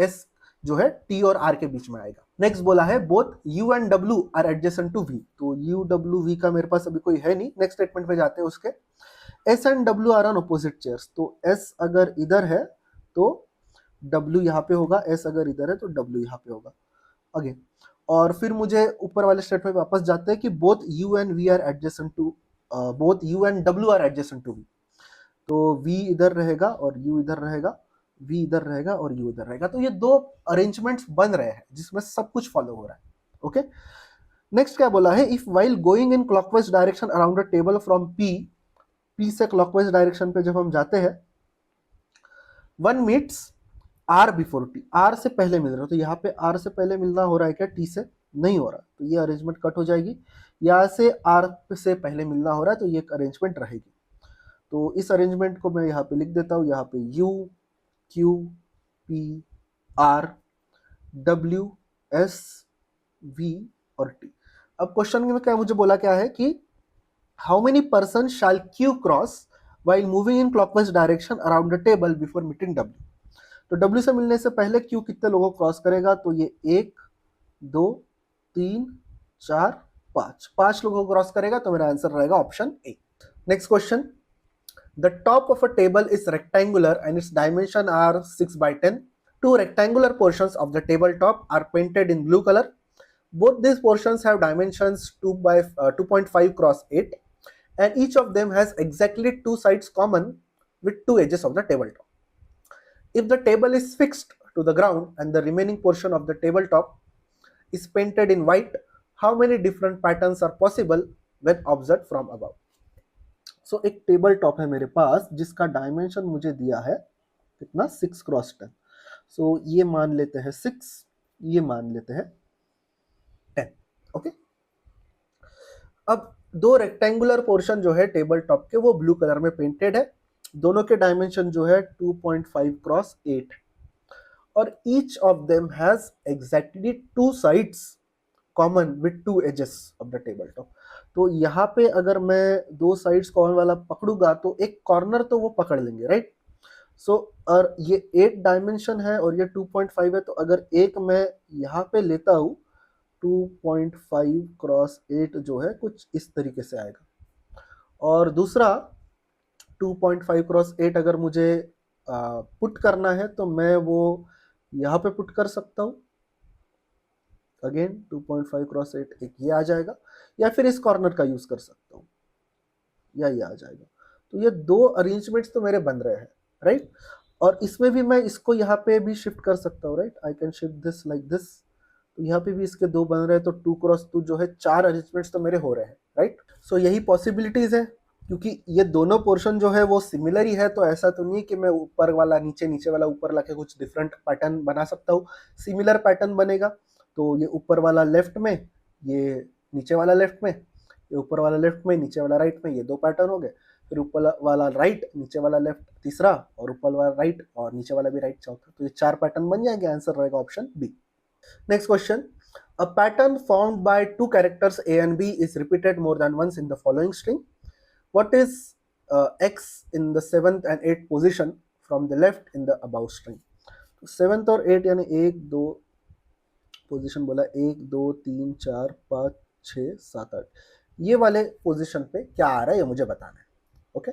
B: S जो है T और R के बीच में आएगा। नेक्स्ट बोला है both U and W are adjacent to V, तो U W V का मेरे पास अभी कोई है नहीं। नेक्स्ट स्टेटमेंट पे जाते हैं उसके। S and W are on opposite chairs, तो S अगर इधर है तो W यहाँ पे होगा, S अगर इधर है तो W यहाँ पे होगा अगेन। और फिर मुझे ऊपर वाले स्टेटमेंट में वापस जाते हैं कि both U and V are adjacent to, both U and W are adjacent to V, तो V इधर रहेगा और U इधर रहेगा, V इधर रहेगा और U इधर रहेगा। तो ये 2 अरेंजमेंट्स बन रहे हैं जिसमें सब कुछ फॉलो हो रहा है, ओके। नेक्स्ट क्या बोला है, if while going in clockwise direction around the table from P से क्लॉकवाइज डायरेक्शन पे जब हम जाते हैं, one meets R before T, R से पहले मिल रहा है, तो यहाँ पे R से पहले मिलना हो रहा है क्या, T से नहीं हो रहा, तो ये अरेंजमेंट कट हो जाएगी। यहाँ से R से पहले मिलना हो रहा है, तो ये एक अरेंजमेंट रहेगी। तो इस अरेंजमेंट को मैं यहाँ पे लिख देता हूँ, यहाँ पे U Q P R W S V और T। अब क्वेश्चन में क्या मुझे बोला क्या है कि how many person shall Q cross while moving in clockwise direction around the table before meeting W।
A: तो W से मिलने से पहले Q कितने लोगों को क्रॉस करेगा, तो ये 1 2 3 4 5, 5 लोगों को क्रॉस करेगा, तो मेरा आंसर रहेगा option A. Next question, the top of a table is rectangular and its dimension are 6/10. Two rectangular portions of the tabletop are painted in blue color. Both these portions have dimensions 2.5 cross 8, and each of them has exactly two sides common with two edges of the tabletop. If the table is fixed to the ground and the remaining portion of the tabletop is painted in white, how many different patterns are possible when observed from above? So एक table top है मेरे पास जिसका dimension मुझे दिया है कितना, 6x10. सो ये मान लेते हैं 6, ये मान लेते हैं 10. ओके, अब दो रेक्टेंगुलर पोर्शन जो है टेबल टॉप के वो ब्लू कलर में पेंटेड है, दोनों के डायमेंशन जो है 2.5x8, और each of them has exactly two sides common with two edges of the table top. तो यहाँ पे अगर मैं दो साइड्स कॉमन वाला पकड़ूंगा तो एक कॉर्नर तो वो पकड़ लेंगे, राइट. सो और ये 8 डायमेंशन है और ये 2.5 है, तो अगर एक मैं यहाँ पे लेता हूँ 2.5x8 जो है कुछ इस तरीके से आएगा, और दूसरा 2.5x8 अगर मुझे पुट करना है तो मैं वो यहाँ पे पुट कर सकता हूँ. अगेन 2.5x8 एक ये आ जाएगा, या फिर इस कॉर्नर का यूज कर सकता हूँ, या ये आ जाएगा. तो ये दो अरेंजमेंट्स तो मेरे बन रहे हैं, राइट. और इसमें भी मैं इसको यहाँ पे भी शिफ्ट कर सकता हूँ, right. I can shift this like this. तो यहाँ पे भी इसके दो बन रहे हैं, तो 2x2 जो है 4 अरेंजमेंट्स तो मेरे हो रहे हैं, राइट. सो यही पॉसिबिलिटीज है, क्योंकि ये दोनों पोर्शन जो है वो सिमिलर ही है, तो ऐसा तो नहीं कि मैं ऊपर वाला नीचे, नीचे वाला ऊपर लाके कुछ डिफरेंट पैटर्न बना सकता हूँ. सिमिलर पैटर्न बनेगा. तो ये ऊपर वाला लेफ्ट में, ये नीचे वाला लेफ्ट में, ये ऊपर वाला लेफ्ट में, नीचे वाला राइट में, ये दो पैटर्न हो गए. फिर ऊपर वाला राइट, नीचे वाला लेफ्ट तीसरा, और ऊपर वाला राइट और नीचे वाला भी राइट चौथा. तो ये 4 पैटर्न बन जाएंगे. आंसर रहेगा option B. Next question, a pattern formed by 2 characters A and B is repeated more than once in the following string. What is x in the 7th and 8th position from the left in the above string. तो 7th और 8 यानी 1 2 position बोला, 1 2 3 4 5 6 7 8, ये वाले position पे क्या आ रहा है ये मुझे बताना है. ओके,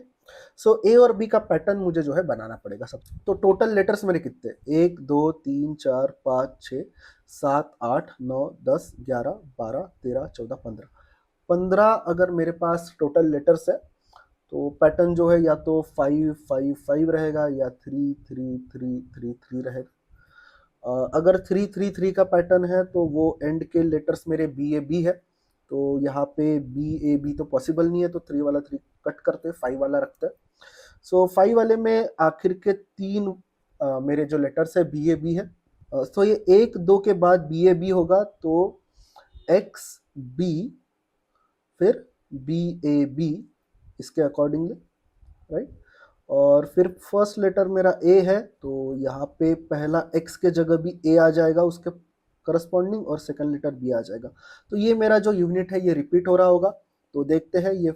A: सो ए और बी का पैटर्न मुझे जो है बनाना पड़ेगा सबसे. तो टोटल लेटर्स मेरे कितने, 1 2 3 4 5 6 7 8 9 10 11 12 13 14 15, 15 अगर मेरे पास टोटल लेटर्स है, तो पैटर्न जो है या तो 5 5 5 रहेगा या 3 3 3 3 3 रहेगा. अगर 3 3 3 का पैटर्न है तो वो एंड के लेटर्स मेरे बी ए बी है, तो यहाँ पे बी ए बी तो पॉसिबल नहीं है, तो 3 वाला 3 कट करते, 5 वाला रखते हैं. सो 5 वाले में आखिर के 3 मेरे जो लेटर्स है बी ए बी है. तो ये 1 2 के बाद बी ए बी होगा, तो एक्स बी फिर बी ए बी इसके अकॉर्डिंगली, राइट. और फिर फर्स्ट लेटर मेरा ए है, तो यहाँ पे पहला x के जगह भी a आ जाएगा उसके करस्पॉन्डिंग, और सेकंड लेटर b आ जाएगा. तो ये मेरा जो यूनिट है ये रिपीट हो रहा होगा. तो देखते हैं ये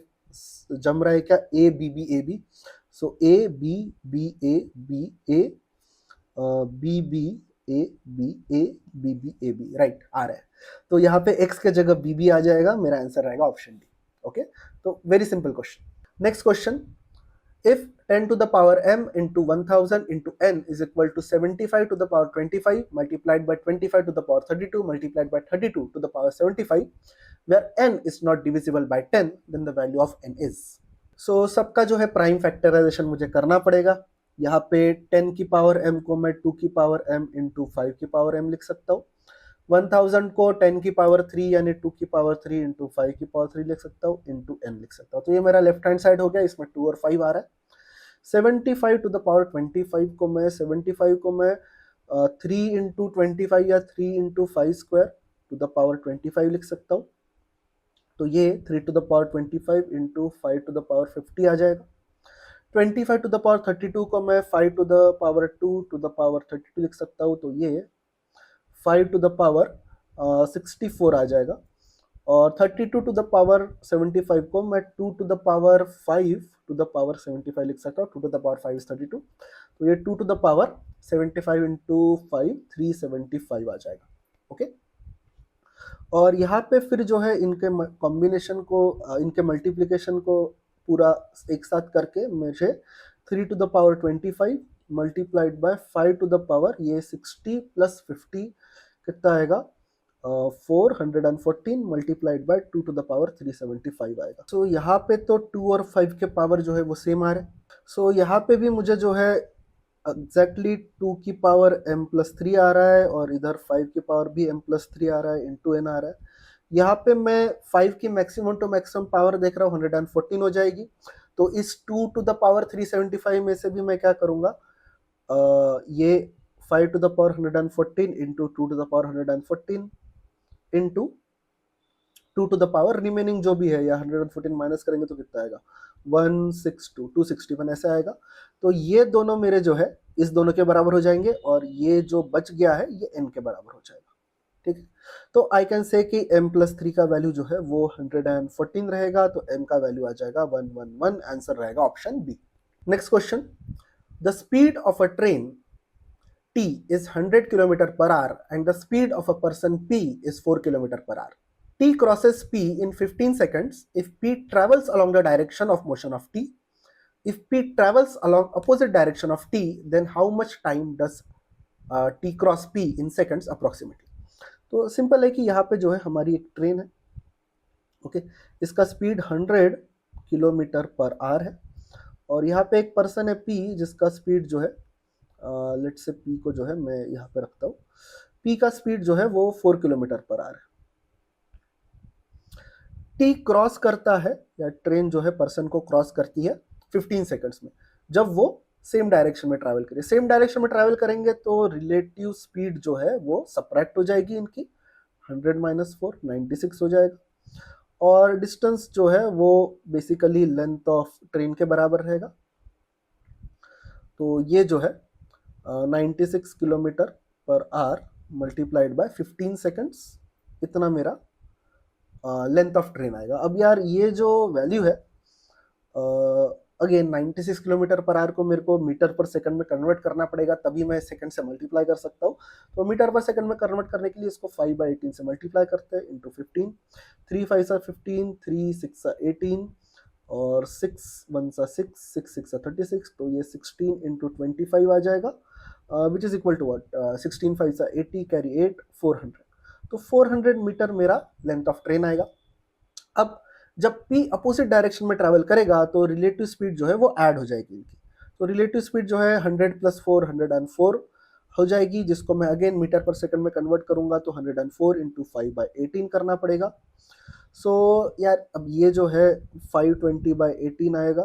A: जम रहा है क्या, a b b a b. So a b b a b a b b a b a b b a b, right आ रहा है. तो यहाँ पे x के जगह b b आ जाएगा. मेरा आंसर रहेगा ऑप्शन डी. ओके, तो very simple question. Next question, if 10 to the power m into 1000 into n is equal to 75 to the power 25 multiplied by 25 to the power 32 multiplied by 32 to the power 75, where n is not divisible by 10, then the value of n is. So सबका जो है prime factorisation मुझे करना पड़ेगा. यहाँ पे 10 की power m को मैं 2 की पावर m into 5 की पावर m लिख सकता हूँ. 1000 को 10 की पावर 3 यानी 2 की पावर 3 into 5 की पावर 3 लिख सकता हूँ, into n लिख सकता हूँ. तो ये मेरा लेफ्ट हैंड साइड हो गया, इसमें 2 और 5 आ रहा है. 75 टू द पावर 25 को मैं 3 इंटू 25 या 3 into 5 square to the power 25 लिख सकता हूँ. तो ये 3 to the power 25 into 5 to the power 50 आ जाएगा. 25 टू द पावर 32 को मैं 5 to the power 2 to the power 32 लिख सकता हूँ. तो ये 5 टू द पावर 64 आ जाएगा. और 32 टू द पावर 75 को मैं 2 to the power 5 to the power 75 लिख सकता हूँ. 2 टू द पावर 5 is 32. तो ये 2 टू द पावर
B: 75 इंटू 5 375 आ जाएगा। ओके, और यहाँ पे फिर जो है इनके कॉम्बिनेशन को, इनके मल्टीप्लिकेशन को पूरा एक साथ करके मुझे 3 to the power 25 multiplied by 5 to the power ये 60 प्लस 50 कितना आएगा, 414 multiplied by 2 to the power 375 आएगा। सो यहाँ पे तो 2 और 5 के पावर जो है वो सेम आ रहे हैं। सो यहाँ पे भी मुझे जो है एग्जैक्टली 2 की पावर m प्लस 3 आ रहा है और इधर 5 की पावर भी m प्लस 3 आ रहा है, इंटू n आ रहा है। यहाँ पे मैं 5 की मैक्सिमम टू मैक्सिमम पावर देख रहा हूँ 114 हो जाएगी। तो इस 2 टू द पावर 375 में से भी मैं क्या करूँगा, ये 5 to the power 114 into 2 to the power 114 into 2 to the power remaining जो भी है, या 114 माइनस करेंगे तो कितना आएगा, 162 261 ऐसे आएगा। तो ये दोनों मेरे जो है इस दोनों के बराबर हो जाएंगे और ये जो बच गया है ये n के बराबर हो जाएगा। ठीक है, तो आई कैन से कि m प्लस 3 का वैल्यू जो है वो 114 रहेगा, तो m का वैल्यू आ जाएगा 111। आंसर रहेगा option B. Next question, the speed of a train t is 100 km per hour and the speed of a person p is 4 km per hour. T crosses p in 15 seconds if p travels along the direction of motion of t. If p travels along opposite direction of t, then how much time does t cross p in seconds approximately? तो simple है कि यहाँ पे जो है हमारी एक train है, ओके, इसका स्पीड 100 किलोमीटर पर आवर है और यहाँ पे एक पर्सन है p जिसका स्पीड जो है, लेट्स से p को जो है मैं यहाँ पे रखता हूँ, p का स्पीड जो है वो 4 किलोमीटर पर आवर है। t क्रॉस करता है या ट्रेन जो है पर्सन को क्रॉस करती है 15 सेकंड्स में, जब वो सेम डायरेक्शन में ट्रैवल करे। सेम डायरेक्शन में ट्रैवल करेंगे तो रिलेटिव स्पीड जो है वो सब्ट्रैक्ट हो जाएगी इनकी, 100 माइनस 4 96 हो जाएगा, और डिस्टेंस जो है वो बेसिकली लेंथ ऑफ ट्रेन के बराबर रहेगा। तो ये जो है 96 kilometre per hour multiplied by 15 seconds, इतना मेरा लेंथ ऑफ ट्रेन आएगा। अब यार ये जो वैल्यू है, अगेन 96 किलोमीटर पर आवर को मेरे को मीटर पर सेकंड में कन्वर्ट करना पड़ेगा, तभी मैं सेकंड से मल्टीप्लाई कर सकता हूँ। तो मीटर पर सेकंड में कन्वर्ट करने के लिए इसको 5/18 से मल्टीप्लाई करते हैं इंटू 15, 3 5 सा 15, 3 6 सा 18 और 6 1 सा 6 6 6 सा 36, तो ये 16 इंटू 25 आ जाएगा, which is equal to what, 16 5 सा 80 कैरी 8 400। तो 400 मीटर मेरा लेंथ ऑफ ट्रेन आएगा। अब जब p अपोजिट डायरेक्शन में ट्रैवल करेगा तो रिलेटिव स्पीड जो है वो ऐड हो जाएगी इनकी। तो रिलेटिव स्पीड जो है 100 प्लस 4 104 हो जाएगी, जिसको मैं अगेन मीटर पर सेकंड में कन्वर्ट करूंगा तो 104 इंटू 5/18 करना पड़ेगा। सो यार अब ये जो है 520/18 आएगा,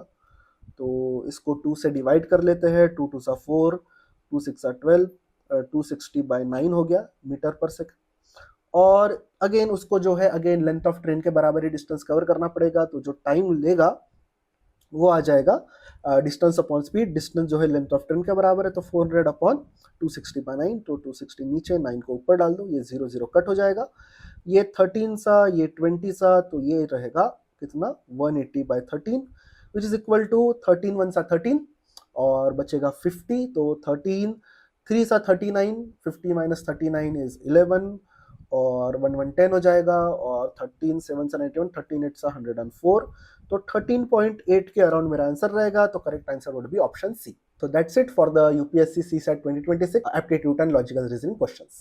B: तो इसको 2 से डिवाइड कर लेते हैं, 2 2 सा 4 2 6 सा 12, 260/9 हो गया मीटर पर सेकंड। और अगेन उसको जो है अगेन लेंथ ऑफ ट्रेन के बराबर ही डिस्टेंस कवर करना पड़ेगा, तो जो टाइम लेगा वो आ जाएगा डिस्टेंस अपॉन स्पीड। डिस्टेंस जो है लेंथ ऑफ ट्रेन के बराबर है, तो 400/260/9, तो 260 नीचे 9 को ऊपर डाल दो, ये 0 0 कट हो जाएगा, ये 13 सा ये 20 सा, तो ये रहेगा कितना 180/13 विच इज इक्वल टू 13 1 सा 13 और बचेगा 50, तो 13 3 सा 39, 50 माइनस 39 इज 11 और 1 1 10 हो जाएगा, और 13 7 सा 91, 13 8 सा 104, तो 13.8 के अराउंड मेरा आंसर रहेगा। तो correct answer would be option C. So that's it for the UPSC CSAT 2026 aptitude and logical reasoning questions.